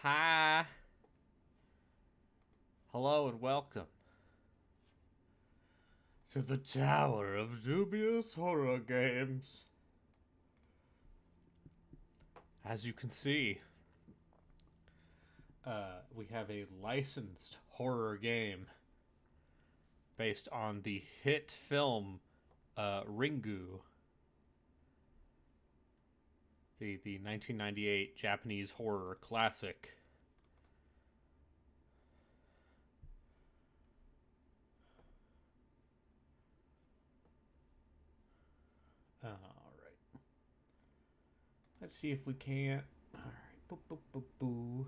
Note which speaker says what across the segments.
Speaker 1: Hi. Hello and welcome to the Tower of Dubious Horror Games. As you can see, we have a licensed horror game based on the hit film Ringu, the 1998 Japanese horror classic. All right. Let's see if we can't. All right. Boo, boo, boo, boo.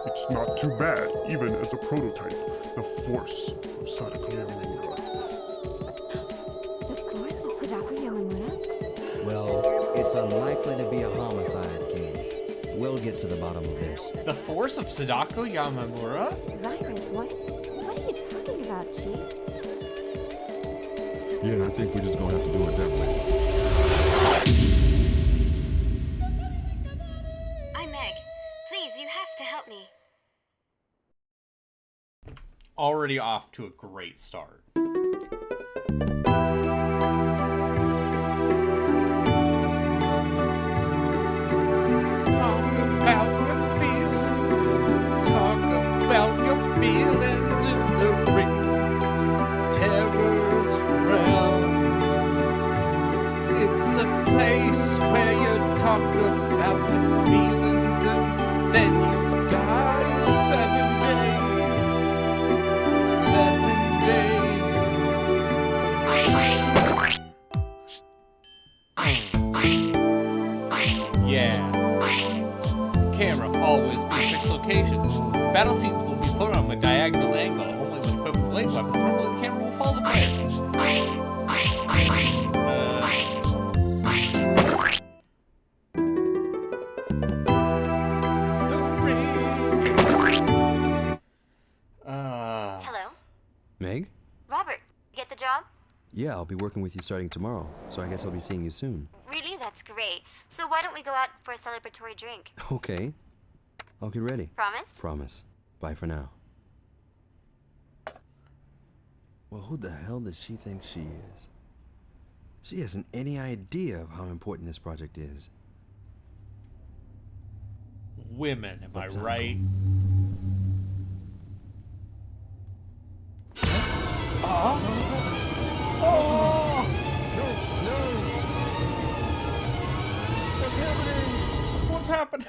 Speaker 2: It's not too bad, even as a prototype. The force of Sadako Yamamura.
Speaker 3: The force of Sadako Yamamura?
Speaker 4: Well, it's unlikely to be a homicide case. We'll get to the bottom of this.
Speaker 1: The force of Sadako Yamamura?
Speaker 3: Virus, what? What are you talking about, Chief?
Speaker 2: Yeah, and I think we're just gonna have to do it that way.
Speaker 5: I'm Meg. Please, you have to help me.
Speaker 1: Already off to a great start. Talk about your feelings. Talk about your feelings in the ring. Terror's realm. It's a place where you talk about your feelings and then you die in 7 days. 7 days. Yeah. Camera always be fixed locations. Battle scenes will be put on a diagonal angle, only when equipped with blade weapons. Normally the camera will follow the player.
Speaker 5: Hello?
Speaker 4: Meg?
Speaker 5: Robert, get the job?
Speaker 4: Yeah, I'll be working with you starting tomorrow, so I guess I'll be seeing you soon.
Speaker 5: Really? That's great. So why don't we go out for a celebratory drink?
Speaker 4: Okay. I'll get ready.
Speaker 5: Promise?
Speaker 4: Promise. Bye for now. Well, who the hell does she think she is? She hasn't any idea of how important this project is.
Speaker 1: Women, am I
Speaker 4: But,
Speaker 1: right? Oh! What's happening?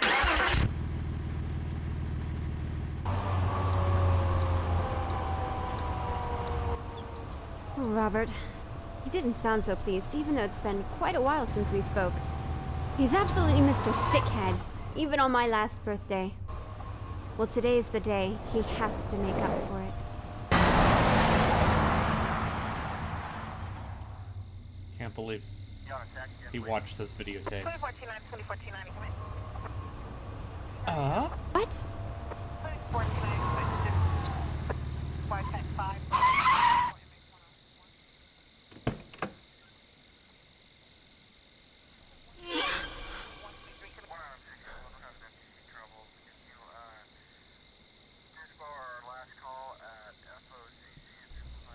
Speaker 3: Oh, Robert. He didn't sound so pleased, even though it's been quite a while since we spoke. He's absolutely Mr. Thickhead, even on my last birthday. Well, today's the day. He has to make up for it.
Speaker 1: Can't believe he watched this videotape.
Speaker 3: What?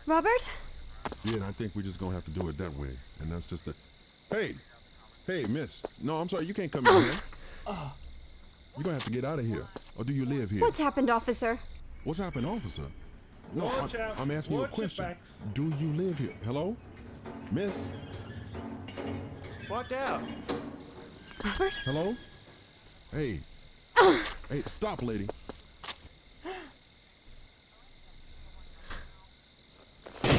Speaker 3: Robert?
Speaker 2: Yeah, and I think we're just gonna have to do it that way. And that's just a... Hey! Hey, miss. No, I'm sorry, you can't come in here. You're gonna have to get out of here. Or do you live here?
Speaker 3: What's happened, officer?
Speaker 2: What's happened, officer? No, I'm asking you a question. Do you live here? Hello? Miss?
Speaker 6: Watch out!
Speaker 3: Robert?
Speaker 2: Hello? Hey. Hey, stop, lady.
Speaker 3: No,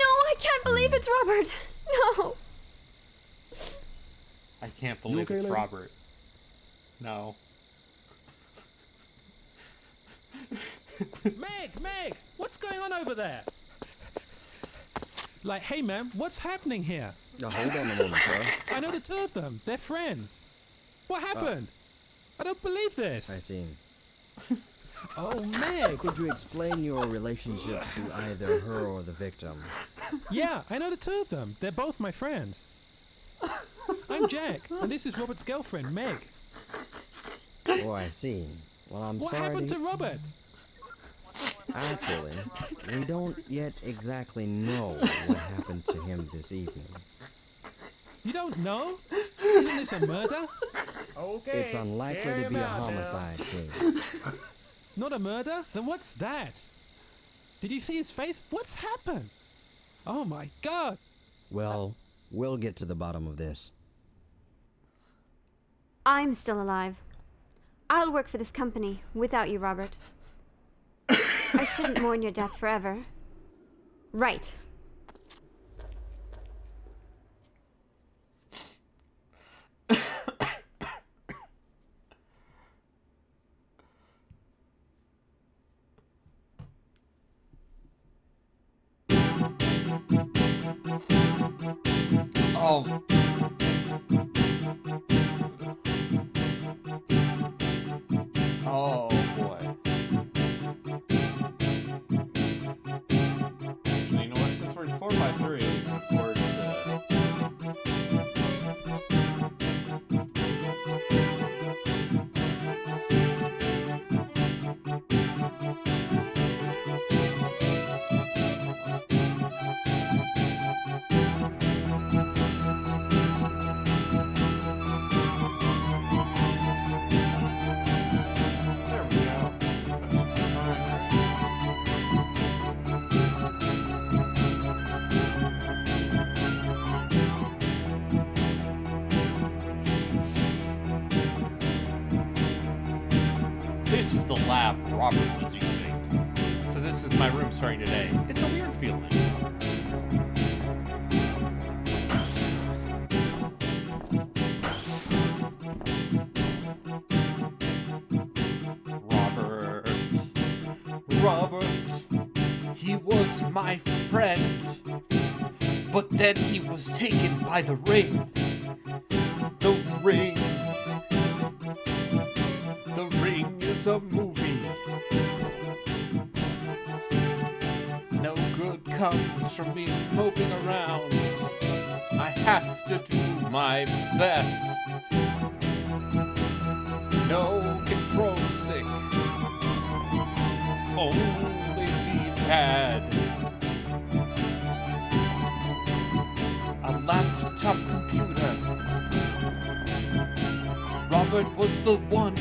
Speaker 3: I can't believe it's Robert. No.
Speaker 1: I can't believe
Speaker 2: okay,
Speaker 1: it's
Speaker 2: lady?
Speaker 1: Robert. No.
Speaker 6: Meg, what's going on over there? Like, hey man, what's happening here?
Speaker 4: Now, hold on a moment, sir.
Speaker 6: I know the two of them. They're friends. What happened? I don't believe this.
Speaker 4: I see.
Speaker 6: Oh, Meg.
Speaker 4: Could you explain your relationship to either her or the victim?
Speaker 6: Yeah, I know the two of them. They're both my friends. I'm Jack, and this is Robert's girlfriend, Meg.
Speaker 4: Oh, I see. Well, I'm
Speaker 6: What
Speaker 4: sorry.
Speaker 6: happened to Robert?
Speaker 4: Actually, we don't yet exactly know what happened to him this evening.
Speaker 6: You don't know? Isn't this a murder?
Speaker 7: Okay.
Speaker 4: It's unlikely to be a homicide case.
Speaker 6: Not a murder? Then what's that? Did you see his face? What's happened? Oh my god!
Speaker 4: Well, we'll get to the bottom of this.
Speaker 3: I'm still alive. I'll work for this company without you, Robert. I shouldn't mourn your death forever. Right.
Speaker 1: Oh. Oh boy. Actually, you know what? Since we're in 4x3, we can afford to. There we go. This is the lab Robert was using. So this is my room starting today. It's a weird feeling. Robert, he was my friend, but then he was taken by the ring. The ring. The Ring is a movie. No good comes from me moping around. I have to do my best. No control stick. Only D-pad. A laptop computer. Robert was the one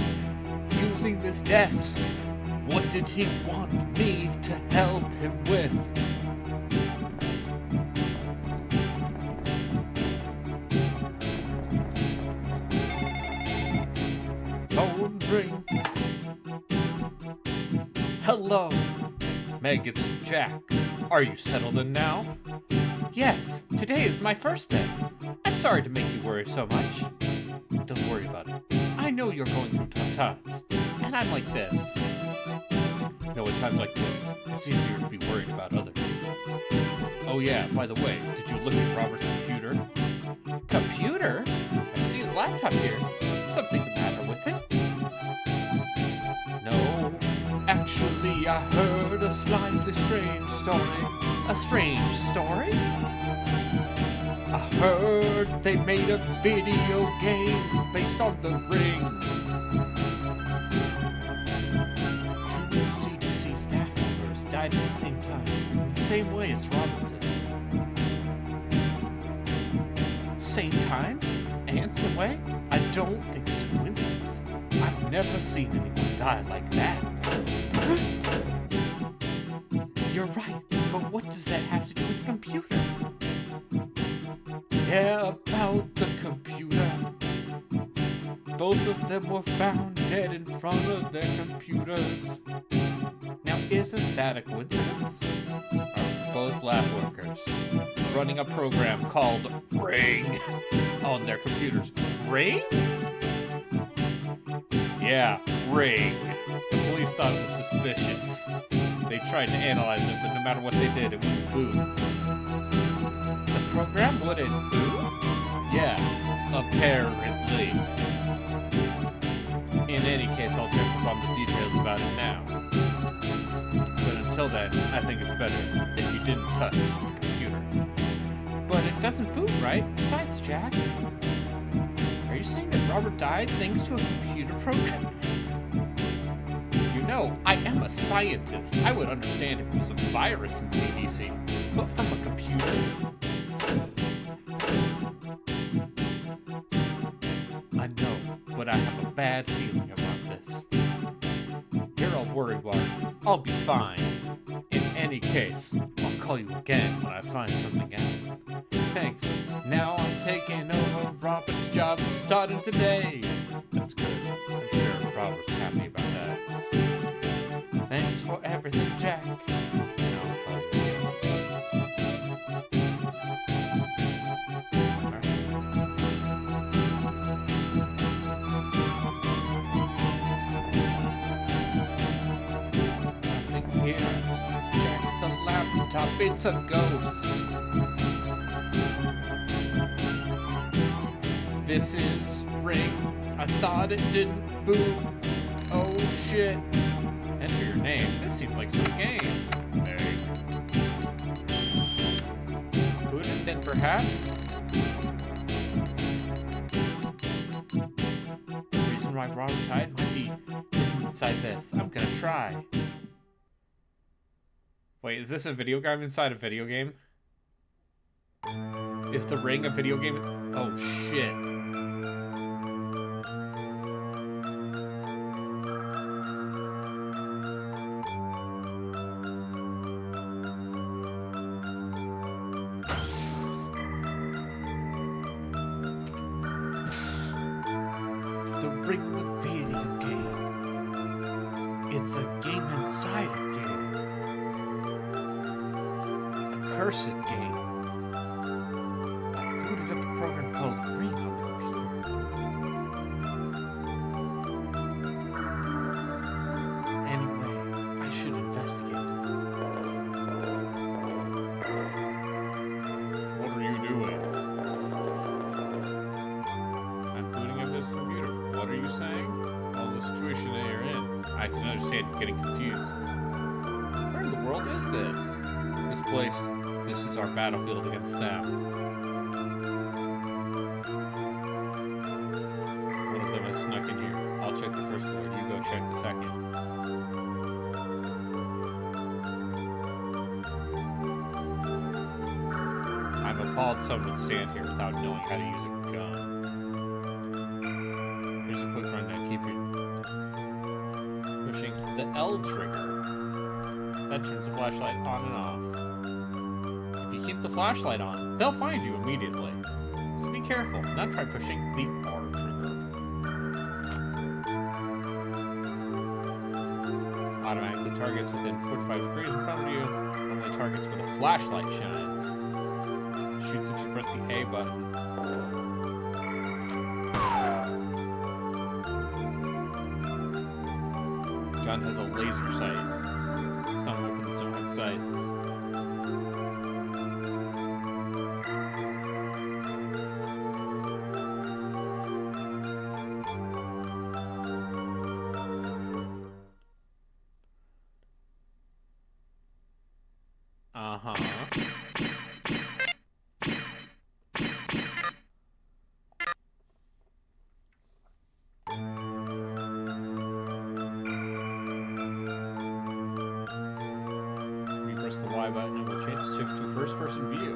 Speaker 1: using this desk. What did he want me to help him with? Phone rings. Hello. Meg, it's Jack. Are you settled in now? Yes, today is my first day. I'm sorry to make you worry so much. Don't worry about it. I know you're going through tough times, and I'm like this. No, at times like this, it's easier to be worried about others. Oh yeah, by the way, did you look at Robert's computer? Computer? I see his laptop here. Something the matter with it? No, actually I heard a slightly strange story. A strange story? I heard they made a video game based on the ring. Two CDC staff members died at the same time, the same way as Robert did. Same time? And same way? I don't think it's a coincidence. I've never seen anyone die like that. You're right, but what does that have to do with the computer? Yeah, about the computer. Both of them were found dead in front of their computers. Now, isn't that a coincidence? Are both lab workers running a program called Ring on their computers? Ring? Yeah, ring. The police thought it was suspicious. They tried to analyze it, but no matter what they did, it wouldn't boot. The program wouldn't boot? Yeah, apparently. In any case, I'll check up on the details about it now. But until then, I think it's better if you didn't touch the computer. But it doesn't boot, right? Besides, Jack. Are you saying that Robert died thanks to a computer program? You know, I am a scientist. I would understand if it was a virus in CDC. But from a computer? I know, but I have a bad feeling about this. You're all worried, Ward. I'll be fine. In any case, I'll call you again when I find something out. Thanks. Now I'm taking over Robert's job starting today. That's good. I'm sure Robert's happy about that. Thanks for everything, Jack. Now I'll call you again. All right. Nothing here. Check the laptop. It's a ghost. This is Ring. I thought it didn't boot. Oh shit. Enter your name. This seems like some game. Hey. Booted then perhaps? The reason why Robert died might be hidden inside this. I'm gonna try. Wait, is this a video game inside a video game? Is the Ring a video game? Oh shit. The Ring video game. It's a game inside a game. A cursed game. I booted up a program called Ring on the computer. Anyway, I should investigate. What are you doing? I'm booting up this computer. What are you saying? Well, the situation that you're in, I can understand you're getting confused. Where in the world is this? This place, this is our battlefield against them. One of them has snuck in here. I'll check the first floor. You go check the second. I'm appalled someone would stand here without knowing how to use a gun. Here's a quick rundown. Keep pushing the L trigger. That turns the flashlight on and off. If you keep the flashlight on, they'll find you immediately. So be careful. Now try pushing the R trigger. Automatically targets within 45 degrees in front of you. Only targets where the flashlight shines. Shoots if you press the A button. Gun has a laser sight. Some weapons don't have sights. Uh-huh. You press the Y button and we'll change shift to first-person view.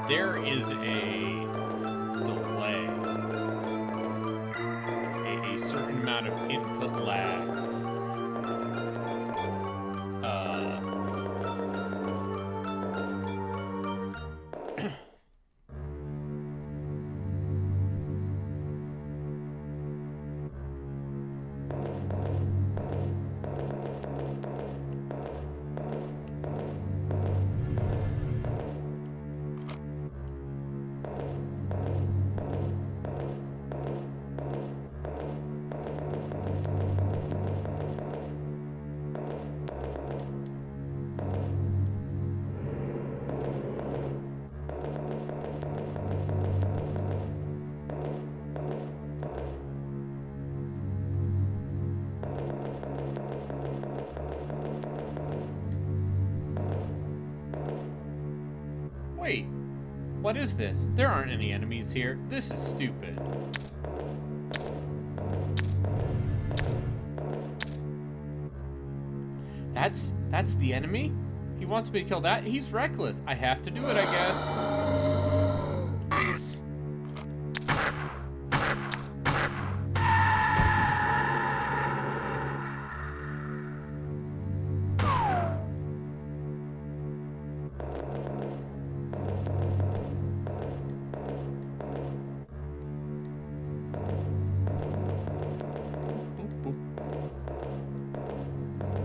Speaker 1: There is a delay, a certain amount of input lag. What is this? There aren't any enemies here. This is stupid. That's the enemy? He wants me to kill that? He's reckless. I have to do it, I guess.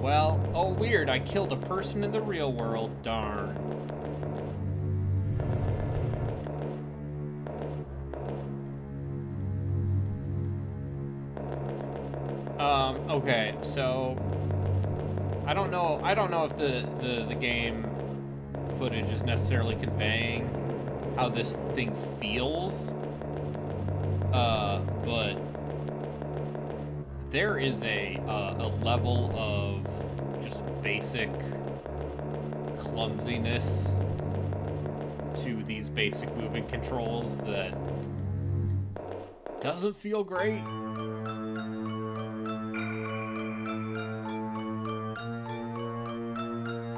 Speaker 1: Well, oh weird, I killed a person in the real world, darn. Okay, so I don't know if the game footage is necessarily conveying how this thing feels. But there is a level of just basic clumsiness to these basic moving controls that doesn't feel great.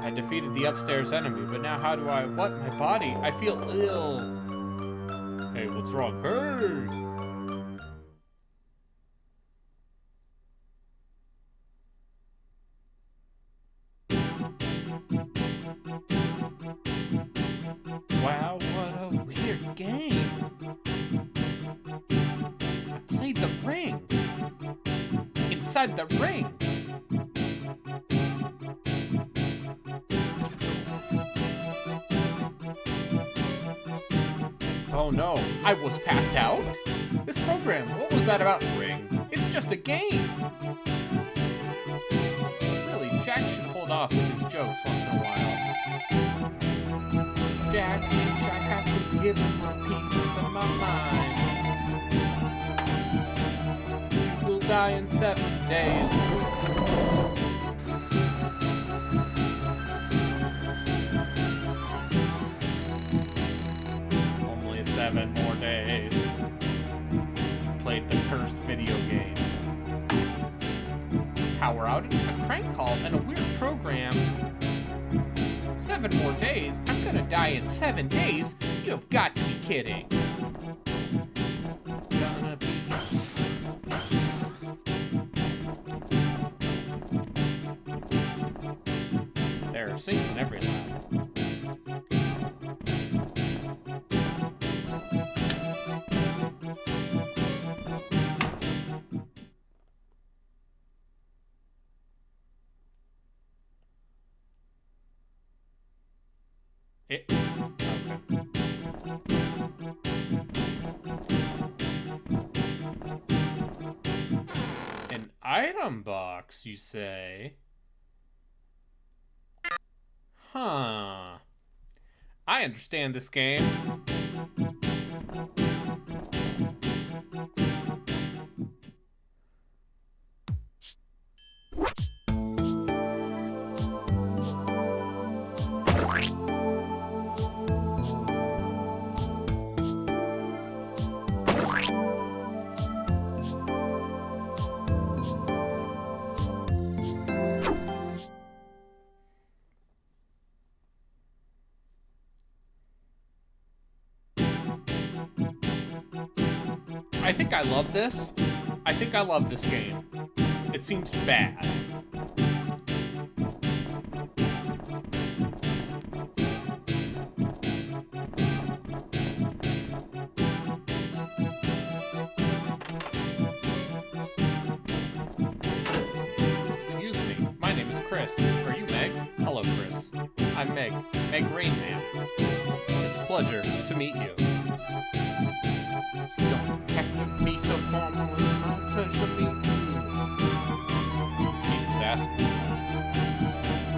Speaker 1: I defeated the upstairs enemy, but now how do I... What? My body? I feel ill. Hey, what's wrong? Hey! Wow, what a weird game. I played the ring. Inside the ring. Oh no, I was passed out? This program, what was that about ring? It's just a game. Really, Jack should hold off with his jokes once in a while. Jack, I have to give him a piece of my mind. You will die in 7 days. Only 7 more days. Played the cursed video game. Power outage, a crank call, and a weird program. 7 more days? I'm gonna die in 7 days? You have got to be kidding. Gonna be... There are sinks in every lab. Okay. An item box, you say? Huh. I understand this game. I think I love this. I think I love this game. It seems bad. Excuse me, my name is Chris. Are you Meg? Hello, Chris. I'm Meg. Meg Rainman. It's a pleasure to meet you. You don't have to be so formal, it's my pleasure to meet you. He was asking.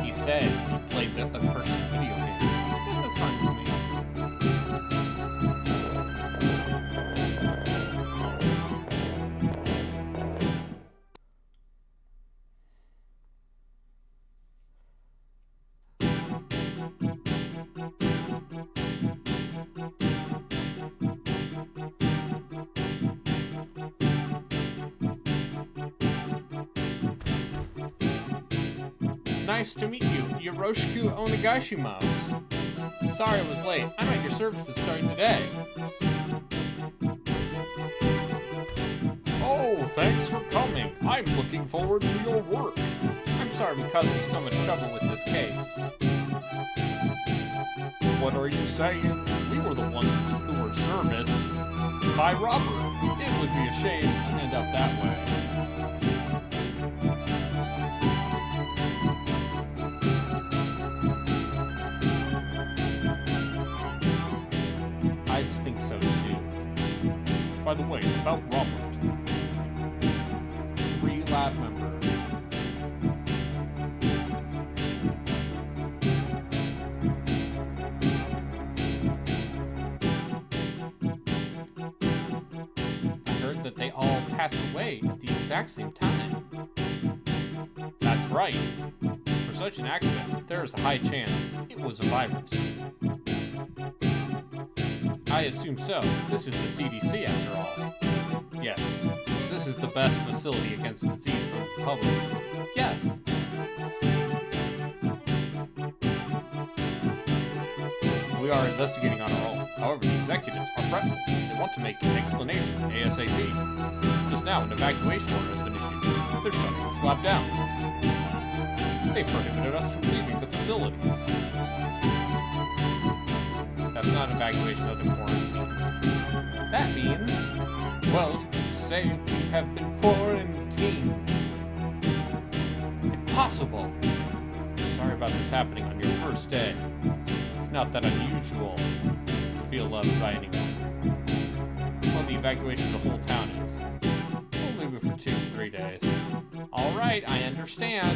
Speaker 1: He said he played a cursed video game. Yes, that's fine with me. nice to meet you, Yoroshiku Onegaishimasu. Sorry I was late. I'm at your services starting today. Oh, thanks for coming. I'm looking forward to your work. I'm sorry we caused you so much trouble with this case. What are you saying? We were the ones who were serviced by Robert. It would be a shame to end up that way. I just think so too. By the way, about Robert. 3 lab members. I heard that they all passed away at the exact same time. That's right. For such an accident, there is a high chance it was a virus. I assume so. This is the CDC after all. Yes, this is the best facility against disease from the public. Yes. We are investigating on our own. However, the executives are fretful. They want to make an explanation ASAP. Just now, an evacuation order has been issued. They're shutting this lab down. They prohibited us from leaving the facilities. That's not an evacuation, that's a quarantine. That means, well, you could say we have been quarantined. Impossible. Sorry about this happening on your first day. It's not that unusual to feel loved by anyone. Well, the evacuation of the whole town is. We'll leave it for 2-3 days. Alright, I understand.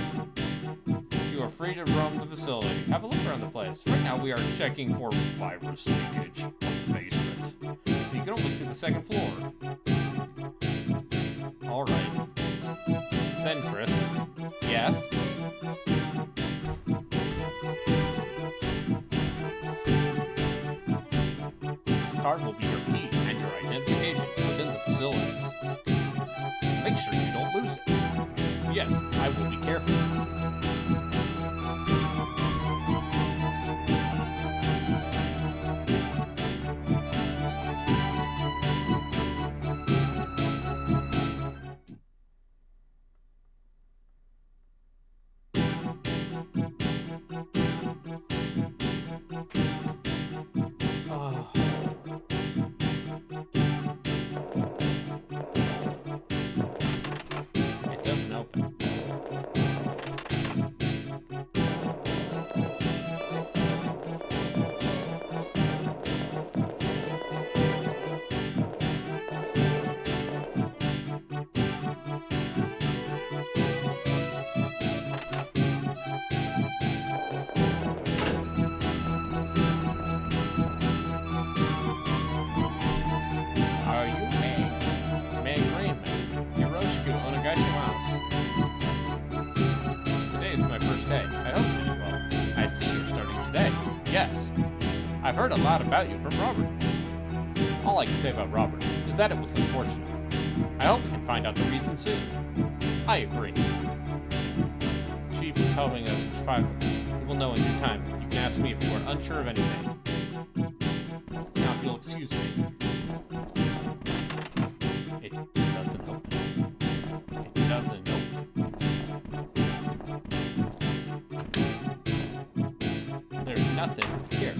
Speaker 1: You are free to roam the facility. Have a look around the place. Right now we are checking for virus leakage from the basement. So you can only see the second floor. Alright. Then, Chris. Yes? This card will be your key and your identification within the facilities. Make sure you don't lose it. Yes, I will be careful. It doesn't open. Are you May Greenman? Yoroshiku Onegaishimasu. Today is my first day. I hope you're doing well. I see you're starting today. Yes. I've heard a lot about you from Robert. All I can say about Robert is that it was unfortunate. I hope we can find out the reason soon. I agree. Chief is helping us survive. We will know in due time. You can ask me if you are unsure of anything. Now, if you'll excuse me. It doesn't open. It doesn't open. There's nothing here.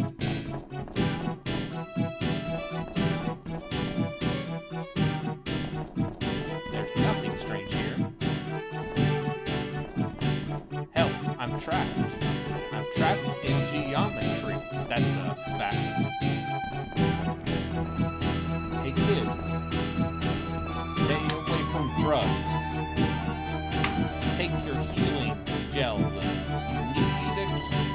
Speaker 1: There's nothing strange here. Help, I'm trapped. I'm trapped in geometry. That's a fact. Hey kids. Stay away from drugs. Take your healing jelly. You need a key.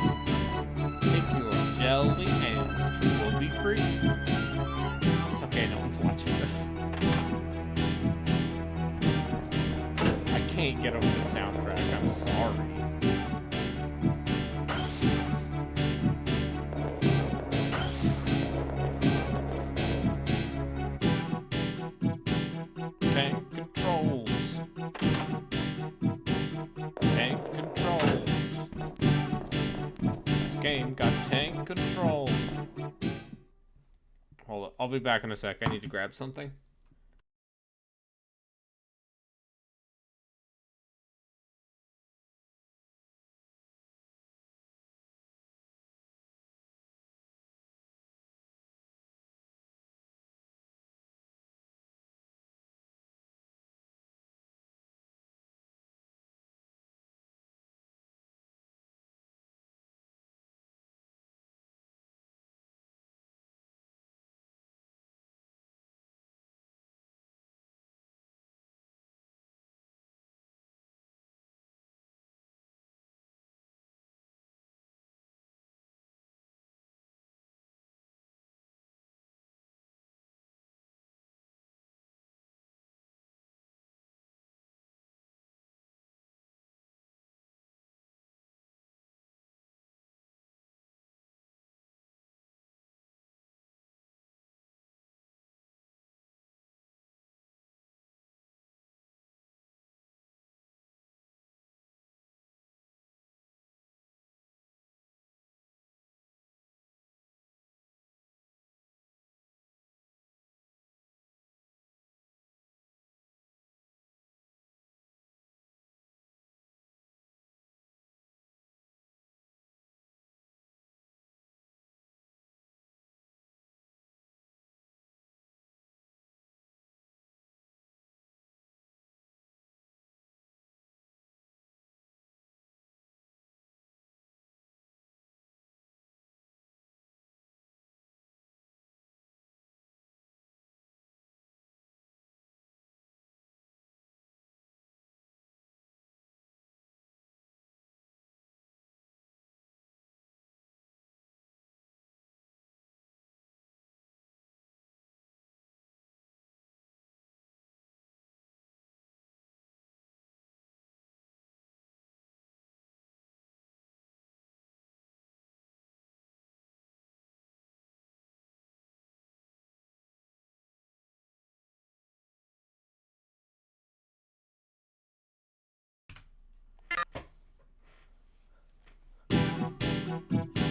Speaker 1: Take your jelly and you will be free. It's okay, no one's watching this. I can't get over the soundtrack, I'm sorry. Tank controls. Tank controls. controls. Hold up. I'll be back in a sec. I need to grab something.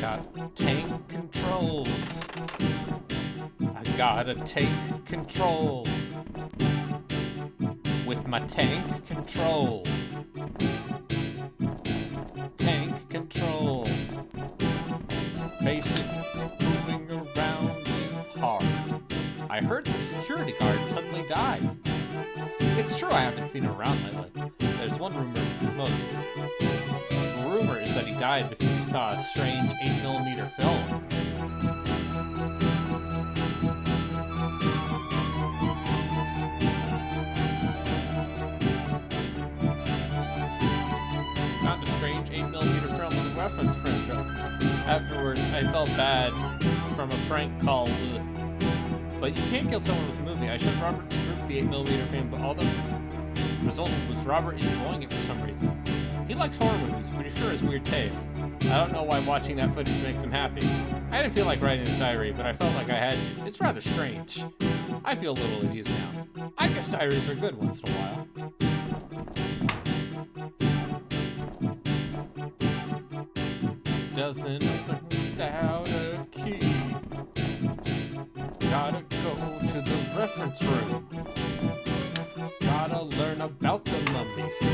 Speaker 1: Got tank controls. I gotta take control with my tank control. Tank control. Basic moving around is hard. I heard the security guard suddenly died. It's true I haven't seen him around lately. There's one rumor most. The rumor is that he died because he saw a strange 8mm film. Found a strange 8mm film with a reference frame. Afterwards, I felt bad from a prank call. But you can't kill someone with a movie. I showed Robert the group the 8mm film, but all the resulted was Robert enjoying it for some reason. He likes horror movies, but he sure has weird taste. I don't know why watching that footage makes him happy. I didn't feel like writing his diary, but I felt like I had to. It's rather strange. I feel a little at ease now. I guess diaries are good once in a while. Doesn't open without a key. Gotta go to the reference room. Gotta learn about the mummies too.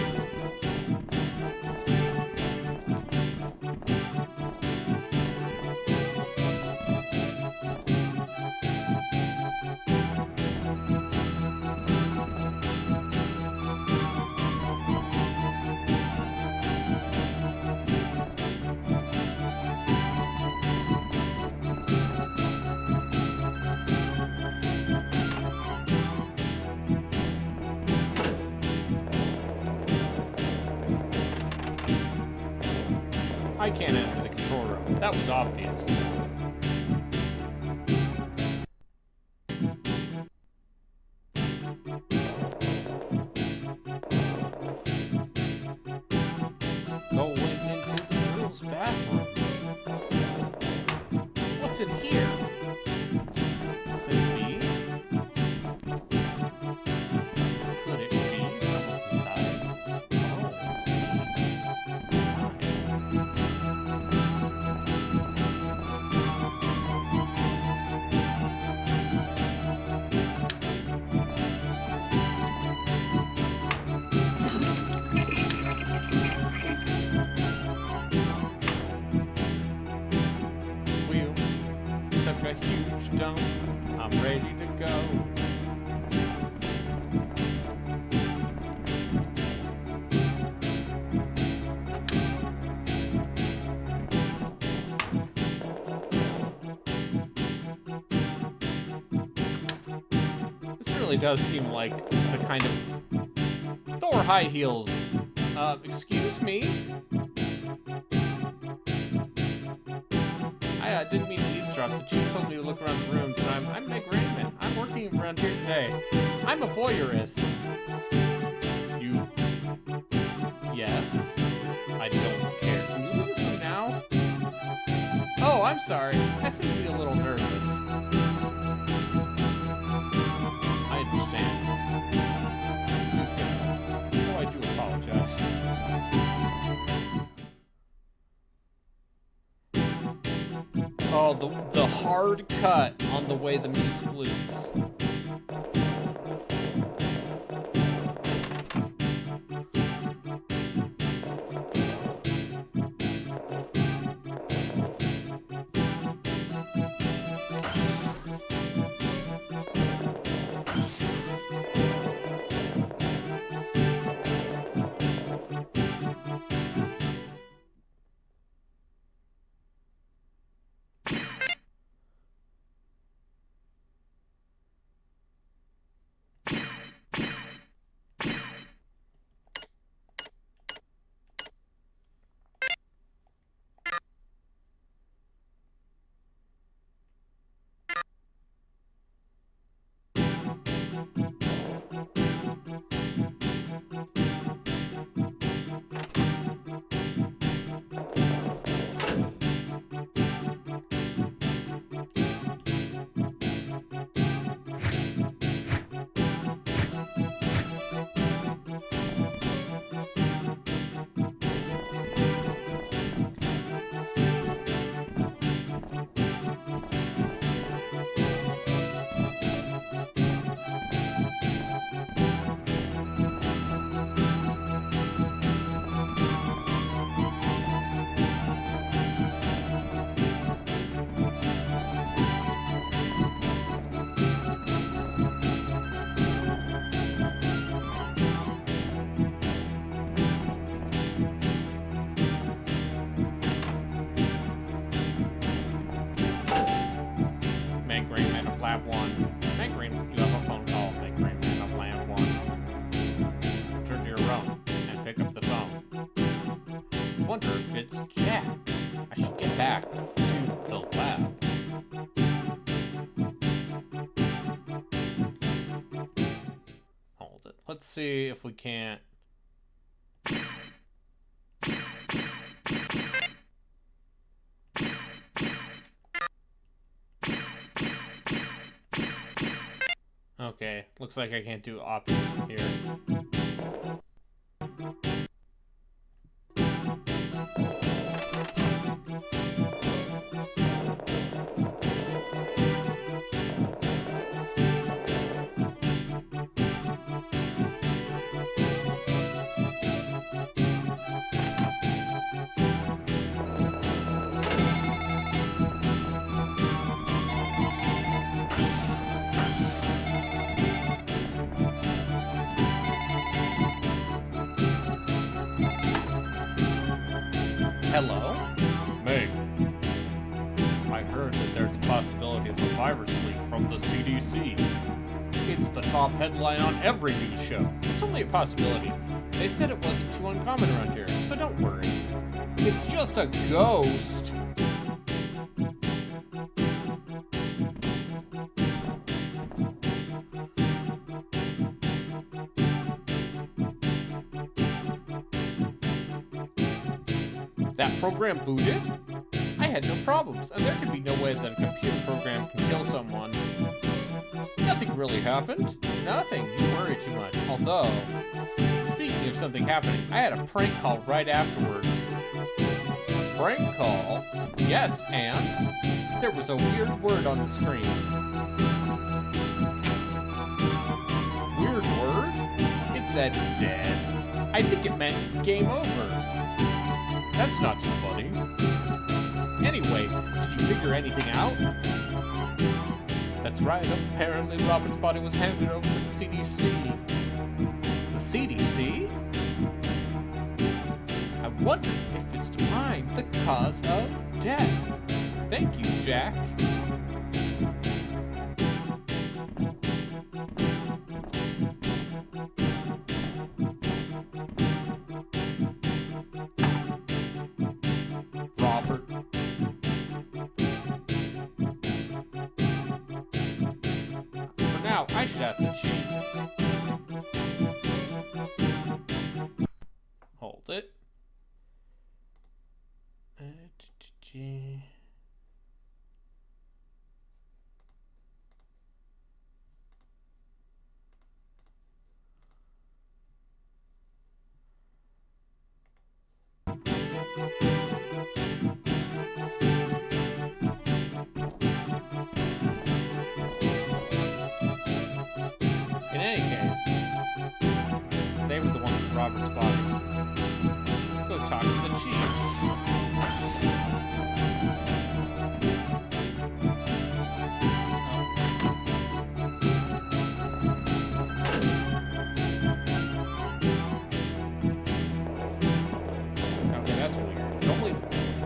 Speaker 1: I can't enter the control room. That was obvious. Going into the girls' bathroom. What's in here? Could it be? Could it be someone's inside? Oh. really does seem like the kind of Thor high heels. Excuse me? I didn't mean to eavesdrop. The chief told me to look around the rooms, and I'm Meg Raymond. I'm working around here today. I'm a voyeurist. You... Yes? I don't care. Can you lose me now? Oh, I'm sorry. I seem to be a little nervous. I understand. Oh, I do apologize. Oh, the hard cut on the way the music loops. Lab 1. Meg Raymond, you have a phone call. Meg Raymond of Lab 1. Turn to your phone and pick up the phone. Wonder if it's Jack. I should get back to the lab. Hold it. Let's see if we can't... Okay, looks like I can't do options from here. Hello? Meg. I heard that there's a possibility of a virus leak from the CDC. It's the top headline on every news show. It's only a possibility. They said it wasn't too uncommon around here, so don't worry. It's just a ghost. That program booted? I had no problems, and there can be no way that a computer program can kill someone. Nothing really happened. Nothing. You worry too much. Although, speaking of something happening, I had a prank call right afterwards. Prank call? Yes, and there was a weird word on the screen. Weird word? It said dead. I think it meant game over. That's not too funny. Anyway, did you figure anything out? That's right, apparently Robert's body was handed over to the CDC. The CDC? I wonder if it's to find the cause of death. Thank you, Jack.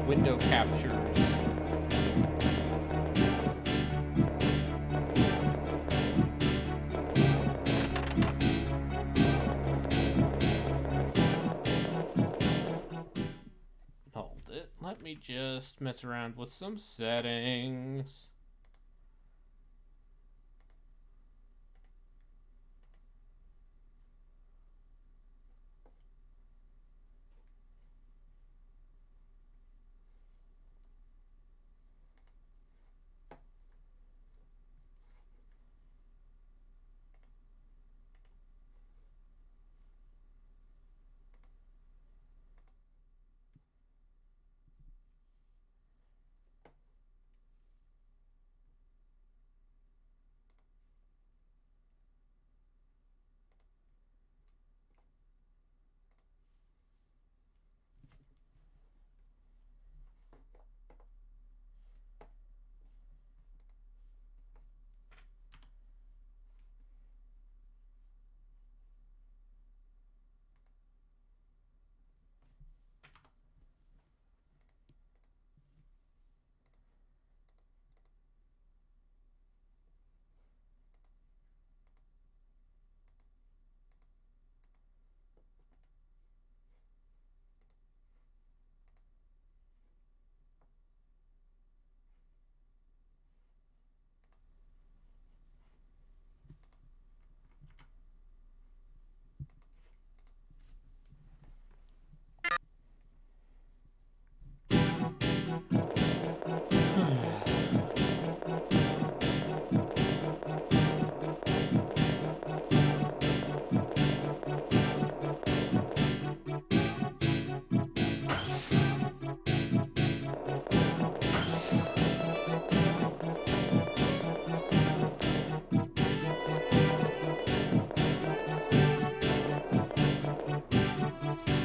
Speaker 1: window captures. Hold it. Let me just mess around with some settings.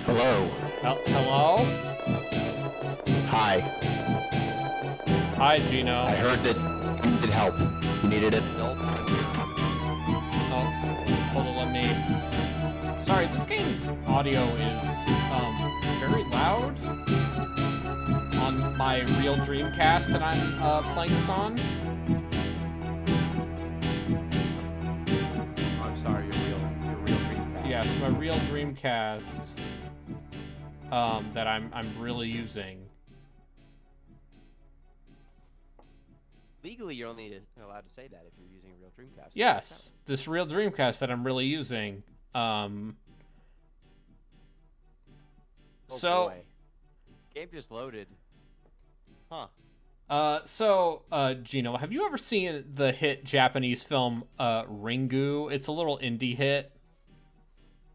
Speaker 7: Hello.
Speaker 1: Hello?
Speaker 7: Hi.
Speaker 1: Hi, Gino.
Speaker 7: I heard that you needed help. You needed it.
Speaker 1: Oh, hold on, let me... Sorry, this game's audio is, very loud on my real Dreamcast that I'm, playing this on.
Speaker 8: I'm sorry, your real Dreamcast.
Speaker 1: Yes, my real Dreamcast, that I'm really using.
Speaker 8: Legally, you're only allowed to say that if you're using a real Dreamcast.
Speaker 1: Yes, this real Dreamcast that I'm really using.
Speaker 8: Oh
Speaker 1: So...
Speaker 8: boy. Game just loaded. Huh.
Speaker 1: Gino, have you ever seen the hit Japanese film, Ringu? It's a little indie hit.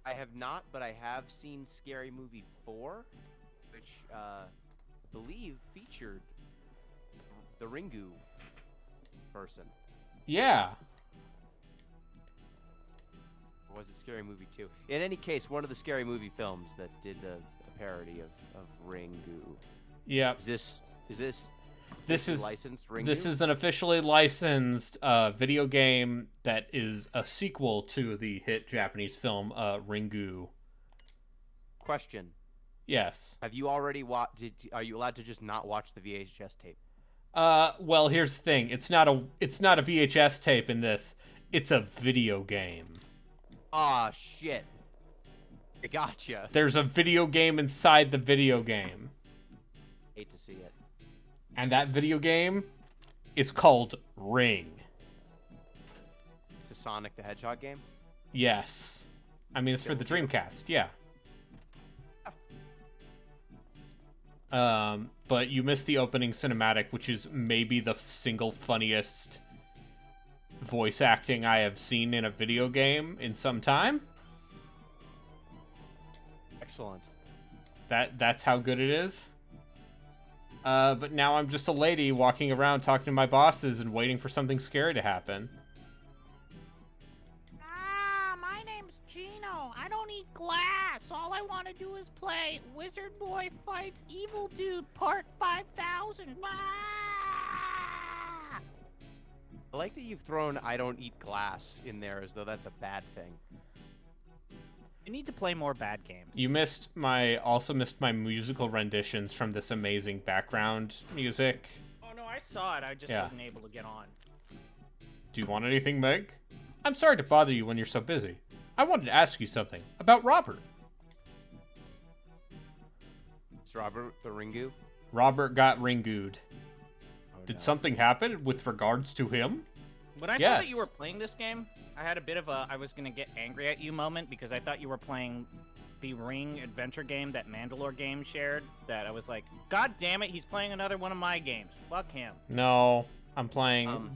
Speaker 8: I have not, but I have seen Scary Movie 4, which, I believe featured the Ringu person.
Speaker 1: Yeah.
Speaker 8: Or was it Scary Movie 2? In any case, one of the Scary Movie films that did a parody of Ringu.
Speaker 1: Yeah.
Speaker 8: Is this licensed Ringu?
Speaker 1: This is an officially licensed video game that is a sequel to the hit Japanese film Ringu.
Speaker 8: Question.
Speaker 1: Yes.
Speaker 8: Have you already watched? Are you allowed to just not watch the VHS tape?
Speaker 1: Well, here's the thing. It's not a VHS tape in this. It's a video game.
Speaker 8: Ah, shit. I gotcha.
Speaker 1: There's a video game inside the video game.
Speaker 8: Hate to see it.
Speaker 1: And that video game is called Ring.
Speaker 8: It's a Sonic the Hedgehog game?
Speaker 1: Yes. I mean, it's for the Dreamcast, yeah. But you missed the opening cinematic, which is maybe the single funniest voice acting I have seen in a video game in some time.
Speaker 8: Excellent.
Speaker 1: That's how good it is. But now I'm just a lady walking around talking to my bosses and waiting for something scary to happen.
Speaker 9: My name's Gino. I don't eat glass. All I want to do is play Wizard Boy Fights Evil Dude Part 5000.
Speaker 8: I like that you've thrown I don't eat glass in there as though that's a bad thing.
Speaker 10: You need to play more bad games.
Speaker 1: You also missed my musical renditions from this amazing background music.
Speaker 10: Oh no, I saw it. I just wasn't able to get on.
Speaker 1: Do you want anything, Meg? I'm sorry to bother you when you're so busy. I wanted to ask you something about Robert.
Speaker 8: It's Robert the Ringu.
Speaker 1: Robert got ringooed.
Speaker 8: Oh,
Speaker 1: Did something happen with regards to him?
Speaker 10: When I saw that you were playing this game, I had a bit of a I was gonna get angry at you moment because I thought you were playing the Ring adventure game that Mandalore game shared. That I was like, God damn it, he's playing another one of my games. Fuck him.
Speaker 1: No, I'm playing.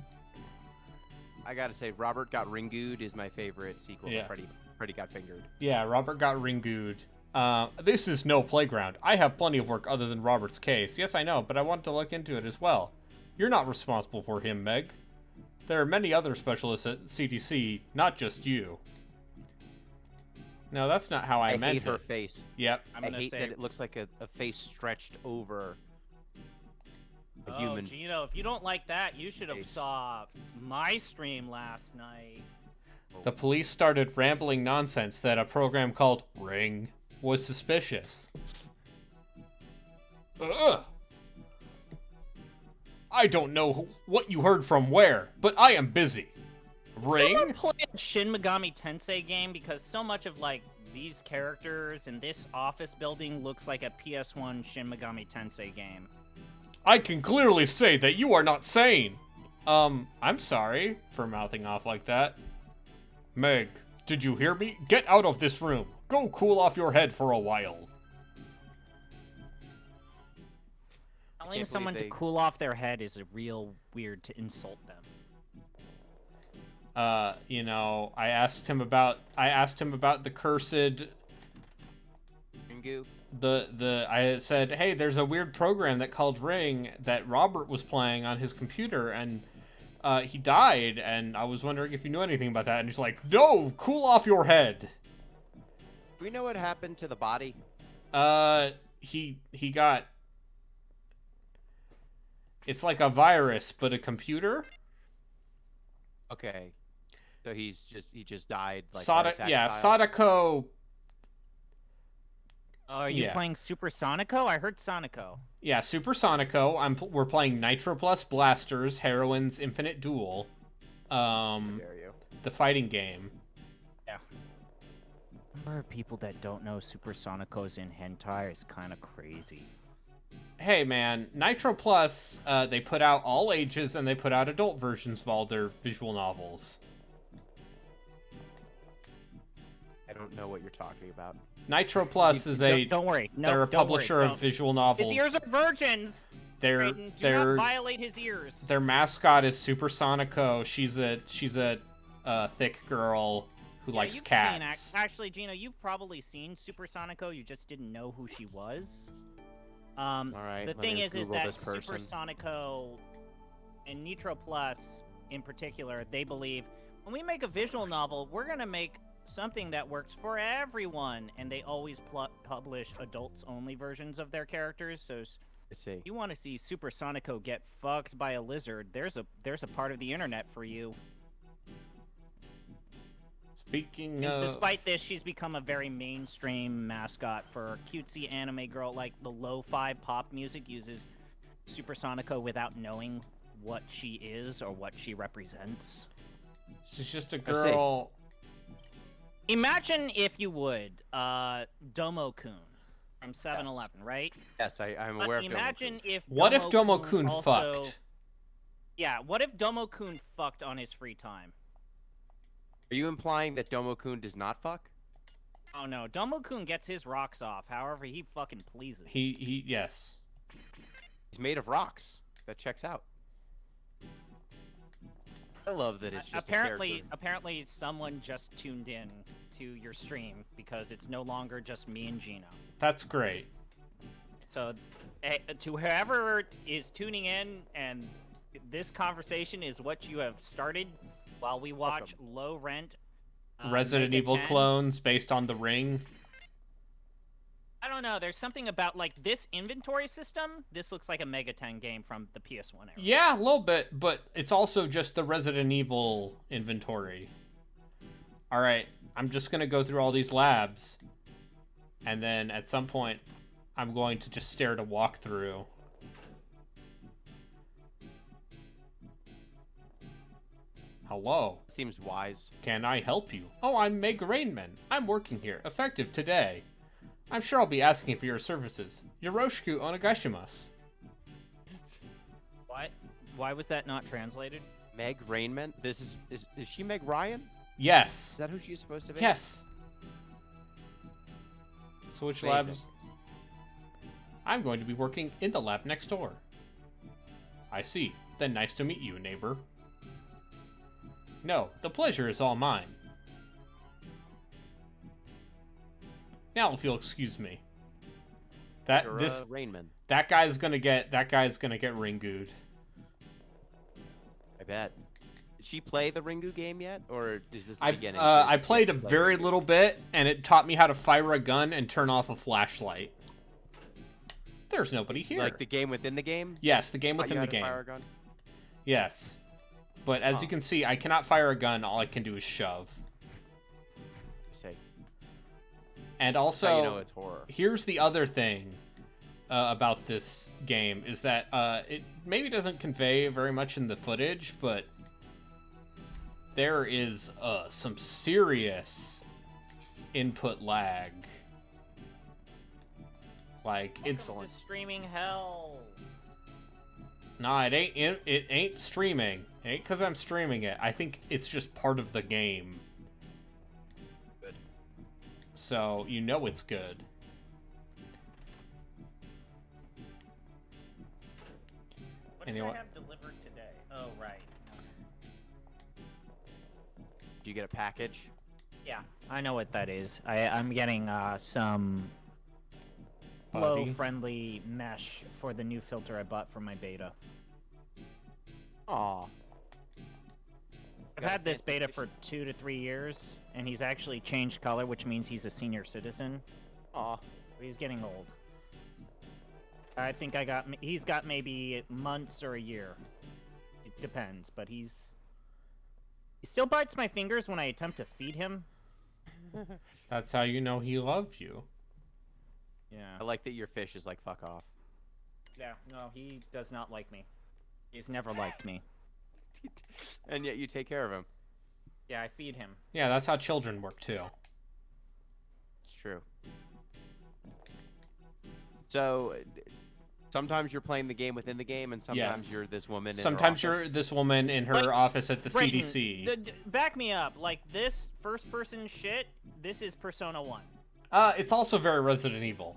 Speaker 8: I gotta say, Robert Got Ringooed is my favorite sequel to Freddy Got Fingered.
Speaker 1: Yeah, Robert got ringooed. This is no playground. I have plenty of work other than Robert's case. Yes, I know, but I wanted to look into it as well. You're not responsible for him, Meg. There are many other specialists at CDC, not just you. No, that's not how I meant it.
Speaker 8: I hate her face.
Speaker 1: Yep.
Speaker 8: I hate that it looks like a face stretched over a human.
Speaker 10: Oh, Gino, if you don't like that, you should have saw my stream last night.
Speaker 1: The police started rambling nonsense that a program called Ring was suspicious. Ugh! I don't know what you heard from where, but I am busy. Ring?
Speaker 10: Someone play a Shin Megami Tensei game because so much of like these characters and this office building looks like a PS1 Shin Megami Tensei game.
Speaker 1: I can clearly say that you are not sane. I'm sorry for mouthing off like that. Meg, did you hear me? Get out of this room. Go cool off your head for a while.
Speaker 10: Telling someone to cool off their head is a real weird to insult them.
Speaker 1: You know, I asked him about the cursed
Speaker 8: Ringu.
Speaker 1: I said, hey, there's a weird program that called Ring that Robert was playing on his computer, and he died, and I was wondering if you knew anything about that. And he's like, no, cool off your head.
Speaker 8: Do we know what happened to the body?
Speaker 1: He got. It's like a virus, but a computer.
Speaker 8: Okay, so he just died. Like
Speaker 1: Sadako.
Speaker 10: Are you playing Super Sonico? I heard Sonico.
Speaker 1: Yeah, Super Sonico. We're playing Nitro Plus Blasters, Heroine's Infinite Duel.
Speaker 8: How dare you?
Speaker 1: The fighting game.
Speaker 10: Yeah. Number of people that don't know Super Sonico's in hentai is kind of crazy.
Speaker 1: Hey man, Nitro Plus, they put out all ages and they put out adult versions of all their visual novels.
Speaker 8: I don't know what you're talking about.
Speaker 1: Nitro Plus is
Speaker 10: don't worry. No,
Speaker 1: they're a publisher of visual novels.
Speaker 10: His ears are virgins. Do not violate his ears.
Speaker 1: Their mascot is Super Sonico. She's a thick girl who likes cats.
Speaker 10: Actually, Gino, you've probably seen Super Sonico. You just didn't know who she was. All
Speaker 8: right.
Speaker 10: The thing is that Super Sonico and Nitro Plus, in particular, they believe when we make a visual novel, we're gonna make something that works for everyone, and they always publish adults-only versions of their characters. So, if you want to see Super Sonico get fucked by a lizard, there's a part of the internet for you.
Speaker 1: Speaking of...
Speaker 10: Despite this, she's become a very mainstream mascot for cutesy anime girl. Like, the lo-fi pop music uses Super Sonico without knowing what she is or what she represents.
Speaker 1: She's just a girl...
Speaker 10: Imagine, if you would, Domo-kun from 7-Eleven, right?
Speaker 8: Yes, I'm aware of Domo-kun.
Speaker 10: Imagine if
Speaker 1: What if Domo-kun
Speaker 10: also...
Speaker 1: fucked?
Speaker 10: Yeah, what if Domo-kun fucked on his free time?
Speaker 8: Are you implying that Domo-kun does not fuck?
Speaker 10: Oh no, Domo-kun gets his rocks off however he fucking pleases.
Speaker 1: Yes.
Speaker 8: He's made of rocks. That checks out. I love that it's just
Speaker 10: apparently someone just tuned in to your stream because it's no longer just me and Gino.
Speaker 1: That's great.
Speaker 10: So, to whoever is tuning in, and this conversation is what you have started while we watch low rent
Speaker 1: Resident
Speaker 10: Mega
Speaker 1: Evil
Speaker 10: 10.
Speaker 1: clones based on The Ring.
Speaker 10: I don't know. There's something about like this inventory system. This looks like a Mega 10 game from the PS1 era.
Speaker 1: Yeah, a little bit, but it's also just the Resident Evil inventory. All right, I'm just gonna go through all these labs, and then at some point, I'm going to just stare at a walkthrough. Hello.
Speaker 8: Seems wise.
Speaker 1: Can I help you? Oh, I'm Meg Rainman. I'm working here, effective today. I'm sure I'll be asking for your services. Yoroshiku onegaishimasu.
Speaker 10: What? Why was that not translated?
Speaker 8: Meg Rainman? Is she Meg Ryan?
Speaker 1: Yes.
Speaker 8: Is that who she's supposed to be?
Speaker 1: Yes. So which labs? I'm going to be working in the lab next door. I see. Then nice to meet you, neighbor. No, the pleasure is all mine. Now, if you'll excuse me.
Speaker 8: Rainman.
Speaker 1: That guy's gonna get ringooed.
Speaker 8: I bet. Did she play the Ringu game yet, or is this the beginning?
Speaker 1: I played a very little bit, and it taught me how to fire a gun and turn off a flashlight. There's nobody here.
Speaker 8: Like the game within the game?
Speaker 1: Yes, the game within the game.
Speaker 8: Fire a gun?
Speaker 1: Yes. But as you can see, I cannot fire a gun. All I can do is shove.
Speaker 8: Say.
Speaker 1: And also,
Speaker 8: That's how you know it's horror.
Speaker 1: Here's the other thing about this game is that it maybe doesn't convey very much in the footage, but there is some serious input lag. Like it's
Speaker 10: streaming hell.
Speaker 1: Nah, it ain't. It ain't streaming. It ain't because I'm streaming it. I think it's just part of the game.
Speaker 8: Good.
Speaker 1: So you know it's good.
Speaker 10: What did I have delivered today? Oh, right.
Speaker 8: Do you get a package?
Speaker 10: Yeah, I know what that is. I'm getting some flow-friendly mesh for the new filter I bought for my beta.
Speaker 8: Aw.
Speaker 10: I've had this beta for 2 to 3 years, and he's actually changed color, which means he's a senior citizen.
Speaker 8: Aw.
Speaker 10: He's getting old. I think he's got maybe months or a year. It depends, but he still bites my fingers when I attempt to feed him.
Speaker 1: That's how you know he loved you.
Speaker 10: Yeah.
Speaker 8: I like that your fish is like, fuck off.
Speaker 10: Yeah, no, he does not like me. He's never liked me.
Speaker 8: And yet you take care of him.
Speaker 10: Yeah, I feed him.
Speaker 1: Yeah, that's how children work too.
Speaker 8: It's true. So, sometimes you're playing the game within the game, and sometimes you're this woman in
Speaker 1: Sometimes
Speaker 8: her office.
Speaker 1: you're this woman in her office at the
Speaker 10: Brayden,
Speaker 1: CDC.
Speaker 10: Back me up. Like, this first-person shit, this is Persona 1.
Speaker 1: It's also very Resident Evil.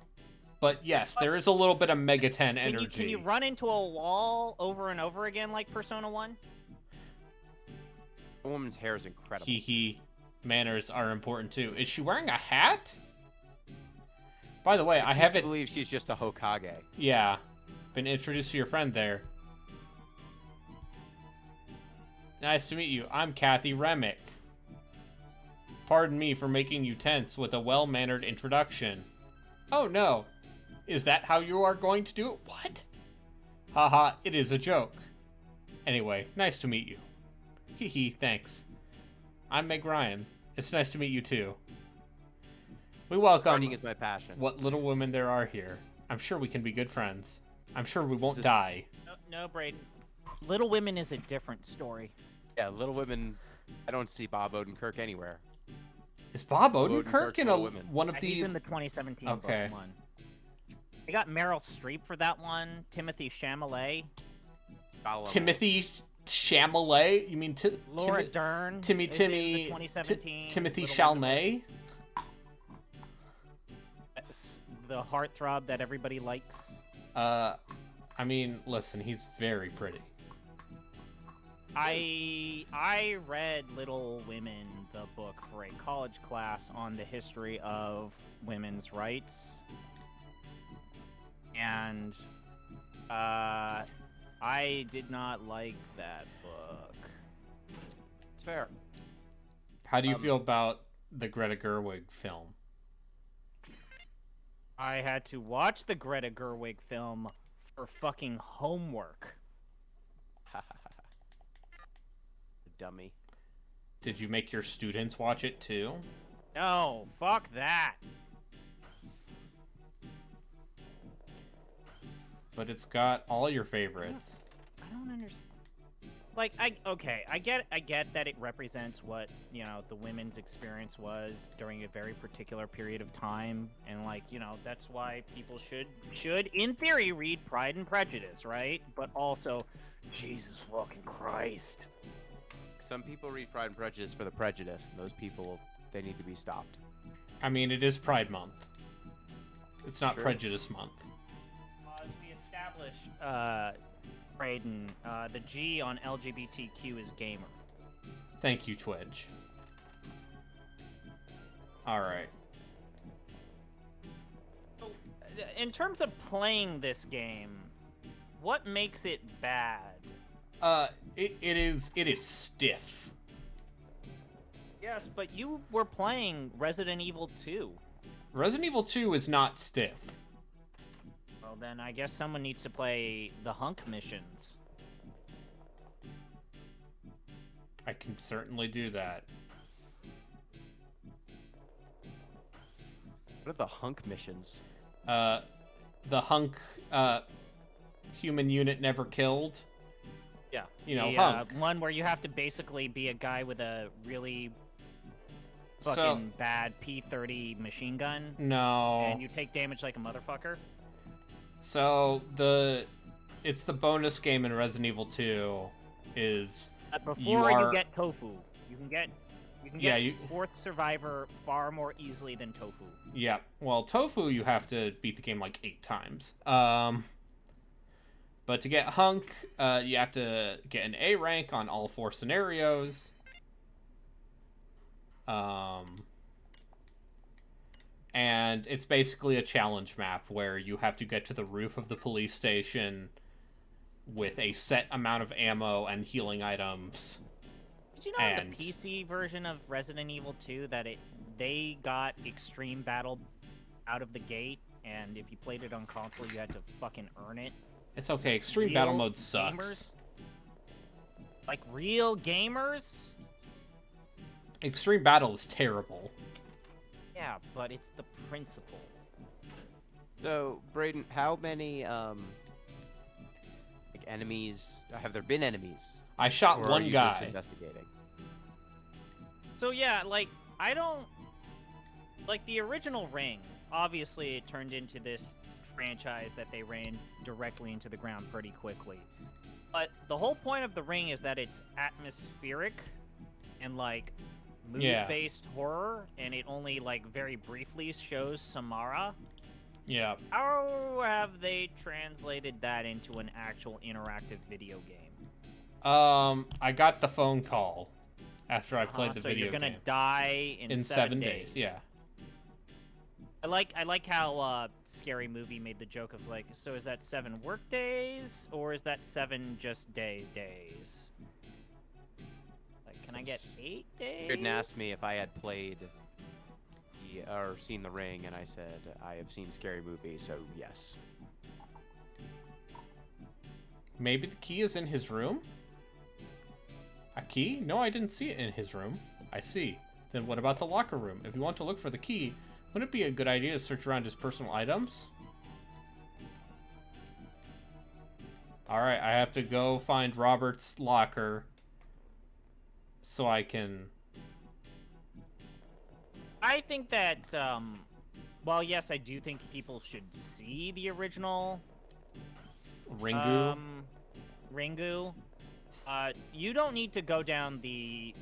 Speaker 1: But yes, there is a little bit of Mega 10 energy.
Speaker 10: Can you run into a wall over and over again like Persona 1?
Speaker 8: The woman's hair is incredible.
Speaker 1: Manners are important too. Is she wearing a hat? By the way, I
Speaker 8: believe she's just a Hokage.
Speaker 1: Yeah. Been introduced to your friend there. Nice to meet you. I'm Kathy Remick. Pardon me for making you tense with a well-mannered introduction. Oh no. Is that how you are going to do it? What? Haha, it is a joke. Anyway, nice to meet you. Hee, thanks. I'm Meg Ryan. It's nice to meet you too. We welcome
Speaker 8: Running is my passion.
Speaker 1: what little women there are here. I'm sure we can be good friends. I'm sure we won't die.
Speaker 10: No, Brayden. Little Women is a different story.
Speaker 8: Yeah, Little Women. I don't see Bob Odenkirk anywhere.
Speaker 1: Is Bob Odenkirk in one of these?
Speaker 10: He's in the 2017
Speaker 1: okay.
Speaker 10: book one. They got Meryl Streep for that one. Timothy Chalamet.
Speaker 1: Timothy Chalamet? You mean
Speaker 10: Laura Dern?
Speaker 1: Timothy
Speaker 10: 2017
Speaker 1: Timothy Chalamet?
Speaker 10: The heartthrob that everybody likes.
Speaker 1: I mean, listen, he's very pretty.
Speaker 10: I read Little Women, the book, for a college class on the history of women's rights. And I did not like that book.
Speaker 8: It's fair.
Speaker 1: How do you feel about the Greta Gerwig film?
Speaker 10: I had to watch the Greta Gerwig film for fucking homework.
Speaker 8: Dummy.
Speaker 1: Did you make your students watch it too?
Speaker 10: No, fuck that.
Speaker 1: But it's got all your favorites.
Speaker 10: I don't understand. Like, I get that it represents what, you know, the women's experience was during a very particular period of time, and like, you know, that's why people should in theory read Pride and Prejudice, right? But also, Jesus fucking Christ.
Speaker 8: Some people read Pride and Prejudice for the prejudice, and those people, they need to be stopped.
Speaker 1: I mean, it is Pride Month. It's not
Speaker 8: Sure.
Speaker 1: Prejudice Month.
Speaker 10: As we established, Brayden, the G on LGBTQ is gamer.
Speaker 1: Thank you, Twitch. Alright.
Speaker 10: So, in terms of playing this game, what makes it bad?
Speaker 1: It is stiff.
Speaker 10: Yes, but you were playing Resident Evil 2.
Speaker 1: Resident Evil 2 is not stiff.
Speaker 10: Well, then I guess someone needs to play the hunk missions.
Speaker 1: I can certainly do that.
Speaker 8: What are the hunk missions?
Speaker 1: The hunk, human unit never killed.
Speaker 10: Yeah.
Speaker 1: You know,
Speaker 10: the,
Speaker 1: hunk.
Speaker 10: One where you have to basically be a guy with a really fucking
Speaker 1: So-
Speaker 10: bad P-30 machine gun.
Speaker 1: No.
Speaker 10: And you take damage like a motherfucker.
Speaker 1: So, it's the bonus game in Resident Evil 2 is...
Speaker 10: Before
Speaker 1: you
Speaker 10: you
Speaker 1: are-
Speaker 10: get Tofu, you can get
Speaker 1: Yeah,
Speaker 10: Fourth Survivor far more easily than Tofu.
Speaker 1: Yeah, well, Tofu, you have to beat the game like 8 times. But to get Hunk, you have to get an A rank on all 4 scenarios. And it's basically a challenge map where you have to get to the roof of the police station with a set amount of ammo and healing items.
Speaker 10: Did you know in the PC version of Resident Evil 2 that they got Extreme Battle out of the gate, and if you played it on console, you had to fucking earn it?
Speaker 1: It's okay, Extreme
Speaker 10: Real
Speaker 1: Battle Mode sucks.
Speaker 10: Gamers? Like real gamers?
Speaker 1: Extreme Battle is terrible.
Speaker 10: Yeah, but it's the principle.
Speaker 8: So, Brayden, how many like enemies have there been enemies?
Speaker 1: I shot
Speaker 8: Or are
Speaker 1: one
Speaker 8: you
Speaker 1: guy.
Speaker 8: Just investigating?
Speaker 10: So yeah, like, I don't... Like, the original Ring, obviously it turned into this franchise that they ran directly into the ground pretty quickly. But the whole point of the Ring is that it's atmospheric and, like, mood-based horror, and it only, like, very briefly shows Samara.
Speaker 1: Yeah.
Speaker 10: How have they translated that into an actual interactive video game?
Speaker 1: I got the phone call after I played the
Speaker 10: so
Speaker 1: video
Speaker 10: you're gonna
Speaker 1: game.
Speaker 10: die in
Speaker 1: 7 days. Yeah.
Speaker 10: I like how Scary Movie made the joke of like, so is that 7 work days or is that 7 just days? Like, can I get 8 days?
Speaker 8: You couldn't ask me if I had played or seen The Ring, and I said I have seen Scary Movie, so yes.
Speaker 1: Maybe the key is in his room? A key? No, I didn't see it in his room. I see. Then what about the locker room? If you want to look for the key, wouldn't it be a good idea to search around his personal items? Alright, I have to go find Robert's locker so I can...
Speaker 10: I think that, well, yes, I do think people should see the original
Speaker 1: Ringu?
Speaker 10: Ringu. You don't need to go down the...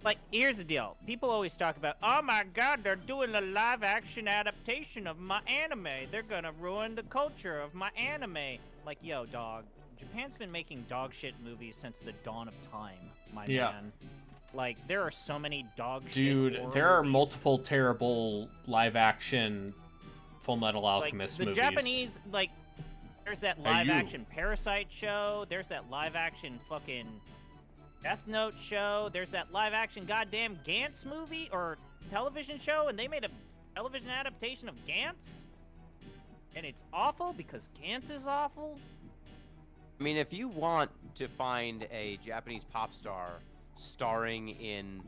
Speaker 10: Like, here's the deal. People always talk about, oh my god, they're doing a live-action adaptation of my anime. They're gonna ruin the culture of my anime. Like, yo, dog. Japan's been making dog shit movies since the dawn of time, my man. Like, there are so many dog shit
Speaker 1: Dude,
Speaker 10: horror
Speaker 1: there are
Speaker 10: movies.
Speaker 1: multiple terrible live-action Full Metal Alchemist
Speaker 10: like, the
Speaker 1: movies.
Speaker 10: Japanese, like, there's that live-action Parasite show. There's that live-action fucking Death Note show. There's that live-action goddamn Gantz movie or television show, and they made a television adaptation of Gantz? And it's awful because Gantz is awful?
Speaker 8: I mean, if you want to find a Japanese pop star starring in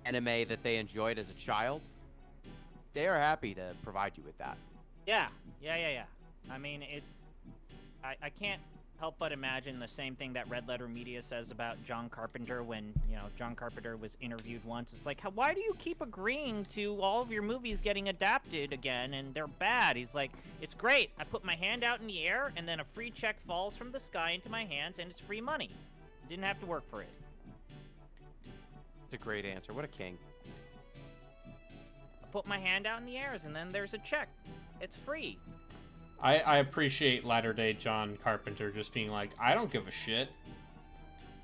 Speaker 8: anime that they enjoyed as a child, they are happy to provide you with that.
Speaker 10: Yeah. I mean, I can't help but imagine the same thing that Red Letter Media says about John Carpenter when, John Carpenter was interviewed once. It's like, why do you keep agreeing to all of your movies getting adapted again and they're bad? He's like, it's great. I put my hand out in the air and then a free check falls from the sky into my hands and it's free money. Didn't have to work for it.
Speaker 8: It's a great answer. What a king.
Speaker 10: I put my hand out in the air and then there's a check. It's free.
Speaker 1: I appreciate latter-day John Carpenter just being like, I don't give a shit.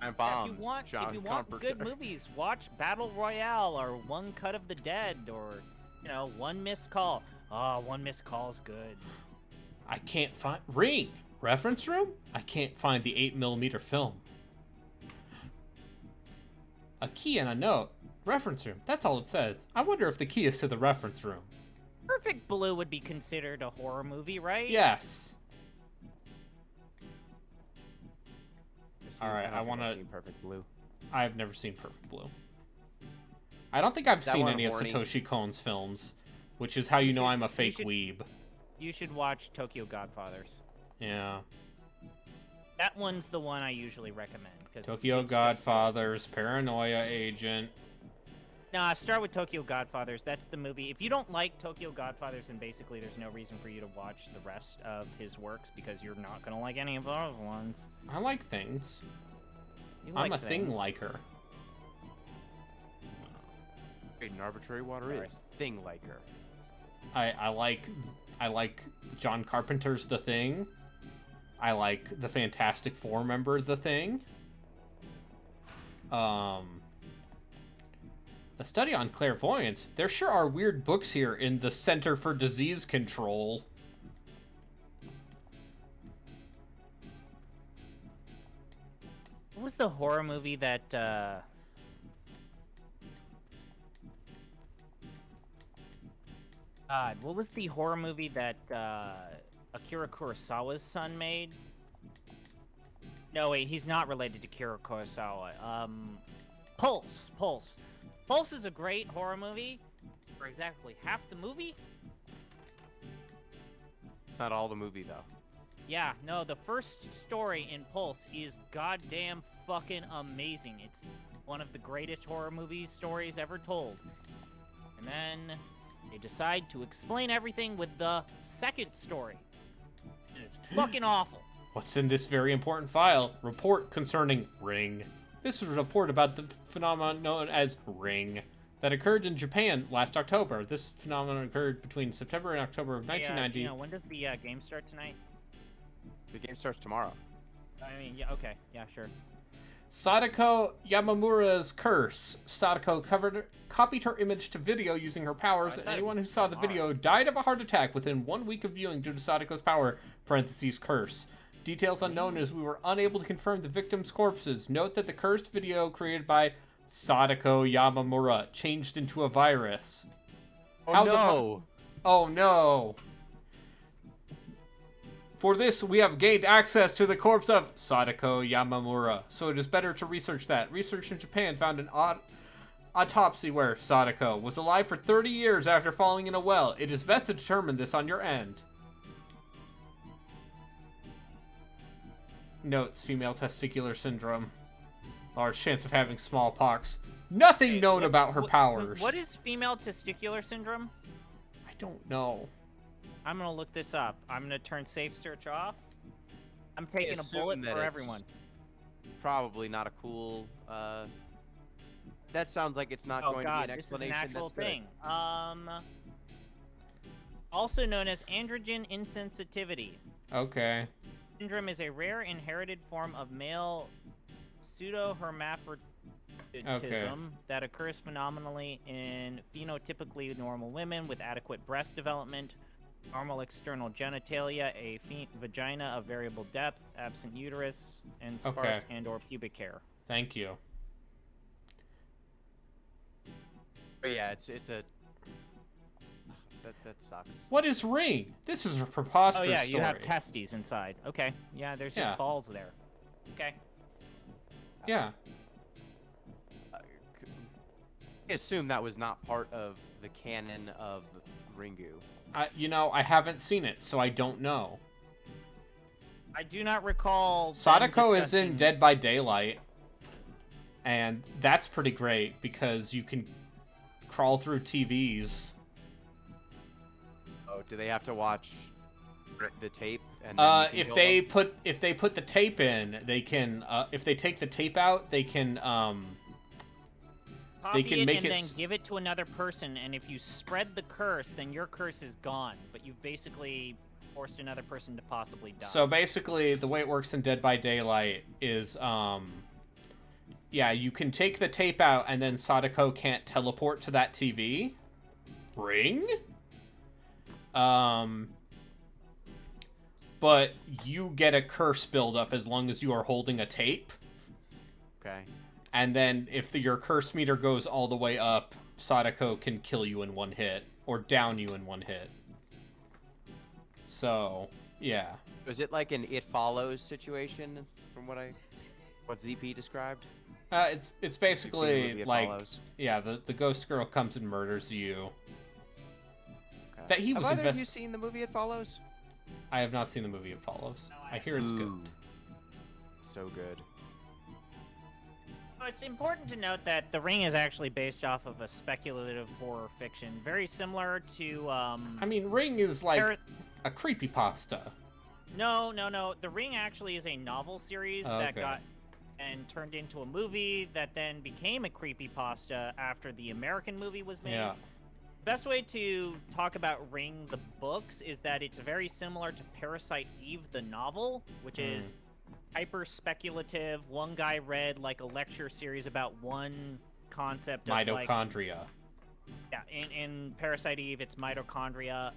Speaker 8: And bombs,
Speaker 10: if you want good movies, watch Battle Royale or One Cut of the Dead or, One Missed Call. Oh, One Missed Call's good.
Speaker 1: I can't find... Ring! Reference room? I can't find the 8mm film. A key and a note. Reference room. That's all it says. I wonder if the key is to the reference room.
Speaker 10: Perfect Blue would be considered a horror movie, right?
Speaker 1: Yes. All right, I want to.
Speaker 8: Perfect Blue.
Speaker 1: I've never seen Perfect Blue. I don't think I've seen any
Speaker 8: horny?
Speaker 1: of Satoshi Kon's films, which is how you know I'm a fake weeb.
Speaker 10: You should watch Tokyo Godfathers.
Speaker 1: Yeah.
Speaker 10: That one's the one I usually recommend.
Speaker 1: Tokyo Godfathers, Paranoia Agent.
Speaker 10: Nah, start with Tokyo Godfathers. That's the movie. If you don't like Tokyo Godfathers, then basically there's no reason for you to watch the rest of his works because you're not going to like any of those ones.
Speaker 1: I like things.
Speaker 10: I'm
Speaker 1: a thing liker.
Speaker 8: Great and arbitrary water is thing liker.
Speaker 1: I like John Carpenter's The Thing. I like the Fantastic Four member The Thing. A study on clairvoyance. There sure are weird books here in the Center for Disease Control.
Speaker 10: What was the horror movie that, God, what was the horror movie that, Akira Kurosawa's son made? No, wait, he's not related to Akira Kurosawa. Pulse. Pulse is a great horror movie for exactly half the movie.
Speaker 8: It's not all the movie, though.
Speaker 10: Yeah, no, the first story in Pulse is goddamn fucking amazing. It's one of the greatest horror movie stories ever told. And then they decide to explain everything with the second story. And it's fucking awful.
Speaker 1: What's in this very important file? Report concerning Ring. This is a report about the phenomenon known as Ring that occurred in Japan last October. This phenomenon occurred between September and October of 1990.
Speaker 10: When does the game start tonight?
Speaker 8: The game starts tomorrow.
Speaker 10: I mean, yeah, okay. Yeah, sure.
Speaker 1: Sadako Yamamura's curse. Sadako copied her image to video using her powers, and anyone who saw the video died of a heart attack within 1 week of viewing due to Sadako's power, parentheses, curse. Details unknown as we were unable to confirm the victims' corpses. Note that the cursed video created by Sadako Yamamura changed into a virus. Oh no! For this, we have gained access to the corpse of Sadako Yamamura, so it is better to research that. Research in Japan found an autopsy where Sadako was alive for 30 years after falling in a well. It is best to determine this on your end. Notes: female testicular syndrome. Large chance of having smallpox. Nothing known about her powers.
Speaker 10: What is female testicular syndrome?
Speaker 1: I don't know.
Speaker 10: I'm gonna look this up. I'm gonna turn safe search off. I'm taking a bullet for everyone.
Speaker 8: Probably not a cool. That sounds like it's not going to be an explanation.
Speaker 10: This is an actual thing. Also known as androgen insensitivity.
Speaker 1: Okay.
Speaker 10: Syndrome is a rare inherited form of male pseudohermaphroditism that occurs phenomenally in phenotypically normal women with adequate breast development, normal external genitalia, a vagina of variable depth, absent uterus, and sparse and/or pubic hair.
Speaker 1: Thank you.
Speaker 8: But yeah, it's a. That sucks.
Speaker 1: What is Ring? This is a preposterous story.
Speaker 10: Oh yeah, you have testes inside. Okay. Yeah, there's just balls there. Okay.
Speaker 1: Yeah.
Speaker 8: I assume that was not part of the canon of Ringu.
Speaker 1: You know, I haven't seen it, so I don't know.
Speaker 10: I do not recall.
Speaker 1: Sadako is in Dead by Daylight, and that's pretty great because you can crawl through TVs.
Speaker 8: Oh, do they have to watch the tape? And then
Speaker 1: if they put the tape in, they can. If they take the tape out, they can. They can make it
Speaker 10: and then give it to another person, and if you spread the curse, then your curse is gone. But you've basically forced another person to possibly die.
Speaker 1: So basically, the way it works in Dead by Daylight is, yeah, you can take the tape out, and then Sadako can't teleport to that TV. Ring? But you get a curse buildup as long as you are holding a tape.
Speaker 8: Okay.
Speaker 1: And then if your curse meter goes all the way up, Sadako can kill you in one hit, or down you in one hit. So, yeah.
Speaker 8: Was it like an It Follows situation from what ZP described?
Speaker 1: It's basically like,
Speaker 8: Follows?
Speaker 1: yeah, the ghost girl comes and murders you.
Speaker 8: Okay.
Speaker 1: That he was
Speaker 8: Have either of you seen the movie It Follows?
Speaker 1: I have not seen the movie It Follows. I hear it's good.
Speaker 8: So good.
Speaker 10: It's important to note that The Ring is actually based off of a speculative horror fiction, very similar to.
Speaker 1: I mean, Ring is like a creepypasta.
Speaker 10: No. The Ring actually is a novel series that got and turned into a movie that then became a creepypasta after the American movie was made.
Speaker 1: Yeah.
Speaker 10: Best way to talk about Ring the books is that it's very similar to Parasite Eve the novel, which is hyper speculative. One guy read like a lecture series about one concept of
Speaker 1: mitochondria.
Speaker 10: In Parasite Eve, it's mitochondria.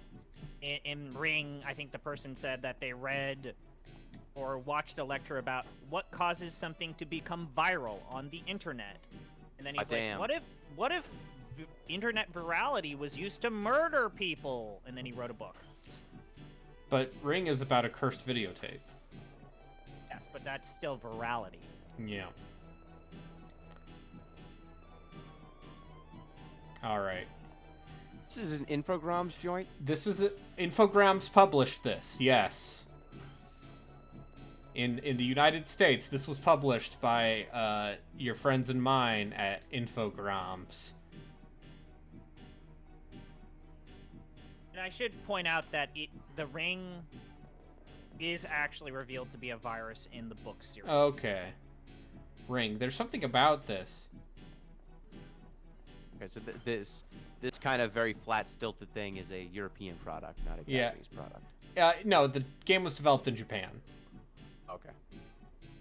Speaker 10: In Ring, I think the person said that they read or watched a lecture about what causes something to become viral on the internet. And then he's like, what if internet virality was used to murder people? And then he wrote a book.
Speaker 1: But Ring is about a cursed videotape.
Speaker 10: Yes, but that's still virality.
Speaker 1: Yeah. All right.
Speaker 8: This is an Infogrames joint?
Speaker 1: This is Infogrames published this, yes. In the United States, this was published by your friends and mine at Infogrames.
Speaker 10: And I should point out that The Ring is actually revealed to be a virus in the book series.
Speaker 1: Okay. Ring. There's something about this.
Speaker 8: Okay, so this kind of very flat, stilted thing is a European product, not a Japanese product.
Speaker 1: No, the game was developed in Japan.
Speaker 8: Okay.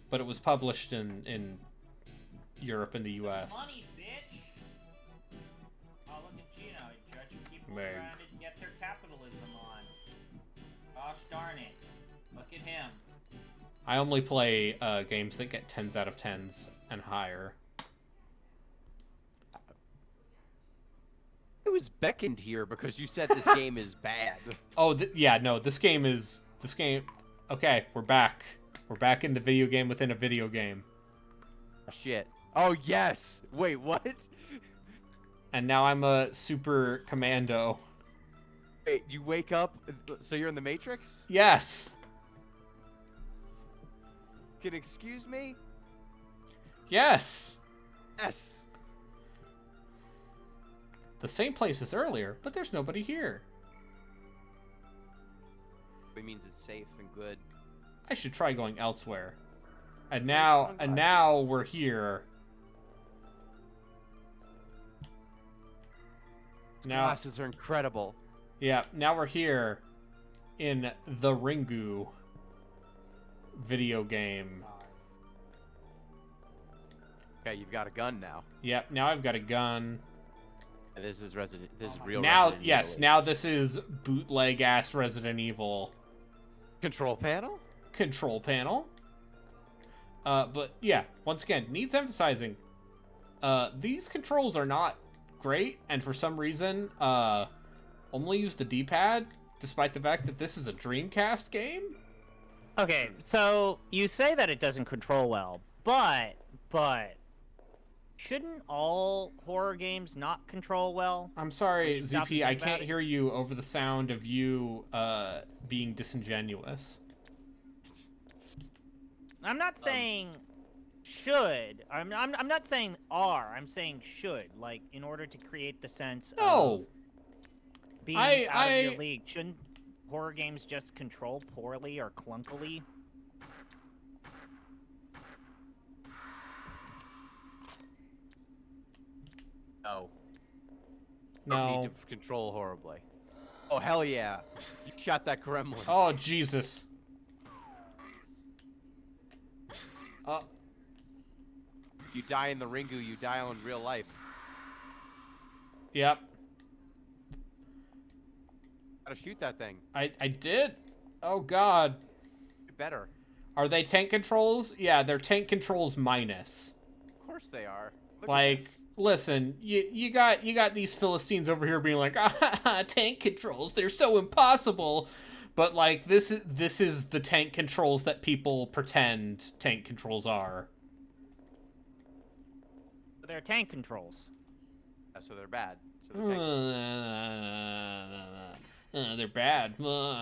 Speaker 1: But it was published in Europe and the U.S.
Speaker 10: Money, bitch! Oh, look at Gino. Judging people
Speaker 1: Meg.
Speaker 10: trying to get their capitalism on. Gosh darn it. Look at him.
Speaker 1: I only play games that get 10s out of 10s and higher.
Speaker 8: I was beckoned here because you said this game is bad.
Speaker 1: Oh, yeah, no, this game... Okay, we're back. We're back in the video game within a video game.
Speaker 8: Shit. Oh, yes! Wait, what?
Speaker 1: And now I'm a super commando.
Speaker 8: Wait, you wake up, so you're in the Matrix?
Speaker 1: Yes!
Speaker 8: Can excuse me?
Speaker 1: Yes!
Speaker 8: Yes!
Speaker 1: The same place as earlier, but there's nobody here.
Speaker 8: It means it's safe and good.
Speaker 1: I should try going elsewhere. And now we're here. Now
Speaker 8: Glasses are incredible.
Speaker 1: Yeah, now we're here in the Ringu video game.
Speaker 8: Okay, you've got a gun now.
Speaker 1: Yep, now I've got a gun.
Speaker 8: And this is real
Speaker 1: Now,
Speaker 8: Resident
Speaker 1: yes,
Speaker 8: Evil.
Speaker 1: now this is bootleg ass Resident Evil.
Speaker 8: Control panel?
Speaker 1: Control panel. But yeah, once again, needs emphasizing. These controls are not great, and for some reason, only use the D-pad, despite the fact that this is a Dreamcast game.
Speaker 10: Okay, so you say that it doesn't control well, but shouldn't all horror games not control well?
Speaker 1: I'm sorry,
Speaker 10: You stop and
Speaker 1: ZP, I
Speaker 10: think about
Speaker 1: can't
Speaker 10: it?
Speaker 1: hear you over the sound of you being disingenuous.
Speaker 10: I'm not saying should. I'm not saying are. I'm saying should. Like, in order to create the sense of being out of your league, shouldn't horror games just control poorly or clunkily?
Speaker 8: No.
Speaker 1: No.
Speaker 8: Need to control horribly. Oh, hell yeah. You shot that gremlin.
Speaker 1: Oh, Jesus.
Speaker 8: You die in the Ringu, you die in real life.
Speaker 1: Yep.
Speaker 8: Gotta shoot that thing.
Speaker 1: I did. Oh, God.
Speaker 8: You better.
Speaker 1: Are they tank controls? Yeah, they're tank controls minus.
Speaker 8: Of course they are. Look
Speaker 1: Like,
Speaker 8: at this.
Speaker 1: listen, you got these Philistines over here being like, ah, tank controls, they're so impossible. But like this is the tank controls that people pretend tank controls are.
Speaker 10: They're tank controls.
Speaker 8: Yeah, so they're bad. So
Speaker 1: They're bad.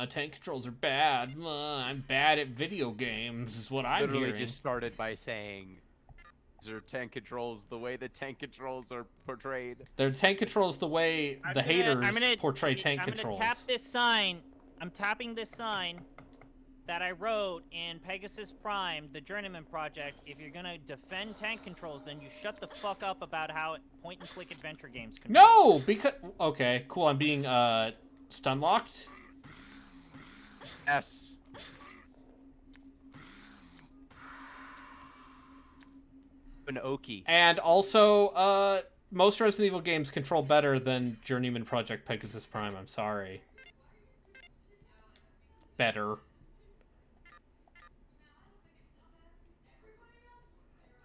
Speaker 1: Tank controls are bad. I'm bad at video games, is what I'm
Speaker 8: literally
Speaker 1: hearing.
Speaker 8: just started by saying, "These are tank controls the way the tank controls are portrayed."
Speaker 1: They're tank controls the way the haters portray tank controls.
Speaker 10: I'm gonna tap this sign. I'm tapping this sign that I wrote in Pegasus Prime, the Journeyman Project. If you're gonna defend tank controls, then you shut the fuck up about how point-and-click adventure games control.
Speaker 1: No, because okay, cool. I'm being stun locked.
Speaker 8: Yes. An Oki.
Speaker 1: And also, most Resident Evil games control better than Journeyman Project Pegasus Prime. I'm sorry. Better.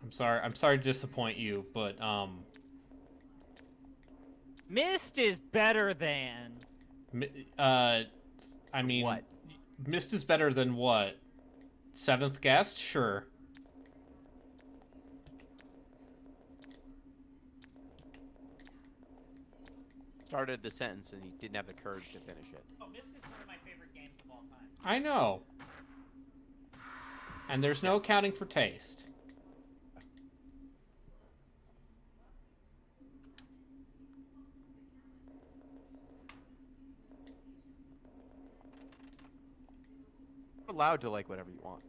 Speaker 1: I'm sorry to disappoint you, but
Speaker 10: Myst is better than.
Speaker 1: I mean,
Speaker 8: What?
Speaker 1: Myst is better than what? Seventh Guest? Sure.
Speaker 8: Started the sentence and he didn't have the courage to finish it.
Speaker 10: Oh, Myst is one of my favorite games of all time.
Speaker 1: I know. And there's no accounting for taste.
Speaker 8: You're allowed to like whatever you want.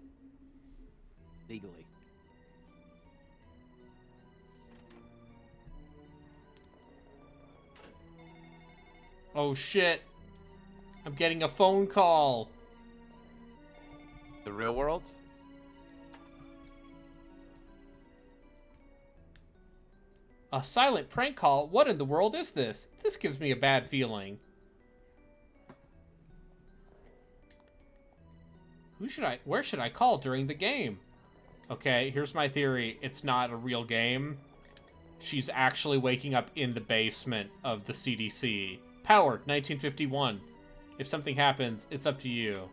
Speaker 8: Legally.
Speaker 1: Oh shit. I'm getting a phone call.
Speaker 8: The real world?
Speaker 1: A silent prank call? What in the world is this? This gives me a bad feeling. Where should I call during the game? Okay, here's my theory. It's not a real game. She's actually waking up in the basement of the CDC. Powered, 1951. If something happens, it's up to you.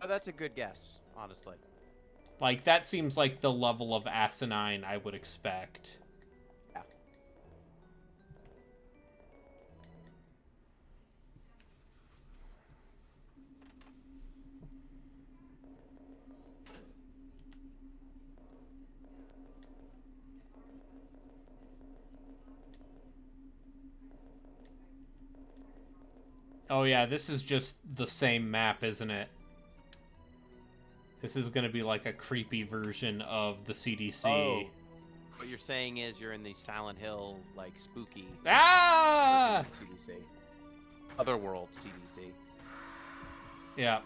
Speaker 8: Oh, that's a good guess, honestly.
Speaker 1: Like, that seems like the level of asinine I would expect.
Speaker 8: Yeah.
Speaker 1: Oh yeah, this is just the same map, isn't it? This is gonna be like a creepy version of the CDC.
Speaker 8: Oh. What you're saying is you're in the Silent Hill, like, spooky...
Speaker 1: Ah!
Speaker 8: CDC. Otherworld CDC.
Speaker 1: Yeah.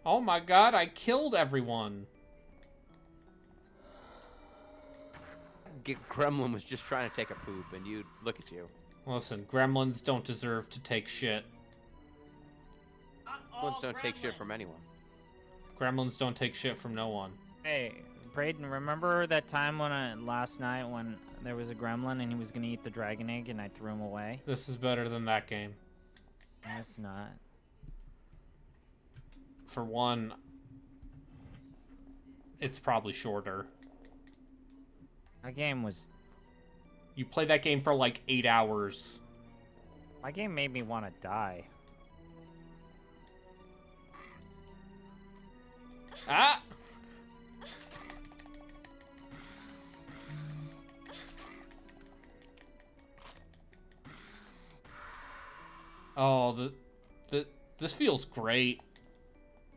Speaker 1: Oh my god, I killed everyone.
Speaker 8: Gremlin was just trying to take a poop, and you look at you.
Speaker 1: Listen, gremlins don't deserve to take shit.
Speaker 8: Gremlins don't take shit from anyone.
Speaker 1: Gremlins don't take shit from no one.
Speaker 10: Hey, Braden, remember that time last night when there was a gremlin and he was gonna eat the dragon egg and I threw him away?
Speaker 1: This is better than that game.
Speaker 10: No, it's not.
Speaker 1: For one, it's probably shorter.
Speaker 10: My game was...
Speaker 1: You play that game for like 8 hours.
Speaker 10: My game made me want to die.
Speaker 1: Ah! Oh, this feels great.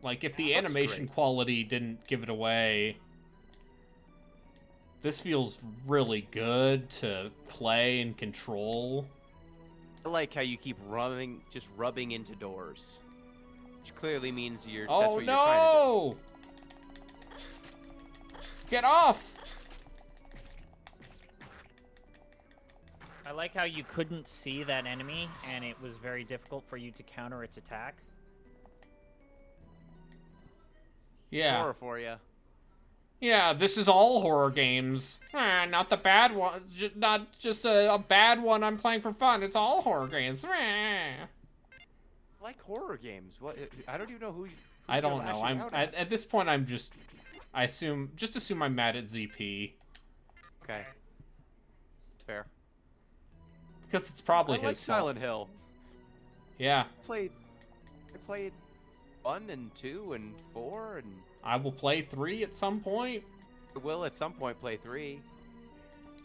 Speaker 1: Like, if the animation quality didn't give it away, this feels really good to play and control.
Speaker 8: I like how you keep just rubbing into doors. Which clearly means that's
Speaker 1: Oh
Speaker 8: what you're trying to do.
Speaker 1: Get off!
Speaker 10: I like how you couldn't see that enemy, and it was very difficult for you to counter its attack.
Speaker 1: Yeah.
Speaker 8: It's horror for you.
Speaker 1: Yeah, this is all horror games. Not the bad one. Not just a bad one I'm playing for fun. It's all horror games.
Speaker 8: I like horror games. What? I don't even know who
Speaker 1: I don't know.
Speaker 8: lashing out
Speaker 1: at this point. I assume I'm mad at ZP.
Speaker 8: Okay. It's fair.
Speaker 1: Because it's probably
Speaker 8: I like
Speaker 1: his fault.
Speaker 8: Silent Hill.
Speaker 1: Yeah.
Speaker 8: I played 1 and 2 and 4 and...
Speaker 1: I will play 3 at some point.
Speaker 8: I will at some point play 3.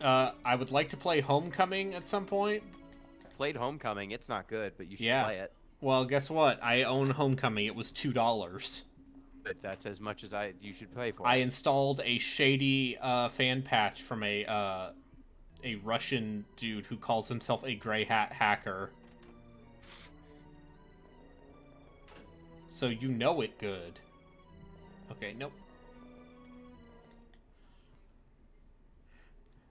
Speaker 1: I would like to play Homecoming at some point.
Speaker 8: I played Homecoming. It's not good, but you should play it.
Speaker 1: Well, guess what? I own Homecoming. It was $2.
Speaker 8: But that's as much as you should pay for.
Speaker 1: I installed a shady fan patch from a Russian dude who calls himself a gray hat hacker. So you know it good. Okay, nope.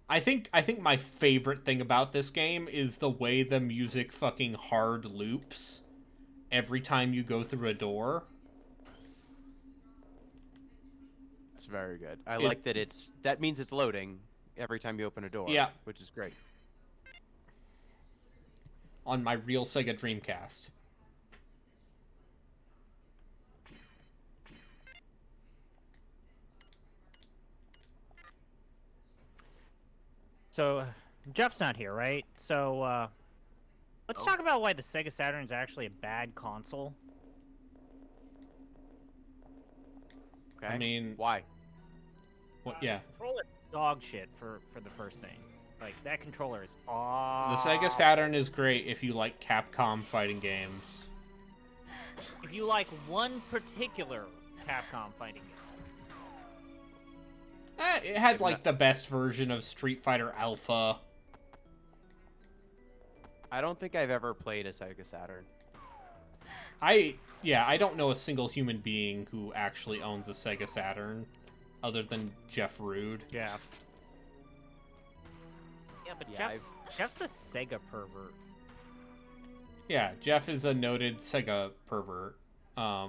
Speaker 1: I think my favorite thing about this game is the way the music fucking hard loops every time you go through a door.
Speaker 8: It's very good. I like that that means it's loading every time you open a door.
Speaker 1: Yeah.
Speaker 8: Which is great.
Speaker 1: On my real Sega Dreamcast.
Speaker 10: So, Jeff's not here, right? So, let's talk about why the Sega Saturn is actually a bad console.
Speaker 8: Okay.
Speaker 1: I mean...
Speaker 8: Why?
Speaker 1: Well, yeah.
Speaker 10: Controller dog shit for the first thing. Like, that controller is awesome.
Speaker 1: The Sega Saturn is great if you like Capcom fighting games.
Speaker 10: If you like one particular Capcom fighting game.
Speaker 1: It had, like, the best version of Street Fighter Alpha.
Speaker 8: I don't think I've ever played a Sega Saturn.
Speaker 1: I don't know a single human being who actually owns a Sega Saturn, other than Jeff Rude.
Speaker 10: Jeff. Yeah, but Jeff's a Sega pervert.
Speaker 1: Yeah, Jeff is a noted Sega pervert.
Speaker 8: I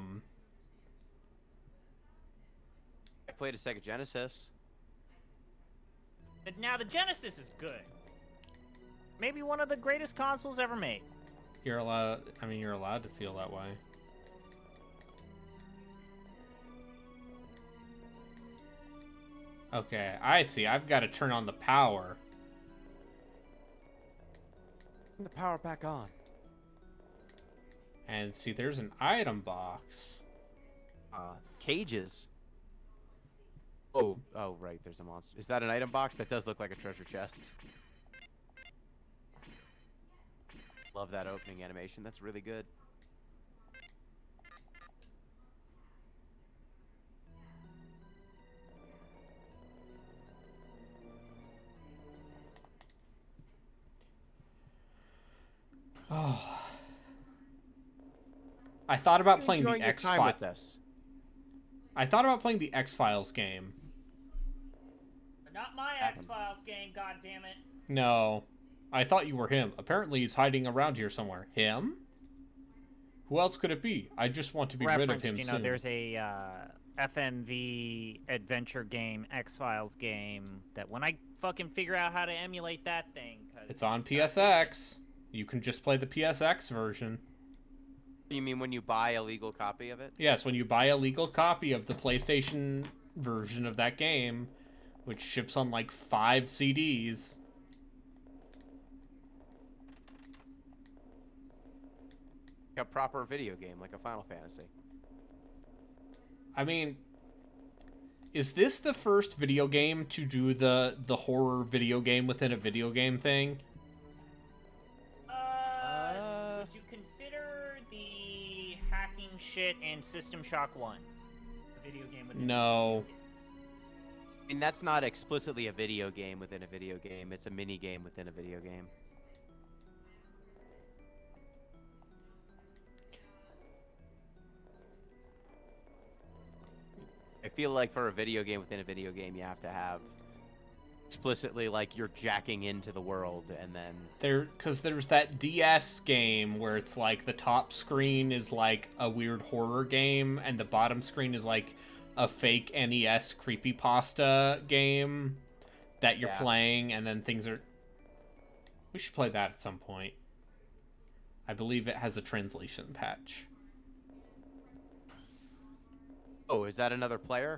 Speaker 8: played a Sega Genesis.
Speaker 10: But now the Genesis is good. Maybe one of the greatest consoles ever made.
Speaker 1: You're allowed to feel that way. Okay, I see. I've got to turn on the power.
Speaker 8: Turn the power back on.
Speaker 1: And see, there's an item box.
Speaker 8: Cages. Oh, right, there's a monster. Is that an item box? That does look like a treasure chest. Love that opening animation. That's really good.
Speaker 1: Oh. I thought about playing the X-Files. I thought about playing the X-Files game.
Speaker 10: But not my X-Files game, goddammit.
Speaker 1: No. I thought you were him. Apparently he's hiding around here somewhere. Him? Who else could it be? I just want to be rid of him soon.
Speaker 10: There's a FMV adventure game, X-Files game, that when I fucking figure out how to emulate that thing...
Speaker 1: It's on PSX. You can just play the PSX version.
Speaker 8: You mean when you buy a legal copy of it?
Speaker 1: Yes, when you buy a legal copy of the PlayStation version of that game, which ships on like 5 CDs.
Speaker 8: A proper video game, like a Final Fantasy.
Speaker 1: I mean, is this the first video game to do the horror video game within a video game thing?
Speaker 10: Would you consider the hacking shit in System Shock 1 a video game within
Speaker 1: No.
Speaker 8: I mean, that's not explicitly a video game within a video game. It's a mini game within a video game. I feel like for a video game within a video game, you have to have explicitly like you're jacking into the world, and then
Speaker 1: Because there's that DS game where it's like the top screen is like a weird horror game, and the bottom screen is like a fake NES creepypasta game that you're playing, and then things are... We should play that at some point. I believe it has a translation patch.
Speaker 8: Oh, is that another player?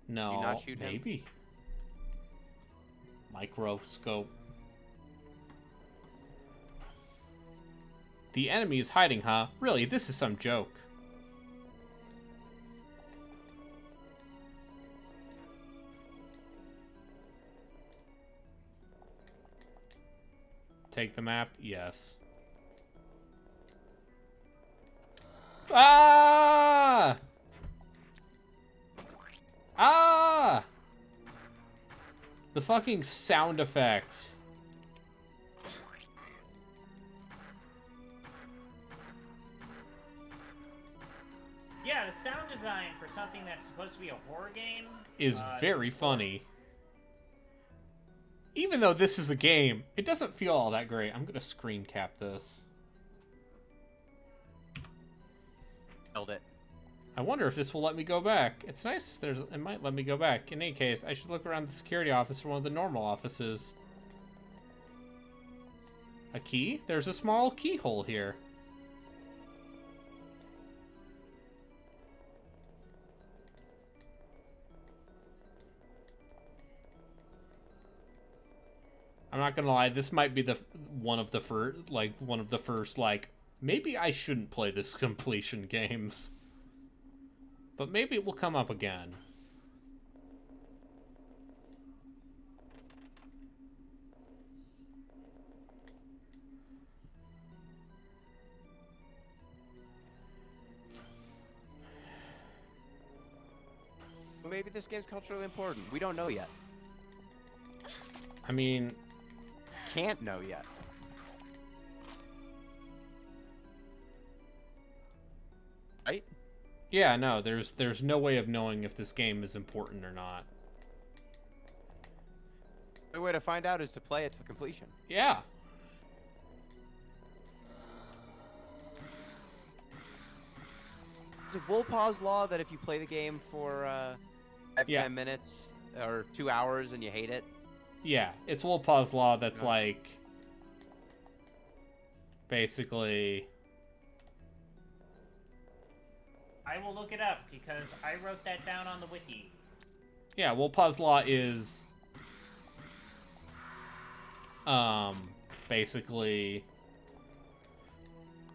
Speaker 1: No,
Speaker 8: Did you not shoot him?
Speaker 1: maybe. Microscope. The enemy is hiding, huh? Really, this is some joke. Take the map? Yes. Ah! Ah! The fucking sound effect.
Speaker 10: Yeah, the sound design for something that's supposed to be a horror game
Speaker 1: Is very funny. Even though this is a game, it doesn't feel all that great. I'm gonna screen cap this.
Speaker 8: Held it.
Speaker 1: I wonder if this will let me go back. It's nice if there's... It might let me go back. In any case, I should look around the security office for one of the normal offices. A key? There's a small keyhole here. I'm not gonna lie, this might be one of the first, maybe I shouldn't play this completion games. But maybe it will come up again.
Speaker 8: Well, maybe this game's culturally important. We don't know yet.
Speaker 1: I mean...
Speaker 8: Can't know yet. Right?
Speaker 1: Yeah, no, there's no way of knowing if this game is important or not.
Speaker 8: The way to find out is to play it to completion.
Speaker 1: Yeah.
Speaker 8: Is it Wolpaw's law that if you play the game for 10 minutes or 2 hours and you hate it?
Speaker 1: Yeah, it's Wolpaw's law that's like... Basically...
Speaker 10: I will look it up because I wrote that down on the wiki.
Speaker 1: Yeah, Wolpaw's law is... basically...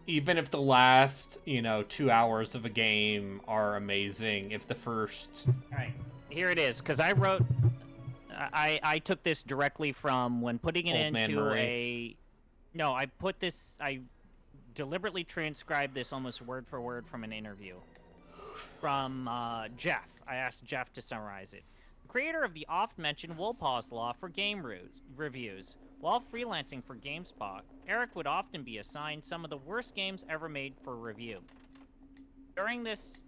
Speaker 1: Even if the last, 2 hours of a game are amazing, if the first...
Speaker 10: Alright, here it is, because I wrote... I took this directly from when putting it into a... No, I deliberately transcribed this almost word for word from an interview. From Jeff. I asked Jeff to summarize it. The creator of the oft-mentioned Wolpaw's Law for game reviews. While freelancing for GameSpot, Eric would often be assigned some of the worst games ever made for review. During this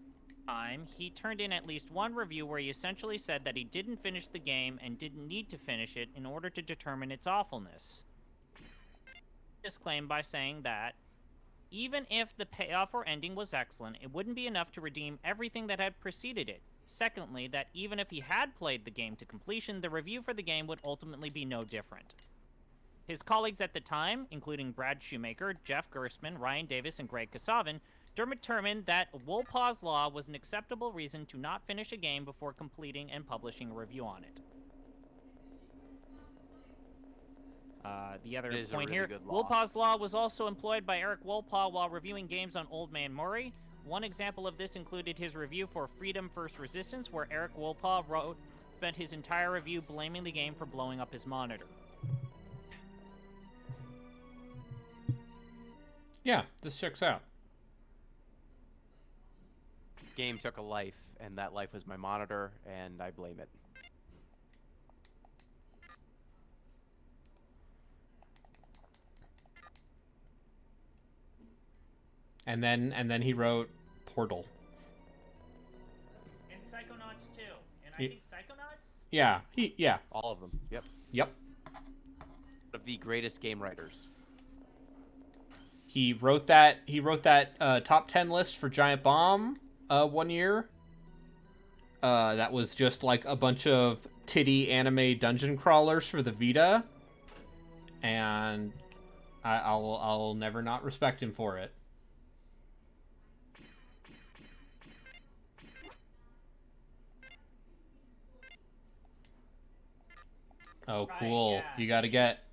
Speaker 10: time, he turned in at least one review where he essentially said that he didn't finish the game and didn't need to finish it in order to determine its awfulness. He disclaimed by saying that even if the payoff or ending was excellent, it wouldn't be enough to redeem everything that had preceded it. Secondly, that even if he had played the game to completion, the review for the game would ultimately be no different. His colleagues at the time, including Brad Shoemaker, Jeff Gerstmann, Ryan Davis, and Greg Kasavin, determined that Wolpaw's Law was an acceptable reason to not finish a game before completing and publishing a review on it. The other
Speaker 8: It is a
Speaker 10: point
Speaker 8: really
Speaker 10: here,
Speaker 8: good law.
Speaker 10: Wolpaw's Law was also employed by Eric Wolpaw while reviewing games on Old Man Murray. One example of this included his review for Freedom First Resistance, where Eric Wolpaw spent his entire review blaming the game for blowing up his monitor.
Speaker 1: Yeah, this checks out.
Speaker 8: Game took a life, and that life was my monitor, and I blame it.
Speaker 1: And then he wrote Portal.
Speaker 10: And Psychonauts 2. And I think Psychonauts?
Speaker 1: Yeah.
Speaker 8: All of them. Yep.
Speaker 1: Yep.
Speaker 8: One of the greatest game writers.
Speaker 1: He wrote that top 10 list for Giant Bomb 1 year. That was just like a bunch of titty anime dungeon crawlers for the Vita. And I'll never not respect him for it. Oh, cool.
Speaker 10: Right, yeah.
Speaker 1: You gotta get.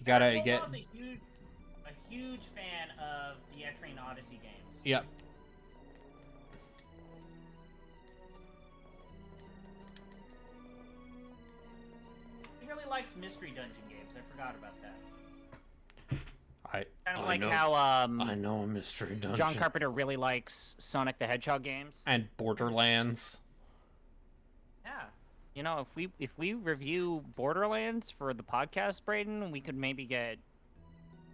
Speaker 10: Wolpaw's a huge fan of the Etrian Odyssey games.
Speaker 1: Yep.
Speaker 10: He really likes mystery dungeon games. I forgot about that. Kind of
Speaker 1: I
Speaker 10: like
Speaker 1: know,
Speaker 10: how
Speaker 1: I know a mystery dungeon.
Speaker 10: John Carpenter really likes Sonic the Hedgehog games.
Speaker 1: And Borderlands.
Speaker 10: Yeah. You know, if we review Borderlands for the podcast, Braden, we could maybe get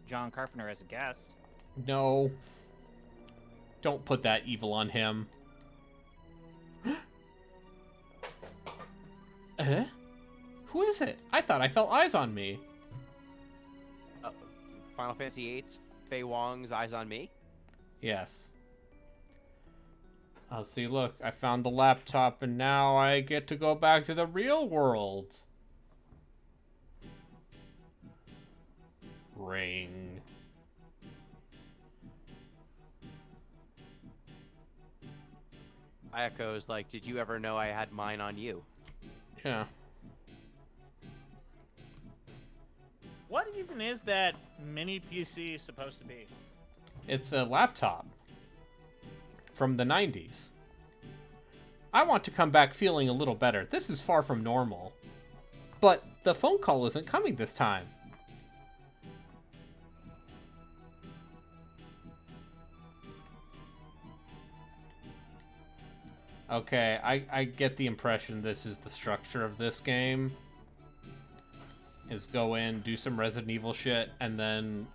Speaker 10: John Carpenter as a guest.
Speaker 1: No. Don't put that evil on him. Who is it? I thought I felt eyes on me.
Speaker 8: Final Fantasy VIII's Fei Wong's Eyes on Me?
Speaker 1: Yes. I'll see, look, I found the laptop and now I get to go back to the real world. Ring.
Speaker 8: Ayako's like, did you ever know I had mine on you?
Speaker 1: Yeah.
Speaker 10: What even is that mini PC supposed to be?
Speaker 1: It's a laptop from the 90s. I want to come back feeling a little better. This is far from normal. But the phone call isn't coming this time. Okay, I get the impression this is the structure of this game. Is go in, do some Resident Evil shit, and then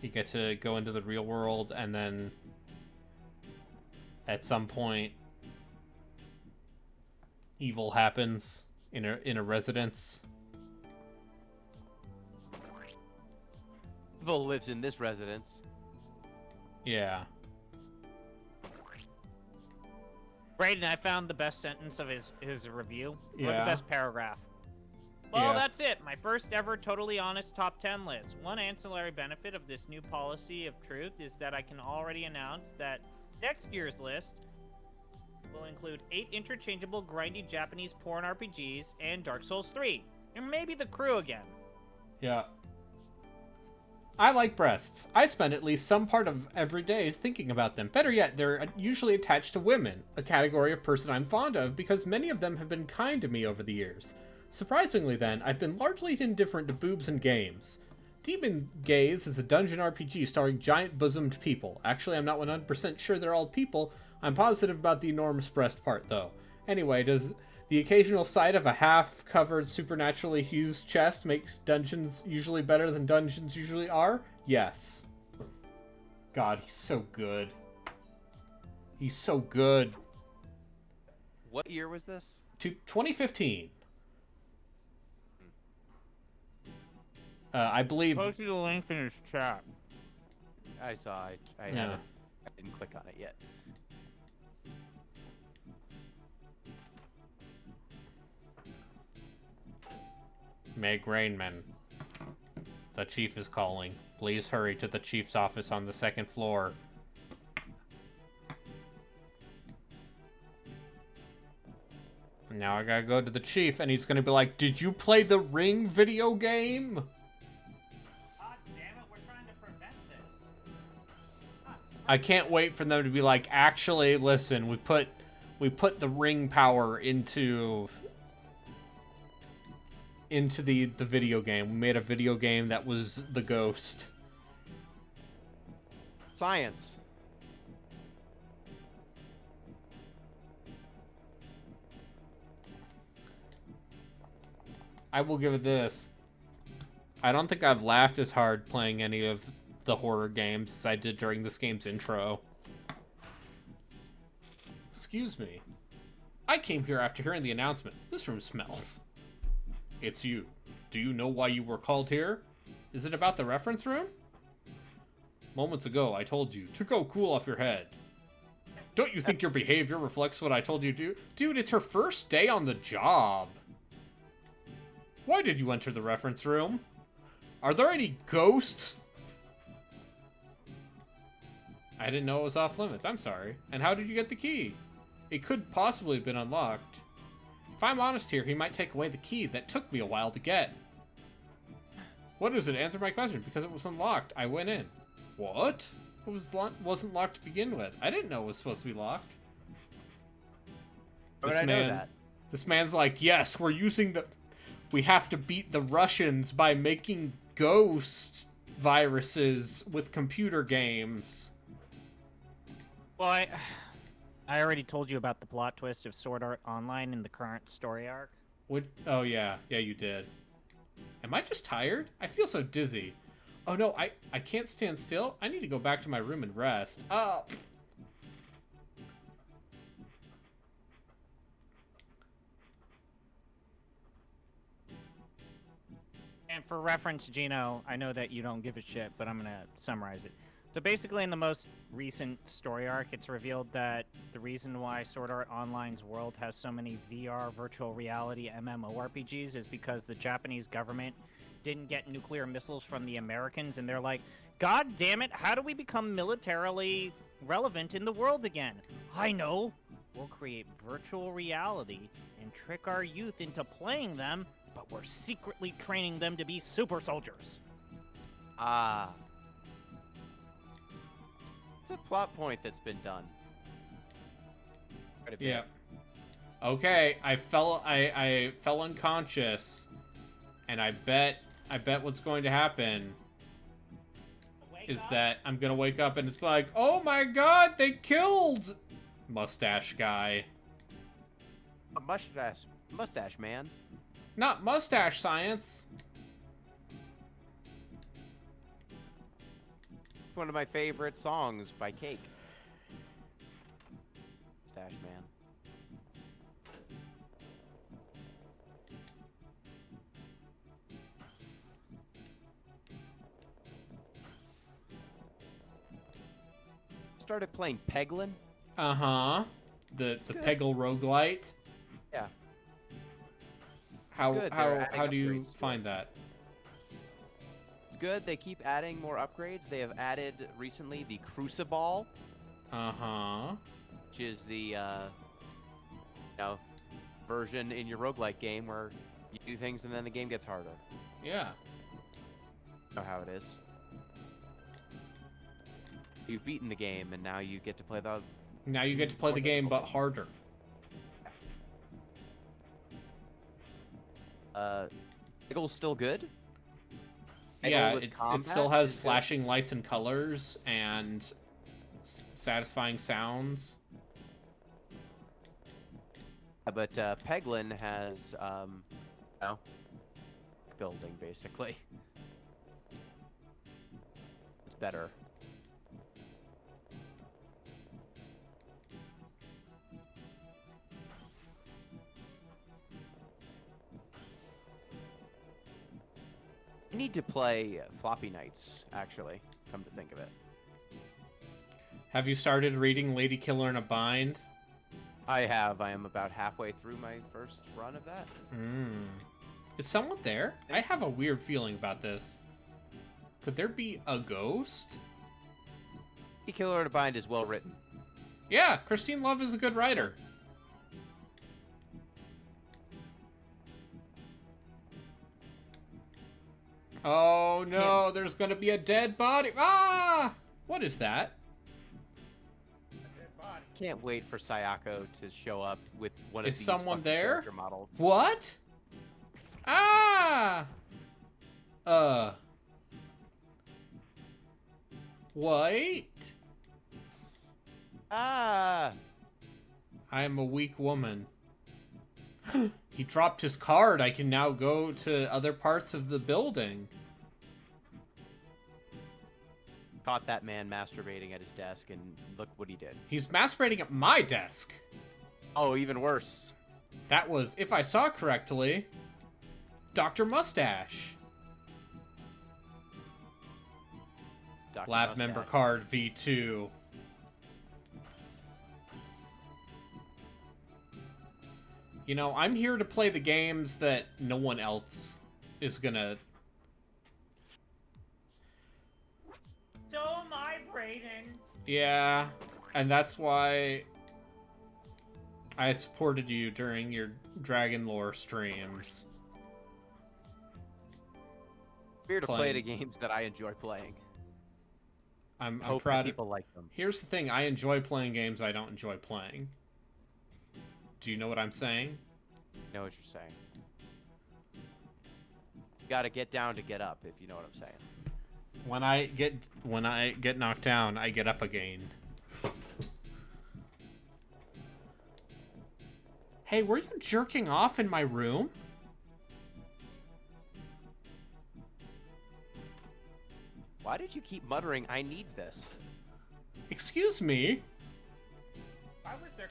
Speaker 1: you get to go into the real world, and then at some point evil happens in a residence.
Speaker 8: Evil lives in this residence.
Speaker 1: Yeah.
Speaker 10: Braden, I found the best sentence of his review. Or
Speaker 1: Yeah.
Speaker 10: the best paragraph. Well,
Speaker 1: Yeah.
Speaker 10: that's it. My first ever totally honest top 10 list. One ancillary benefit of this new policy of truth is that I can already announce that next year's list will include 8 interchangeable grindy Japanese porn RPGs and Dark Souls 3. And maybe The Crew again.
Speaker 1: Yeah. I like breasts. I spend at least some part of every day thinking about them. Better yet, they're usually attached to women, a category of person I'm fond of because many of them have been kind to me over the years. Surprisingly then, I've been largely indifferent to boobs and games. Demon Gaze is a dungeon RPG starring giant-bosomed people. Actually, I'm not 100% sure they're all people. I'm positive about the enormous breast part, though. Anyway, does the occasional sight of a half-covered, supernaturally huge chest make dungeons usually better than dungeons usually are? Yes. God, he's so good. He's so good.
Speaker 8: What year was this?
Speaker 1: 2015. I believe.
Speaker 10: Post you the link in his chat.
Speaker 8: I saw. I
Speaker 1: Yeah.
Speaker 8: I didn't click on it yet.
Speaker 1: Meg Rainman. The chief is calling. Please hurry to the chief's office on the second floor. Now I gotta go to the chief, and he's gonna be like, "Did you play the Ring video game?"
Speaker 10: God damn it, we're trying to prevent this.
Speaker 1: I can't wait for them to be like, "Actually, listen, we put the Ring power into the video game. We made a video game that was the Ghost."
Speaker 8: Science.
Speaker 1: I will give it this. I don't think I've laughed as hard playing any of the horror games as I did during this game's intro. Excuse me. I came here after hearing the announcement. This room smells. It's you. Do you know why you were called here? Is it about the reference room? Moments ago, I told you to go cool off your head. Don't you think your behavior reflects what I told you to do? Dude, it's her first day on the job. Why did you enter the reference room? Are there any ghosts? I didn't know it was off limits. I'm sorry. And how did you get the key? It could possibly have been unlocked. If I'm honest here, he might take away the key that took me a while to get. What is it? Answer my question. Because it was unlocked, I went in. What? It wasn't locked to begin with. I didn't know it was supposed to be locked.
Speaker 8: How would I know that?
Speaker 1: This man's like, yes, we have to beat the Russians by making ghost viruses with computer games.
Speaker 10: Well, I already told you about the plot twist of Sword Art Online in the current story arc.
Speaker 1: Oh, yeah. Yeah, you did. Am I just tired? I feel so dizzy. Oh, no, I can't stand still. I need to go back to my room and rest. Oh.
Speaker 10: And for reference, Gino, I know that you don't give a shit, but I'm going to summarize it. So basically, in the most recent story arc, it's revealed that the reason why Sword Art Online's world has so many VR virtual reality MMORPGs is because the Japanese government didn't get nuclear missiles from the Americans, and they're like, God damn it, how do we become militarily relevant in the world again? I know. We'll create virtual reality and trick our youth into playing them, but we're secretly training them to be super soldiers.
Speaker 8: Ah. It's a plot point that's been done. Quite a bit.
Speaker 1: Yeah. Okay, I fell unconscious, and I bet what's going to happen is that I'm gonna wake up and it's like, oh my god, they killed Mustache Guy.
Speaker 8: A mustache man.
Speaker 1: Not Mustache Science.
Speaker 8: One of my favorite songs by Cake. Mustache Man. Started playing Peglin.
Speaker 1: Uh-huh. The Peggle roguelite.
Speaker 8: Yeah.
Speaker 1: How do you
Speaker 8: upgrades to
Speaker 1: find that?
Speaker 8: It's good. They keep adding more upgrades. They have added recently the Crucible.
Speaker 1: Uh-huh.
Speaker 8: Which is the version in your roguelike game where you do things and then the game gets harder.
Speaker 1: Yeah.
Speaker 8: You know how it is. You've beaten the game and now you get to play the...
Speaker 1: Now you get to play the game, but harder.
Speaker 8: Piggle's still good?
Speaker 1: Yeah, it still has flashing lights and colors and satisfying sounds.
Speaker 8: But Peglin has, building, basically. It's better. I need to play Floppy Nights, actually, come to think of it.
Speaker 1: Have you started reading Lady Killer in a Bind?
Speaker 8: I have. I am about halfway through my first run of that.
Speaker 1: Is someone there? I have a weird feeling about this. Could there be a ghost?
Speaker 8: Lady Killer in a Bind is well written.
Speaker 1: Yeah, Christine Love is a good writer. Oh no, there's gonna be a dead body. Ah! What is that?
Speaker 8: Can't wait for Sayako to show up with one
Speaker 1: Is
Speaker 8: of these
Speaker 1: someone
Speaker 8: fucking
Speaker 1: there?
Speaker 8: character models.
Speaker 1: What? Ah! Wait.
Speaker 8: Ah!
Speaker 1: I am a weak woman. He dropped his card. I can now go to other parts of the building.
Speaker 8: Caught that man masturbating at his desk, and look what he did.
Speaker 1: He's masturbating at my desk.
Speaker 8: Oh, even worse.
Speaker 1: That was, if I saw correctly, Dr. Mustache.
Speaker 8: Dr.
Speaker 1: Lab
Speaker 8: Mustache.
Speaker 1: member card V2. You know, I'm here to play the games that no one else is gonna...
Speaker 10: So am I, Brayden.
Speaker 1: Yeah, and that's why I supported you during your Dragon Lore streams.
Speaker 8: Here to play
Speaker 1: Playing.
Speaker 8: the games that I enjoy playing.
Speaker 1: I'm
Speaker 8: Hope
Speaker 1: proud
Speaker 8: that people like them.
Speaker 1: Here's the thing, I enjoy playing games I don't enjoy playing. Do you know what I'm saying?
Speaker 8: I know what you're saying. You gotta get down to get up, if you know what I'm saying.
Speaker 1: When I get knocked down, I get up again. Hey, were you jerking off in my room?
Speaker 8: Why did you keep muttering, I need this?
Speaker 1: Excuse me?
Speaker 10: Why was there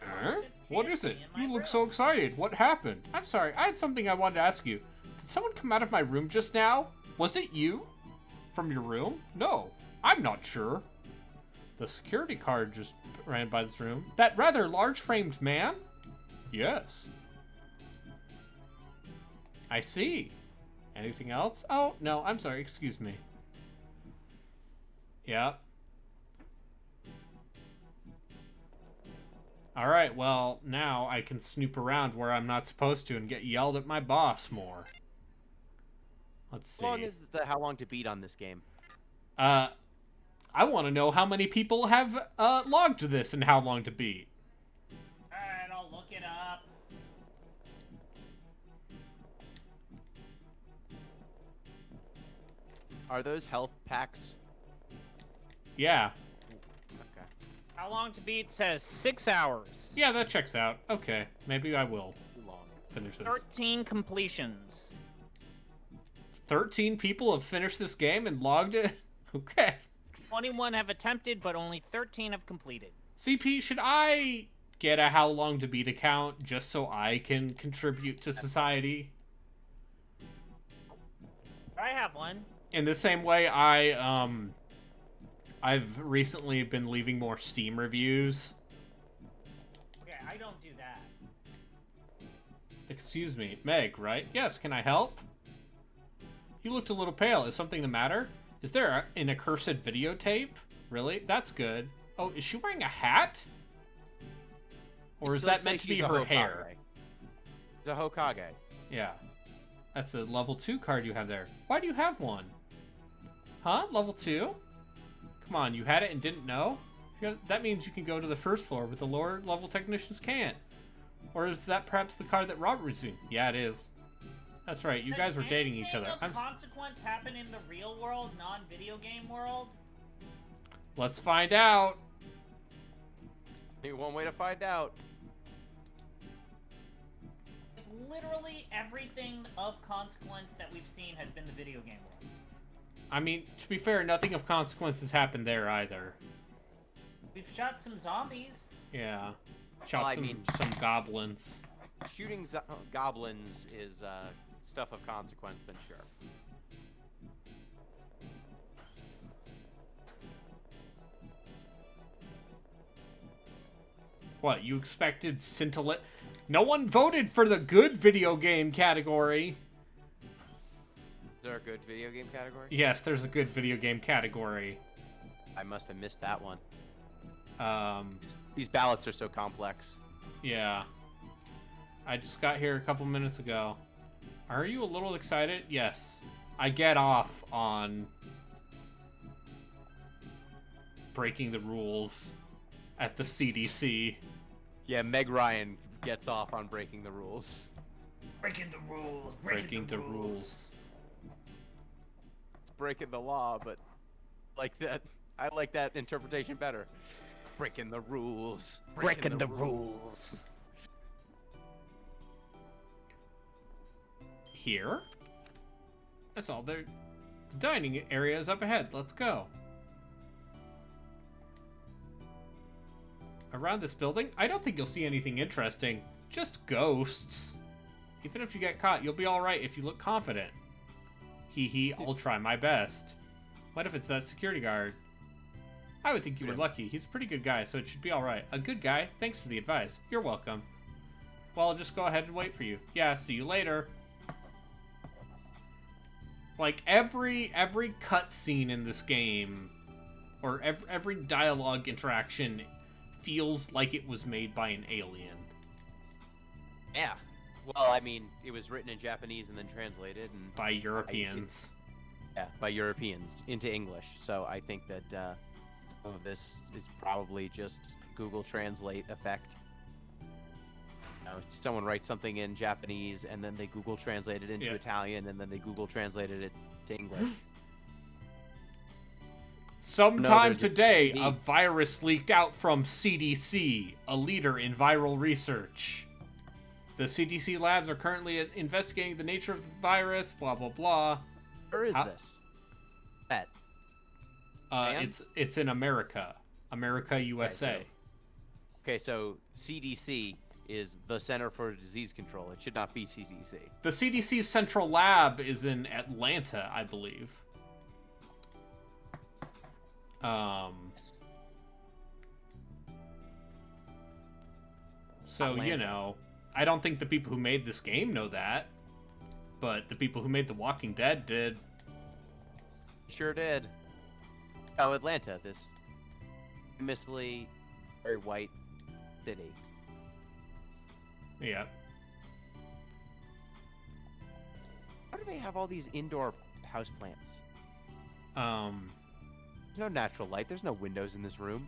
Speaker 1: What is it? You look so excited. What happened? I'm sorry, I had something I wanted to ask you. Did someone come out of my room just now? Was it you? From your room? No, I'm not sure. The security guard just ran by this room. That rather large-framed man? Yes. I see. Anything else? Oh, no, I'm sorry, excuse me. Yep. Alright, well, now I can snoop around where I'm not supposed to and get yelled at my boss more. Let's see.
Speaker 8: How long is how long to beat on this game?
Speaker 1: I want to know how many people have logged this and how long to beat.
Speaker 10: Alright, I'll look it up.
Speaker 8: Are those health packs?
Speaker 1: Yeah.
Speaker 8: Okay.
Speaker 10: How long to beat says 6 hours.
Speaker 1: Yeah, that checks out. Okay, maybe I will
Speaker 8: Too long.
Speaker 1: finish this.
Speaker 10: 13 completions.
Speaker 1: 13 people have finished this game and logged it? Okay.
Speaker 10: 21 have attempted, but only 13 have completed.
Speaker 1: CP, should I get a how long to beat account just so I can contribute to society?
Speaker 10: I have one.
Speaker 1: In the same way, I've recently been leaving more Steam reviews.
Speaker 10: Okay, I don't do that.
Speaker 1: Excuse me, Meg, right? Yes, can I help? You looked a little pale. Is something the matter? Is there an accursed videotape? Really? That's good. Oh, is she wearing a hat? Or is that meant to be her hair?
Speaker 8: It's a Hokage.
Speaker 1: Yeah. That's a level 2 card you have there. Why do you have one? Huh? Level 2? Come on, you had it and didn't know? That means you can go to the first floor, but the lower level technicians can't. Or is that perhaps the card that Robert was using? Yeah, it is. That's right, you guys were dating each other.
Speaker 10: Does consequence happen in the real world, non-video game world?
Speaker 1: Let's find out.
Speaker 8: Maybe one way to find out.
Speaker 10: Literally everything of consequence that we've seen has been the video game world.
Speaker 1: I mean, to be fair, nothing of consequence has happened there either.
Speaker 10: We've shot some zombies.
Speaker 1: Yeah. Shot some goblins.
Speaker 8: Shooting goblins is stuff of consequence, then sure.
Speaker 1: What, you expected scintillate? No one voted for the good video game category.
Speaker 8: Is there a good video game category?
Speaker 1: Yes, there's a good video game category.
Speaker 8: I must have missed that one.
Speaker 1: Um,
Speaker 8: These ballots are so complex.
Speaker 1: Yeah. I just got here a couple minutes ago. Are you a little excited? Yes. I get off on breaking the rules at the CDC.
Speaker 8: Yeah, Meg Ryan gets off on breaking the rules.
Speaker 10: Breaking the rules.
Speaker 1: Breaking the rules.
Speaker 8: It's breaking the law, but like that, I like that interpretation better. Breaking the rules.
Speaker 10: Breaking the rules.
Speaker 1: Here? That's all. The dining area is up ahead. Let's go. Around this building, I don't think you'll see anything interesting. Just ghosts. Even if you get caught, you'll be alright if you look confident. Hee hee, I'll try my best. What if it's that security guard? I would think you were lucky. He's a pretty good guy, so it should be alright. A good guy? Thanks for the advice. You're welcome. Well, I'll just go ahead and wait for you. Yeah, see you later. Like, every cutscene in this game, or every dialogue interaction feels like it was made by an alien.
Speaker 8: Yeah. Well, I mean, it was written in Japanese and then translated and
Speaker 1: by Europeans.
Speaker 8: Yeah, by Europeans into English. So I think that some of this is probably just Google Translate effect. You know, someone writes something in Japanese and then they Google Translate it into Italian and then they Google translated it to English.
Speaker 1: Sometime today, a virus leaked out from CDC, a leader in viral research. The CDC labs are currently investigating the nature of the virus, blah, blah, blah.
Speaker 8: Where is this? That.
Speaker 1: It's in America. America, USA.
Speaker 8: Okay, so CDC is the Center for Disease Control. It should not be CDC.
Speaker 1: The CDC's central lab is in Atlanta, I believe. So,
Speaker 8: Atlanta.
Speaker 1: you know, I don't think the people who made this game know that, but the people who made The Walking Dead did.
Speaker 8: Sure did. Oh, Atlanta, this famously very white city.
Speaker 1: Yeah.
Speaker 8: How do they have all these indoor houseplants? There's no natural light. There's no windows in this room.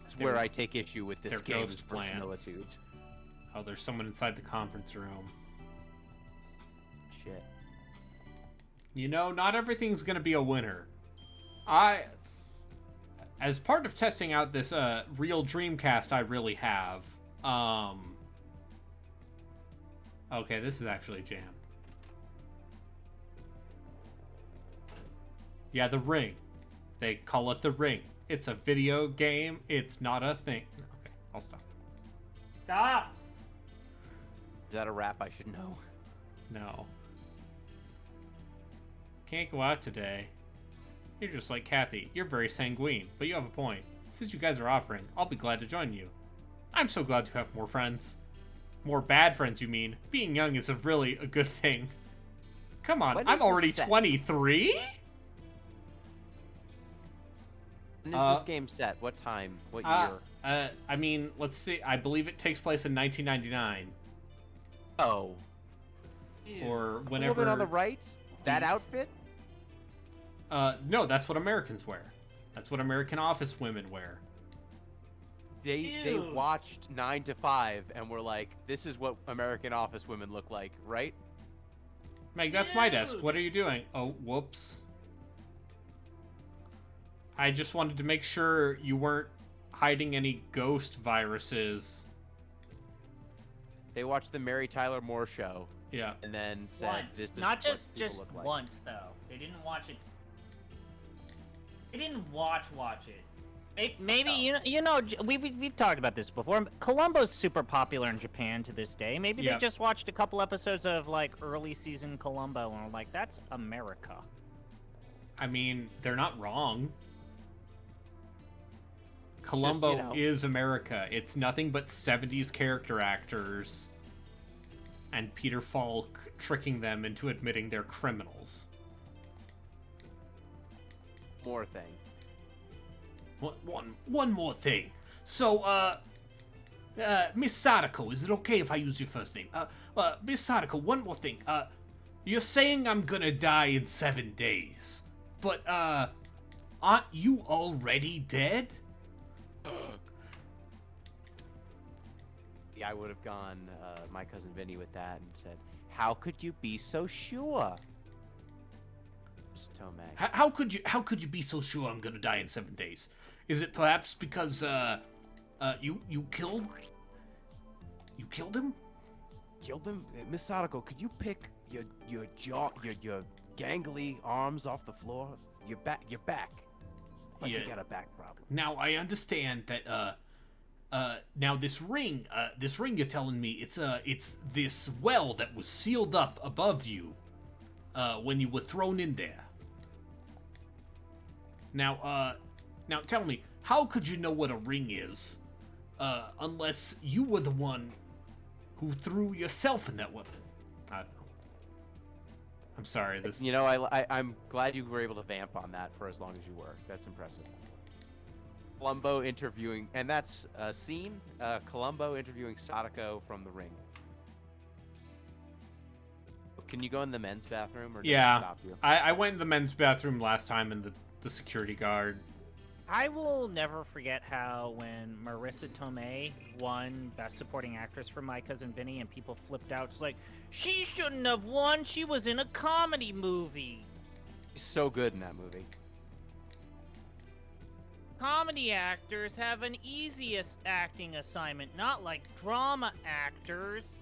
Speaker 8: That's where I take issue with this game's verisimilitude.
Speaker 1: Oh, there's someone inside the conference room.
Speaker 8: Shit.
Speaker 1: You know, not everything's gonna be a winner. As part of testing out this real Dreamcast I really have, okay, this is actually jammed. Yeah, the Ring. They call it the Ring. It's a video game. It's not a thing. Okay, I'll stop.
Speaker 10: Stop!
Speaker 8: Is that a rap I should know?
Speaker 1: No. Can't go out today. You're just like Kathy. You're very sanguine, but you have a point. Since you guys are offering, I'll be glad to join you. I'm so glad to have more friends. More bad friends, you mean? Being young is really a good thing. Come on, I'm already 23?
Speaker 8: When is this game set? What time? What year?
Speaker 1: I mean, let's see. I believe it takes place in 1999.
Speaker 8: Oh.
Speaker 1: Or whenever.
Speaker 8: A little bit on the right? That outfit?
Speaker 1: No, that's what Americans wear. That's what American office women wear.
Speaker 8: They watched 9 to 5 and were like, this is what American office women look like, right?
Speaker 1: Meg, that's my desk. What are you doing? Oh, whoops. I just wanted to make sure you weren't hiding any ghost viruses.
Speaker 10: They watched the Mary Tyler Moore show.
Speaker 1: Yeah.
Speaker 10: And then said,
Speaker 9: Once.
Speaker 10: "This is
Speaker 9: Not
Speaker 10: what
Speaker 9: just
Speaker 10: people look like."
Speaker 9: once though. They didn't watch it. They didn't watch it.
Speaker 10: Maybe you know we've talked about this before. Columbo's super popular in Japan to this day. Maybe they just watched a couple episodes of like early season Columbo and were like, "That's America."
Speaker 1: I mean, they're not wrong. Columbo
Speaker 10: Just, you know.
Speaker 1: is America. It's nothing but 70s character actors and Peter Falk tricking them into admitting they're criminals.
Speaker 10: More thing.
Speaker 1: One more thing. So, Miss Sadako, is it okay if I use your first name? Miss Sadako, one more thing. You're saying I'm gonna die in 7 days, but, aren't you already dead?
Speaker 8: Yeah, I would have gone, my cousin Vinny with that and said, how could you be so sure? Mr. Tomei.
Speaker 1: How could you be so sure I'm gonna die in 7 days? Is it perhaps because, you killed him?
Speaker 8: Killed him? Miss Sadako, could you pick your jaw, your gangly arms off the floor? Your back. Like
Speaker 1: Yeah.
Speaker 8: you got a back problem.
Speaker 1: Now I understand that now this ring you're telling me it's this well that was sealed up above you when you were thrown in there. Now tell me, how could you know what a ring is unless you were the one who threw yourself in that weapon? I don't know. I'm sorry, this...
Speaker 8: You know, I'm glad you were able to vamp on that for as long as you were. That's impressive. Columbo interviewing, and that's a scene, Columbo interviewing Sadako from The Ring. Can you go in the men's bathroom, or does it stop you?
Speaker 1: I went in the men's bathroom last time, and the security guard...
Speaker 10: I will never forget how when Marissa Tomei won Best Supporting Actress for My Cousin Vinny and people flipped out. It's like, she shouldn't have won. She was in a comedy movie.
Speaker 8: She's so good in that movie.
Speaker 10: Comedy actors have an easiest acting assignment, not like drama actors.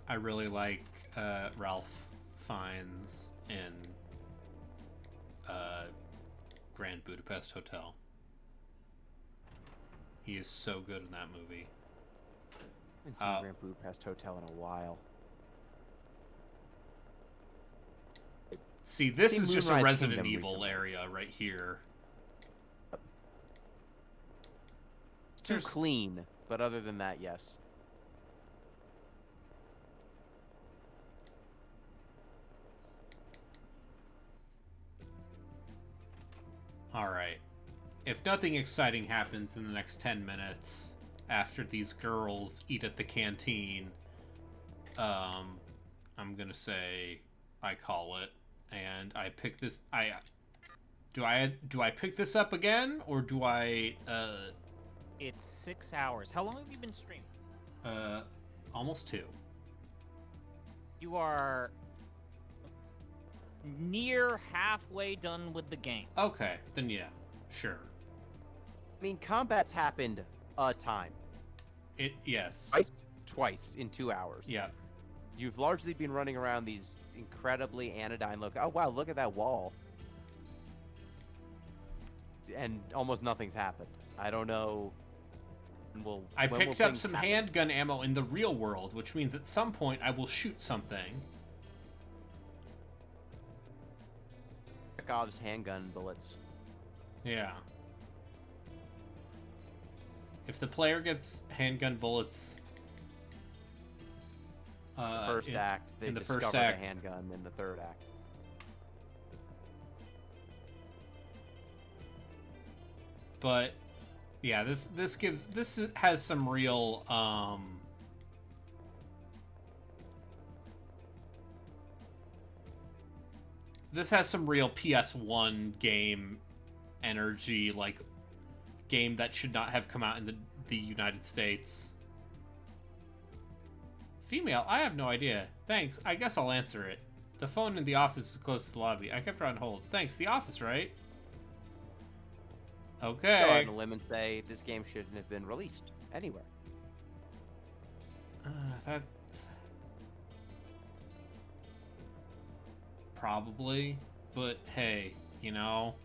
Speaker 1: I really like Ralph Fiennes in Grand Budapest Hotel. He is so good in that movie.
Speaker 8: I haven't seen Grand Budapest Hotel in a while.
Speaker 1: See, this
Speaker 8: See,
Speaker 1: is just a
Speaker 8: Moonrise
Speaker 1: Resident
Speaker 8: Kingdom
Speaker 1: Evil
Speaker 8: recently.
Speaker 1: area right here.
Speaker 8: It's too clean, but other than that, yes.
Speaker 1: Alright. If nothing exciting happens in the next 10 minutes after these girls eat at the canteen, I'm gonna say I call it, and I pick this. Do I pick this up again, or do I?
Speaker 10: It's 6 hours. How long have you been streaming?
Speaker 1: Almost 2.
Speaker 10: You are near halfway done with the game.
Speaker 1: Okay, then yeah, sure.
Speaker 8: I mean, combat's happened a time.
Speaker 1: Yes.
Speaker 8: Twice in 2 hours.
Speaker 1: Yeah.
Speaker 8: You've largely been running around these incredibly anodyne look. Oh wow, look at that wall. And almost nothing's happened. I don't know.
Speaker 1: I picked up some handgun ammo in the real world, which means at some point I will shoot something.
Speaker 8: Chekhov's handgun bullets.
Speaker 1: Yeah. If the player gets handgun bullets
Speaker 8: First act, they
Speaker 1: in the
Speaker 8: discover
Speaker 1: first
Speaker 8: the
Speaker 1: act,
Speaker 8: handgun in the third act.
Speaker 1: but yeah, this has some real this has some real PS1 game energy, like game that should not have come out in the United States. Female, I have no idea. Thanks, I guess I'll answer it. The phone in the office is close to the lobby. I kept her on hold. Thanks, the office, right? Okay.
Speaker 8: Go out on a limb and say this game shouldn't have been released anywhere.
Speaker 1: That probably, but hey, you know,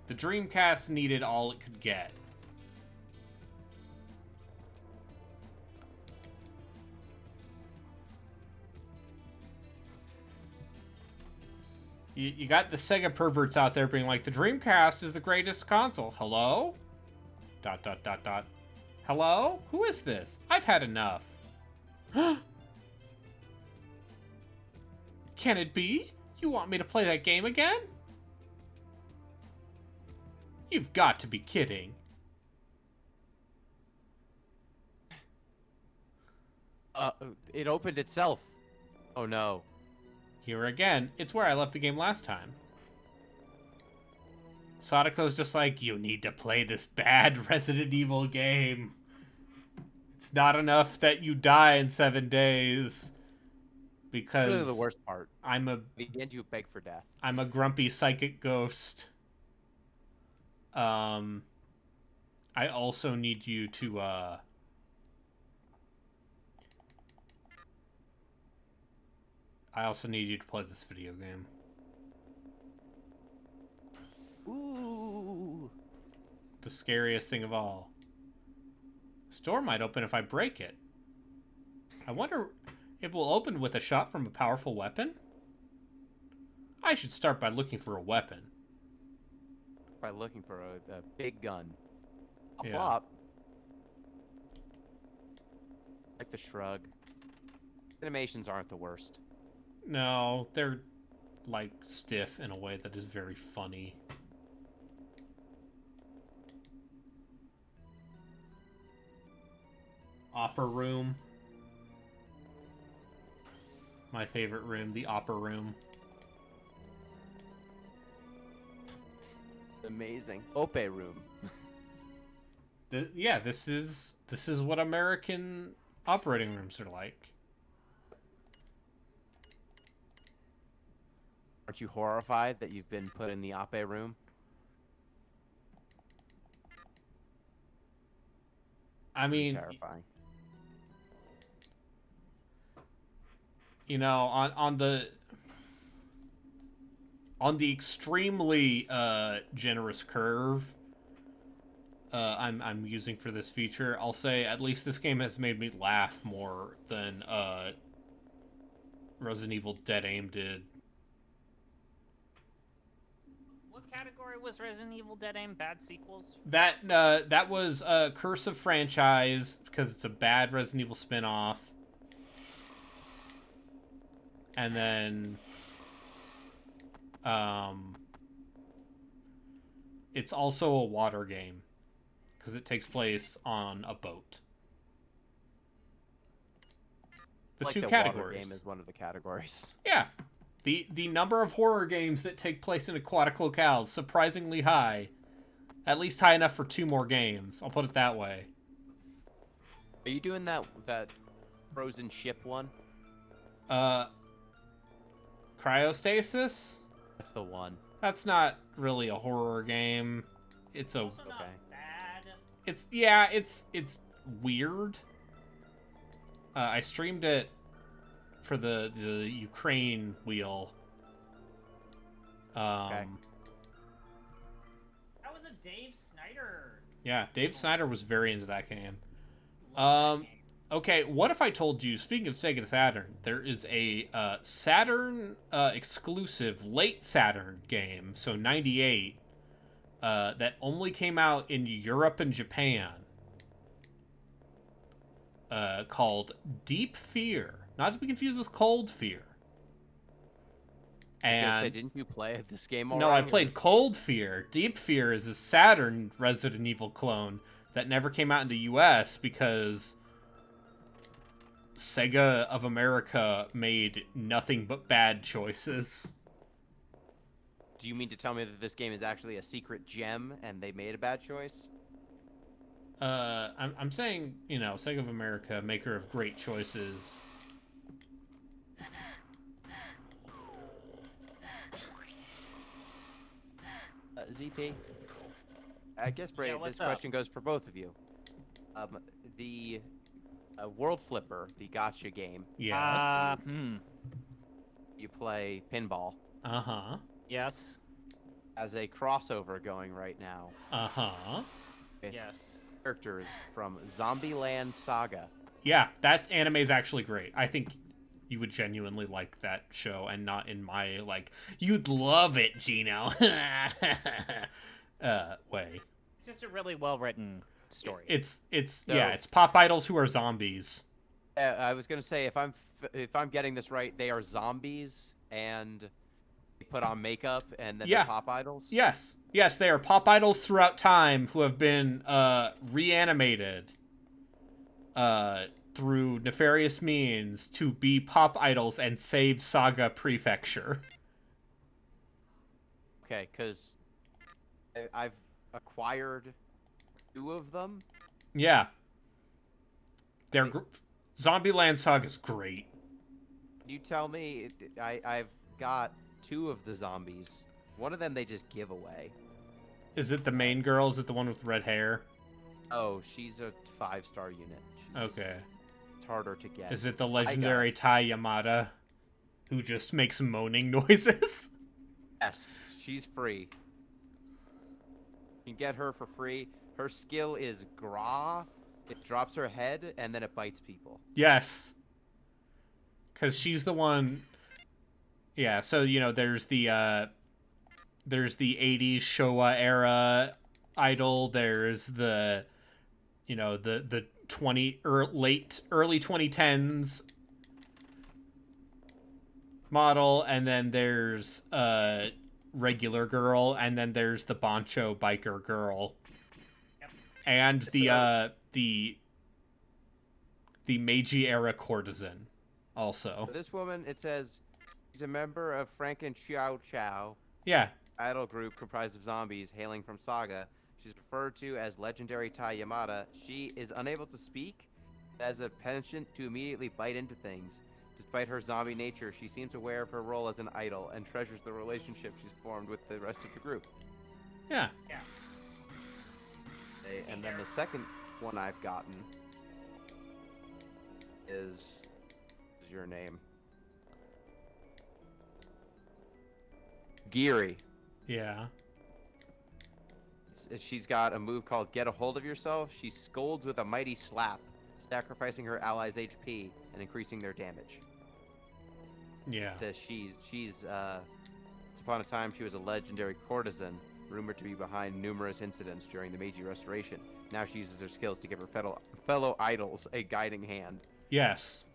Speaker 1: the Dreamcast needed all it could get. You got the Sega perverts out there being like, the Dreamcast is the greatest console. Hello? ... Hello? Who is this? I've had enough. Can it be? You want me to play that game again? You've got to be kidding.
Speaker 8: It opened itself. Oh no.
Speaker 1: Here again, it's where I left the game last time. Sadako's just like, you need to play this bad Resident Evil game. It's not enough that you die in 7 days. Because
Speaker 8: That's really the worst part.
Speaker 1: At
Speaker 8: the end you beg for death.
Speaker 1: I'm a grumpy psychic ghost. I also need you to, I also need you to play this video game.
Speaker 8: Ooh.
Speaker 1: The scariest thing of all. The store might open if I break it. I wonder if it will open with a shot from a powerful weapon? I should start by looking for a weapon.
Speaker 8: By looking for a big gun. A
Speaker 1: Yeah.
Speaker 8: plop. Like the shrug. Animations aren't the worst.
Speaker 1: No, they're, like, stiff in a way that is very funny. Opera room. My favorite room, the opera room.
Speaker 8: Amazing. Ope room.
Speaker 1: Yeah, this is what American operating rooms are like.
Speaker 8: Aren't you horrified that you've been put in the Ope room?
Speaker 1: I mean,
Speaker 8: Terrifying.
Speaker 1: you know, on the extremely generous curve I'm using for this feature, I'll say at least this game has made me laugh more than Resident Evil Dead Aim did.
Speaker 10: What category was Resident Evil Dead Aim? Bad sequels?
Speaker 1: That was a Curse of franchise because it's a bad Resident Evil spin-off. And then it's also a water game because it takes place on a boat. The
Speaker 8: like
Speaker 1: two
Speaker 8: the
Speaker 1: categories.
Speaker 8: Water game is one of the categories.
Speaker 1: Yeah. The number of horror games that take place in aquatic locales surprisingly high. At least high enough for 2 more games. I'll put it that way.
Speaker 8: Are you doing that frozen ship one?
Speaker 1: Cryostasis?
Speaker 8: That's the one.
Speaker 1: That's not really a horror game. It's a
Speaker 10: Also not bad.
Speaker 1: it's weird. I streamed it for the Ukraine wheel.
Speaker 8: Okay.
Speaker 10: That was a Dave Snyder.
Speaker 1: Yeah, Dave Snyder was very into that game.
Speaker 10: Love that game.
Speaker 1: Okay, what if I told you, speaking of Sega Saturn, there is a Saturn exclusive late Saturn game, so 98, that only came out in Europe and Japan, called Deep Fear, not to be confused with Cold Fear.
Speaker 8: I was gonna
Speaker 1: And
Speaker 8: say, didn't you play this game already?
Speaker 1: no, I played Cold Fear. Deep Fear is a Saturn Resident Evil clone that never came out in the US because Sega of America made nothing but bad choices.
Speaker 8: Do you mean to tell me that this game is actually a secret gem and they made a bad choice?
Speaker 1: I'm saying, you know, Sega of America, maker of great choices.
Speaker 8: ZP? I guess, Bray,
Speaker 10: Yeah, what's
Speaker 8: this
Speaker 10: up?
Speaker 8: question goes for both of you. The World Flipper, the gotcha game,
Speaker 1: Yes.
Speaker 8: you play pinball,
Speaker 1: Uh-huh.
Speaker 10: Yes.
Speaker 8: as a crossover going right now
Speaker 1: Uh-huh.
Speaker 8: with
Speaker 10: Yes.
Speaker 8: characters from Zombieland Saga.
Speaker 1: Yeah, that anime is actually great. I think you would genuinely like that show and not in my, like, you'd love it, Gino. Way.
Speaker 10: It's just a really well written story.
Speaker 1: It's
Speaker 8: So-
Speaker 1: yeah, it's pop idols who are zombies.
Speaker 8: I was gonna say, if I'm getting this right, they are zombies, and They put on makeup and then
Speaker 1: Yeah.
Speaker 8: they're pop idols?
Speaker 1: Yes. Yes, they are pop idols throughout time who have been reanimated through nefarious means to be pop idols and save Saga Prefecture.
Speaker 8: Okay, because I've acquired 2 of them.
Speaker 1: Yeah. They're Zombieland Saga's great.
Speaker 8: You tell me, I've got 2 of the zombies. One of them they just give away.
Speaker 1: Is it the main girl? Is it the one with red hair?
Speaker 8: Oh, she's a 5-star unit.
Speaker 1: Okay.
Speaker 8: It's harder to get.
Speaker 1: Is it the legendary Tai Yamada, who just makes moaning noises?
Speaker 8: Yes, she's free. You can get her for free. Her skill is Gra. It drops her head, and then it bites people.
Speaker 1: Yes. Because she's the one... Yeah, so, you know, there's the 80s Showa era idol. There's the, you know, the early 2010s model, and then there's regular girl, and then there's the Bancho biker girl. Yep. And the Meiji era courtesan also.
Speaker 8: This woman, it says, she's a member of Franken Chiao Chow.
Speaker 1: Yeah.
Speaker 8: Idol group comprised of zombies hailing from Saga. She's referred to as legendary Tai Yamada. She is unable to speak, has a penchant to immediately bite into things. Despite her zombie nature, she seems aware of her role as an idol and treasures the relationship she's formed with the rest of the group.
Speaker 1: Yeah.
Speaker 10: Yeah.
Speaker 8: And then the second one I've gotten is your name? Geary.
Speaker 1: Yeah.
Speaker 8: She's got a move called Get a Hold of Yourself. She scolds with a mighty slap, sacrificing her allies' HP and increasing their damage.
Speaker 1: Yeah.
Speaker 8: She's once upon a time she was a legendary courtesan, rumored to be behind numerous incidents during the Meiji Restoration. Now she uses her skills to give her fellow idols a guiding hand.
Speaker 1: Yes.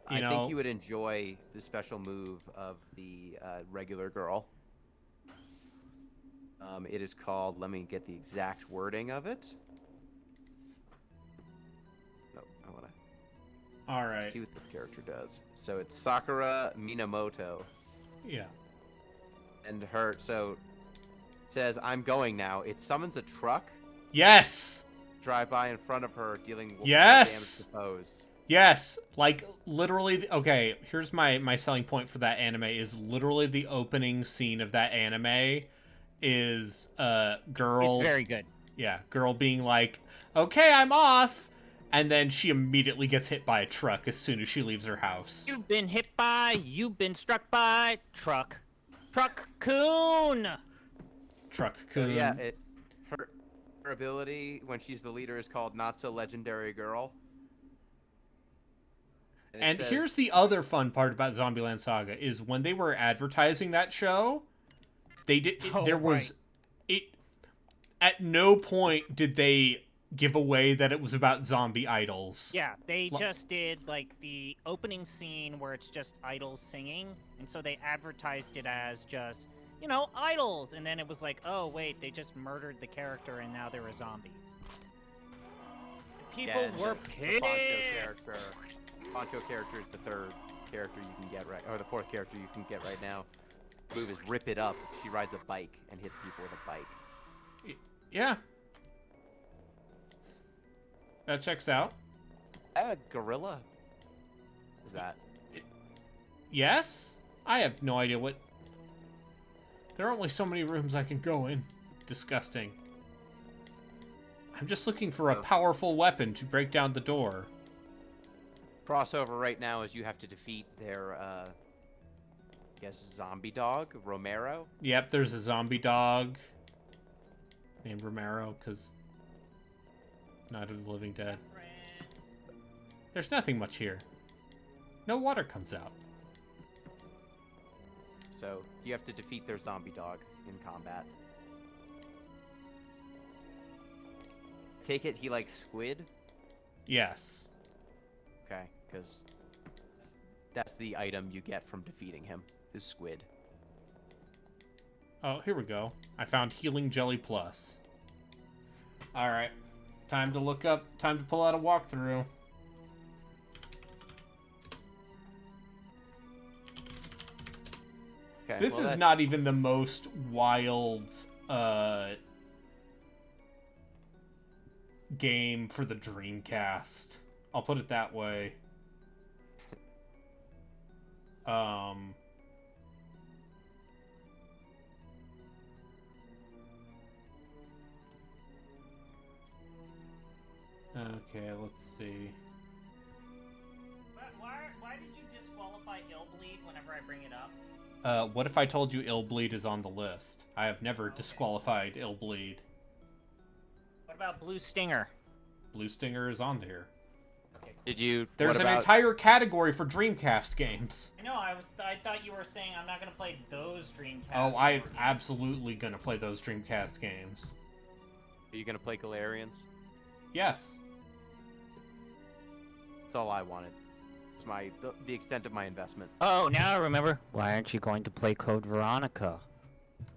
Speaker 8: I think you would enjoy the special move of the regular girl. It is called, let me get the exact wording of it. No, I want to
Speaker 1: All right.
Speaker 8: see what the character does. So it's Sakura Minamoto.
Speaker 1: Yeah.
Speaker 8: And her, so it says, I'm going now. It summons a truck.
Speaker 1: Yes!
Speaker 8: Drive by in front of her, dealing
Speaker 1: yes!
Speaker 8: damage to foes.
Speaker 1: Yes! Like, literally, okay, here's my selling point for that anime, is literally the opening scene of that anime is girl...
Speaker 10: It's very good.
Speaker 1: Yeah, girl being like, okay, I'm off! And then she immediately gets hit by a truck as soon as she leaves her house.
Speaker 10: You've been hit by, you've been struck by, truck. Truck-coon!
Speaker 1: Truck-coon.
Speaker 8: So yeah, it's her ability when she's the leader is called Not So Legendary Girl.
Speaker 1: And here's the other fun part about Zombieland Saga is when they were advertising that show, they did at no point did they give away that it was about zombie idols.
Speaker 10: Yeah, they just did like the opening scene where it's just idols singing, and so they advertised it as just, you know, idols, and then it was like, oh wait, they just murdered the character and now they're a zombie. People were pissed.
Speaker 8: Poncho character is the third character you can get right, or the fourth character you can get right now. The move is Rip It Up. She rides a bike and hits people with a bike.
Speaker 1: Yeah. That checks out.
Speaker 8: A gorilla? Is that?
Speaker 1: Yes? I have no idea what... There are only so many rooms I can go in. Disgusting. I'm just looking for a powerful weapon to break down the door.
Speaker 8: Crossover right now is you have to defeat their, I guess, zombie dog, Romero.
Speaker 1: Yep, there's a zombie dog named Romero, because Night of the Living Dead. There's nothing much here. No water comes out.
Speaker 8: So you have to defeat their zombie dog in combat. Take it he likes squid?
Speaker 1: Yes.
Speaker 8: Okay, because That's the item you get from defeating him, is squid.
Speaker 1: Oh, here we go. I found Healing Jelly Plus. Alright. Time to pull out a walkthrough.
Speaker 8: Okay,
Speaker 1: This is not even the most wild, game for the Dreamcast. I'll put it that way. Okay, let's see.
Speaker 10: Why did you disqualify Illbleed whenever I bring it up?
Speaker 1: What if I told you Illbleed is on the list? I have never disqualified Illbleed.
Speaker 10: What about Blue Stinger?
Speaker 1: Blue Stinger is on there.
Speaker 8: Did you?
Speaker 1: There's an entire category for Dreamcast games.
Speaker 10: I know. I thought you were saying I'm not gonna play those Dreamcast.
Speaker 1: Oh, I'm absolutely gonna play those Dreamcast games.
Speaker 8: Are you gonna play Galarians?
Speaker 1: Yes.
Speaker 8: That's all I wanted. It's the extent of my investment.
Speaker 10: Oh, now I remember. Why aren't you going to play Code Veronica?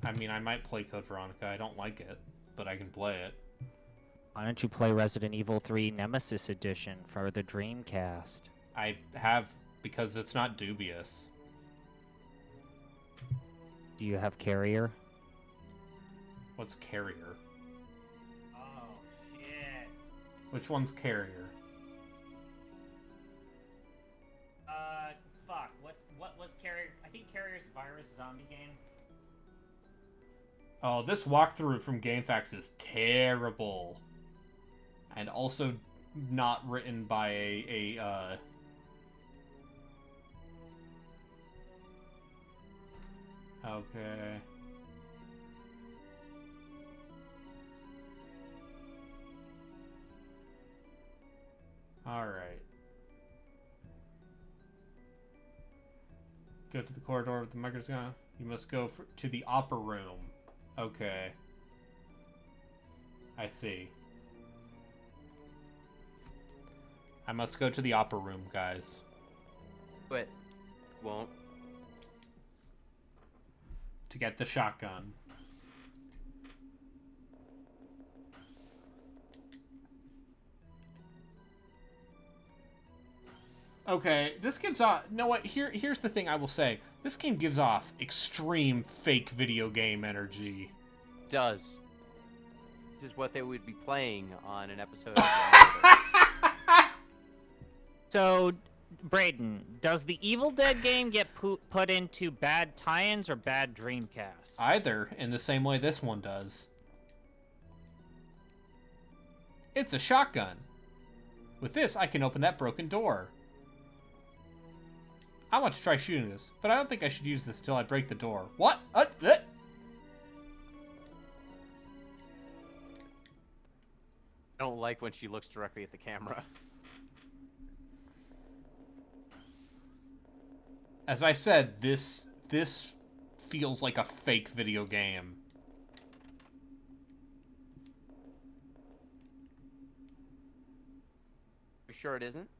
Speaker 1: I mean, I might play Code Veronica. I don't like it, but I can play it.
Speaker 10: Why don't you play Resident Evil 3 Nemesis Edition for the Dreamcast?
Speaker 1: I have, because it's not Dubious.
Speaker 10: Do you have Carrier?
Speaker 1: What's Carrier?
Speaker 10: Oh, shit.
Speaker 1: Which one's Carrier?
Speaker 10: Fuck. What was Carrier? I think Carrier's Virus Zombie game.
Speaker 1: Oh, this walkthrough from GameFAQs is terrible. And also not written by a Okay. Alright. Go to the corridor with the microscope. You must go to the opera room. Okay. I see. I must go to the opera room, guys.
Speaker 8: But won't.
Speaker 1: To get the shotgun. Okay, this gives off... You know what? Here's the thing I will say. This game gives off extreme fake video game energy.
Speaker 8: Does. This is what they would be playing on an episode of
Speaker 10: So, Brayden, does the Evil Dead game get put into bad tie-ins or bad Dreamcast?
Speaker 1: Either, in the same way this one does. It's a shotgun. With this, I can open that broken door. I want to try shooting this, but I don't think I should use this until I break the door. What?
Speaker 8: I don't like when she looks directly at the camera.
Speaker 1: As I said, this feels like a fake video game.
Speaker 8: You sure it isn't?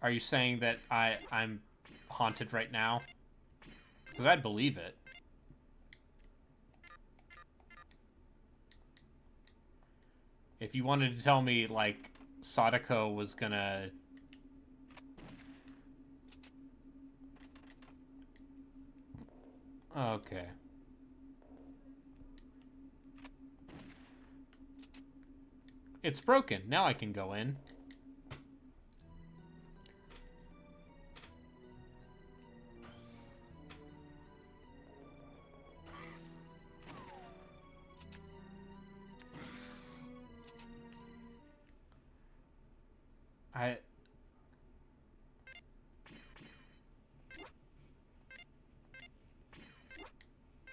Speaker 1: Are you saying that I'm haunted right now? Because I'd believe it. If you wanted to tell me, like, Sadako was gonna... Okay. It's broken. Now I can go in.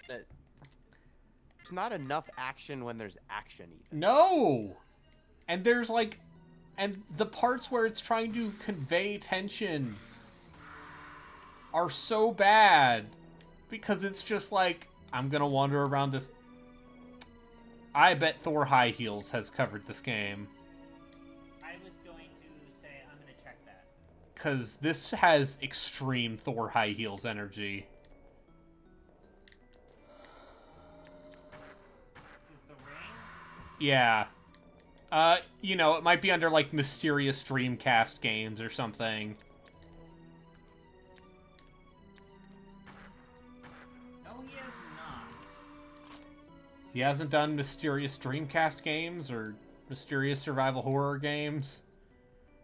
Speaker 8: There's not enough action when there's action even.
Speaker 1: No! And there's like... And the parts where it's trying to convey tension are so bad. Because it's just like, I'm gonna wander around this... I bet Thor High Heels has covered this game.
Speaker 10: I was going to say, I'm going to check that.
Speaker 1: because this has extreme Thor high heels energy.
Speaker 10: This is the ring?
Speaker 1: Yeah. You know, it might be under, like, Mysterious Dreamcast games or something.
Speaker 10: No, he has not.
Speaker 1: He hasn't done Mysterious Dreamcast games or Mysterious Survival Horror games?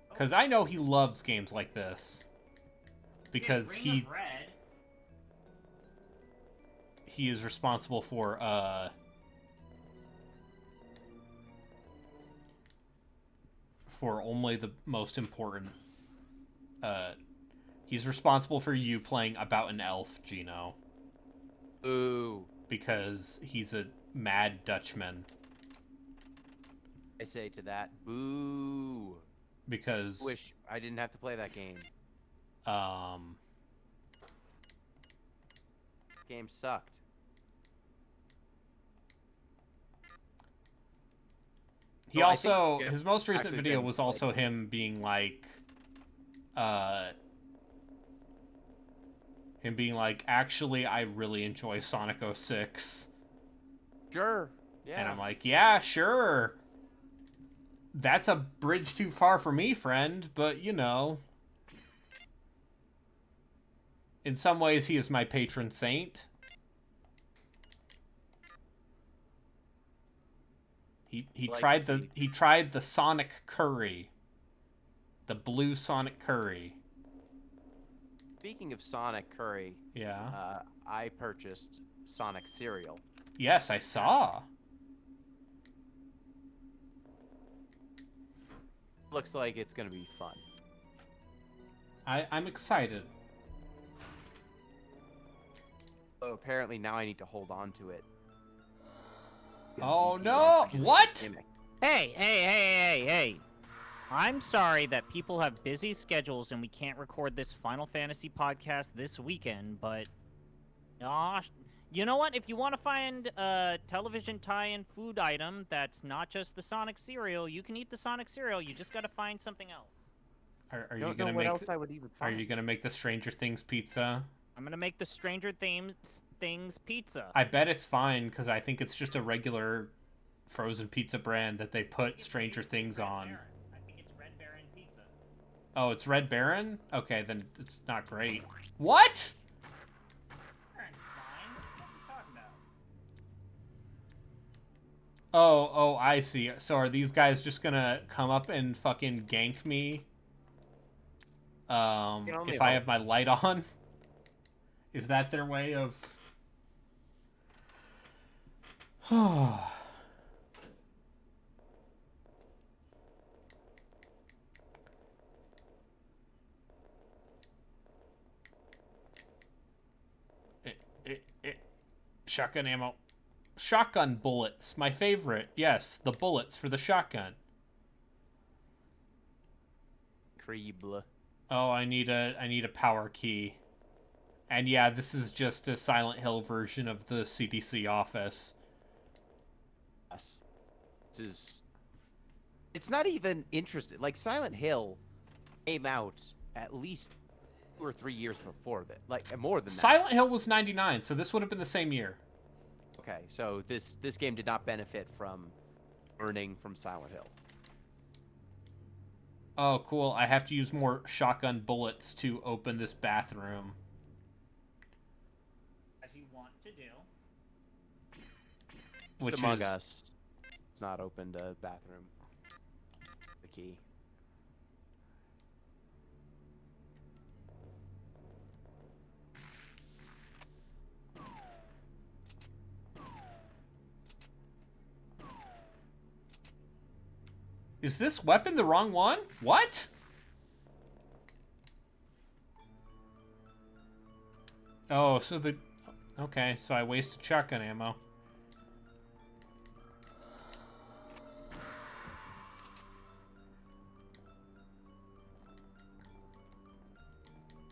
Speaker 1: Because I know he loves games like this. Because
Speaker 10: Ring of Red.
Speaker 1: he is responsible for, only the most important, he's responsible for you playing About an Elf, Gino.
Speaker 8: Ooh.
Speaker 1: Because he's a mad Dutchman.
Speaker 8: I say to that, boo.
Speaker 1: Because...
Speaker 8: Wish I didn't have to play that game. Game sucked.
Speaker 1: He
Speaker 8: Well,
Speaker 1: also...
Speaker 8: think
Speaker 1: his most recent
Speaker 8: actually
Speaker 1: video
Speaker 8: been,
Speaker 1: was also him being like... him being like, actually, I really enjoy Sonic 06.
Speaker 8: Sure. Yeah.
Speaker 1: And I'm like, yeah, sure. That's a bridge too far for me, friend, but, you know. In some ways, he is my patron saint. He tried the Sonic curry. The blue Sonic curry.
Speaker 8: Speaking of Sonic curry,
Speaker 1: Yeah.
Speaker 8: I purchased Sonic cereal.
Speaker 1: Yes, I saw.
Speaker 8: Looks like it's gonna be fun.
Speaker 1: I'm excited.
Speaker 8: Oh, apparently now I need to hold on to it.
Speaker 1: Oh no! What?
Speaker 10: Hey. I'm sorry that people have busy schedules and we can't record this Final Fantasy podcast this weekend, but... you know what? If you want to find a television tie-in food item that's not just the Sonic cereal, you can eat the Sonic cereal. You just got to find something else.
Speaker 1: Are you gonna
Speaker 8: what
Speaker 1: make?
Speaker 8: else I would even find.
Speaker 1: Are you gonna make the Stranger Things pizza?
Speaker 10: I'm gonna make the Stranger Things pizza.
Speaker 1: I bet it's fine because I think it's just a regular frozen pizza brand that they put Stranger Things on.
Speaker 10: I think it's Red Baron pizza.
Speaker 1: Oh, it's Red Baron? Okay, then it's not great. What? Oh, I see. So are these guys just gonna come up and fucking gank me? If I have my light on? Is that their way of... Shotgun ammo. Shotgun bullets. My favorite. Yes, the bullets for the shotgun.
Speaker 8: Creeble.
Speaker 1: Oh, I need a power key. And yeah, this is just a Silent Hill version of the CDC office.
Speaker 8: Yes. It's not even interesting. Like, Silent Hill came out at least 2 or 3 years before that. Like, more than that.
Speaker 1: Silent Hill was 99, so this would have been the same year.
Speaker 8: Okay, so this game did not benefit from learning from Silent Hill.
Speaker 1: Oh, cool. I have to use more shotgun bullets to open this bathroom.
Speaker 10: As you want to do.
Speaker 8: Which Among Us. It's not opened a bathroom. The key.
Speaker 1: Is this weapon the wrong one? What? Oh, so the... Okay, so I wasted shotgun ammo.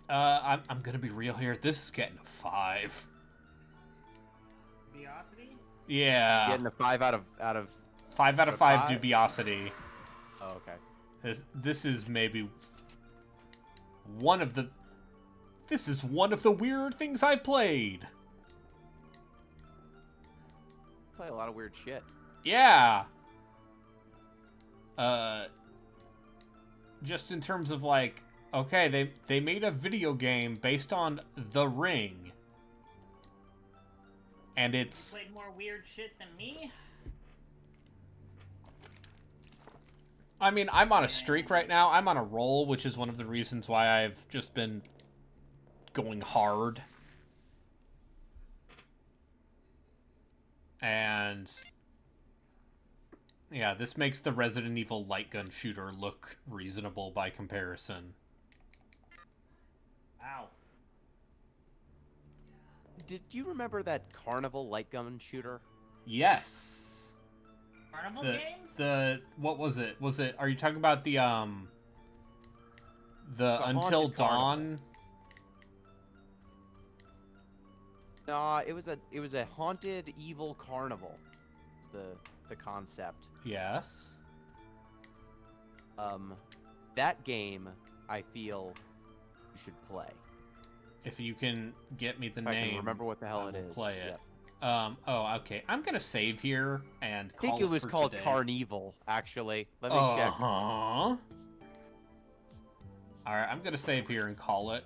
Speaker 1: I'm gonna be real here. This is getting a 5.
Speaker 10: Dubiosity?
Speaker 1: Yeah.
Speaker 8: Getting a 5 out of
Speaker 1: 5 out of 5 dubiosity.
Speaker 8: Oh, okay.
Speaker 1: This is maybe... This is one of the weird things I've played.
Speaker 8: Play a lot of weird shit.
Speaker 1: Yeah. Just in terms of like, okay, they made a video game based on The Ring. And it's...
Speaker 10: You played more weird shit than me?
Speaker 1: I mean, I'm on a streak right now. I'm on a roll, which is one of the reasons why I've just been going hard. And yeah, this makes the Resident Evil light gun shooter look reasonable by comparison.
Speaker 10: Ow.
Speaker 8: Did you remember that Carnival light gun shooter?
Speaker 1: Yes.
Speaker 10: Carnival games?
Speaker 1: What was it? Are you talking about the Until Dawn?
Speaker 8: Nah, it was a haunted evil carnival. It's the concept.
Speaker 1: Yes.
Speaker 8: That game I feel you should play.
Speaker 1: If you can get me the
Speaker 8: If
Speaker 1: name,
Speaker 8: I can remember what the hell it is.
Speaker 1: Play it.
Speaker 8: Yep.
Speaker 1: Oh, okay. I'm gonna save here and
Speaker 8: I think
Speaker 1: call
Speaker 8: it was
Speaker 1: for
Speaker 8: called
Speaker 1: today.
Speaker 8: Carnival, actually. Let me check.
Speaker 1: All right, I'm gonna save here and call it.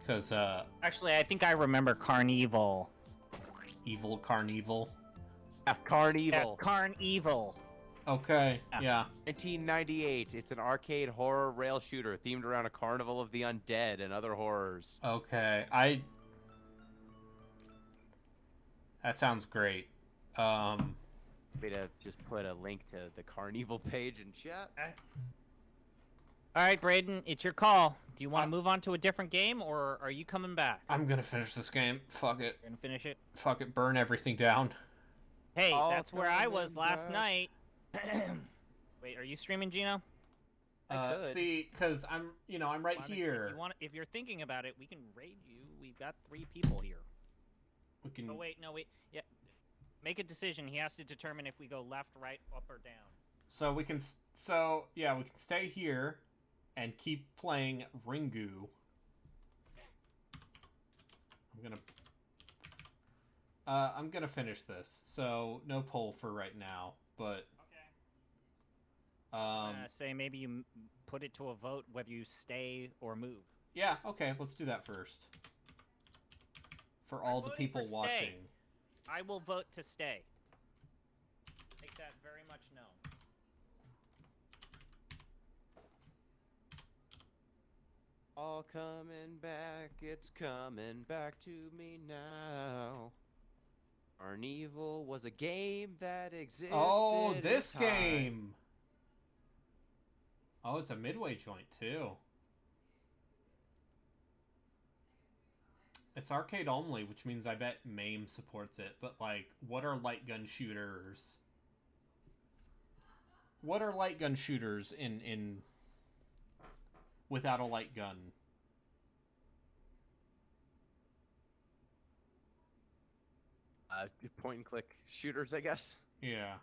Speaker 1: Cause
Speaker 10: Actually, I think I remember Carnival.
Speaker 1: Evil Carnival.
Speaker 8: Yeah, Carnival.
Speaker 10: Yeah, Carnival.
Speaker 1: Okay, yeah.
Speaker 8: 1998. It's an arcade horror rail shooter themed around a carnival of the undead and other horrors.
Speaker 1: Okay, that sounds great.
Speaker 8: Me to just put a link to the Carnival page in chat.
Speaker 10: All right, Braden, it's your call. Do you want to move on to a different game, or are you coming back?
Speaker 1: I'm gonna finish this game. Fuck it.
Speaker 10: You're gonna finish it?
Speaker 1: Fuck it. Burn everything down.
Speaker 10: Hey, that's where I was last night. Wait, are you streaming, Gino?
Speaker 1: See, cause I'm right here.
Speaker 10: If you're thinking about it, we can raid you. We've got 3 people here.
Speaker 1: We can.
Speaker 10: Oh wait, no wait. Yeah, make a decision. He has to determine if we go left, right, up, or down.
Speaker 1: So we can. So yeah, we can stay here, and keep playing Ringu. I'm gonna finish this. So no poll for right now, but.
Speaker 10: Say maybe you put it to a vote whether you stay or move.
Speaker 1: Yeah, okay, let's do that first. For all the people watching.
Speaker 10: I will vote to stay. Make that very much known.
Speaker 8: All coming back, it's coming back to me now. Carnival was a game that existed.
Speaker 1: Oh, this game! Oh, it's a Midway joint, too. It's arcade only, which means I bet MAME supports it. But, like, what are light gun shooters? What are light gun shooters in without a light gun?
Speaker 8: Point and click shooters, I guess.
Speaker 1: Yeah.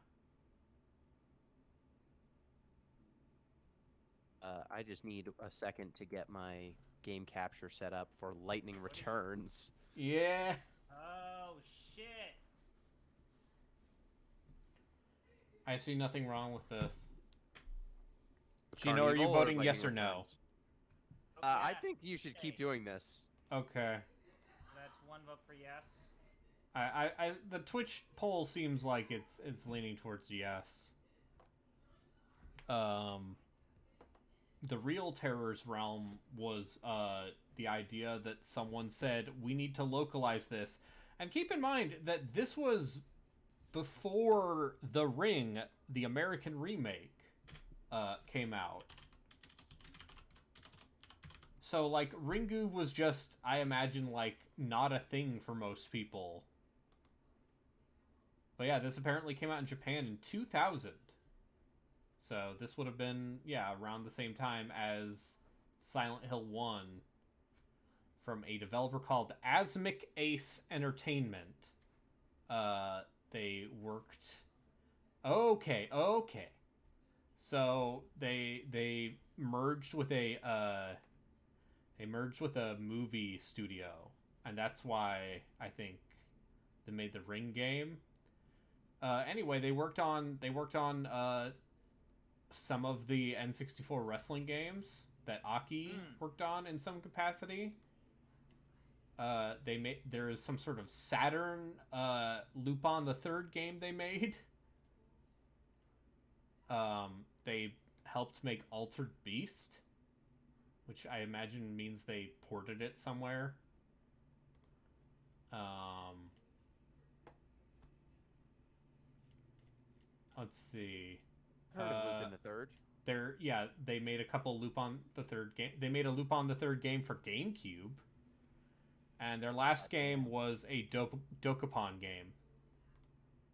Speaker 8: I just need a second to get my game capture set up for Lightning Returns.
Speaker 1: Yeah.
Speaker 10: Oh, shit.
Speaker 1: I see nothing wrong with this. Gino, are you voting yes or no?
Speaker 8: I think you should keep doing this.
Speaker 1: Okay.
Speaker 10: That's 1 vote for yes.
Speaker 1: The Twitch poll seems like it's leaning towards yes. The real Terror's realm was the idea that someone said we need to localize this, and keep in mind that this was before The Ring, the American remake, came out. So like Ringu was just, I imagine, like not a thing for most people. But yeah, this apparently came out in Japan in 2000. So this would have been, yeah, around the same time as Silent Hill 1 from a developer called Asmic Ace Entertainment. They worked... Okay. So they merged with they merged with a movie studio, and that's why I think they made the Ring game. Anyway, they worked on some of the N64 wrestling games that Aki worked on in some capacity. There's some sort of Saturn Lupin the Third game they made. They helped make Altered Beast, which I imagine means they ported it somewhere. Let's see.
Speaker 8: Heard of Lupin the Third?
Speaker 1: They made a couple Lupin the Third game. They made a Lupin the Third game for GameCube, and their last game was a Dokapon game.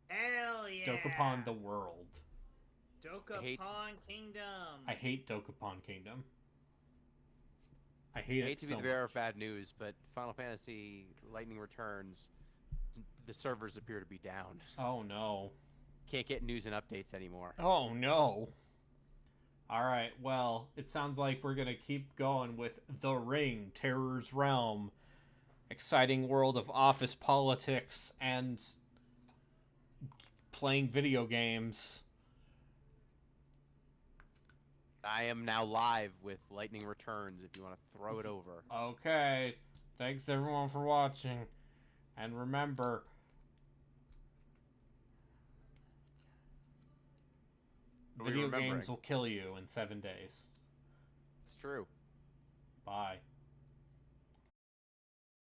Speaker 10: Hell yeah!
Speaker 1: Dokapon the World.
Speaker 10: Dokapon Kingdom.
Speaker 1: I hate Dokapon Kingdom. I hate it
Speaker 8: to
Speaker 1: so
Speaker 8: be the bearer of
Speaker 1: much.
Speaker 8: bad news, but Final Fantasy Lightning Returns, the servers appear to be down.
Speaker 1: Oh no.
Speaker 8: Can't get news and updates anymore.
Speaker 1: Oh no. Alright, well, it sounds like we're gonna keep going with The Ring, Terror's Realm. Exciting world of office politics and playing video games.
Speaker 8: I am now live with Lightning Returns if you want to throw it over.
Speaker 1: Okay. Thanks everyone for watching. And remember, video games will kill you in 7 days.
Speaker 8: It's true.
Speaker 1: Bye.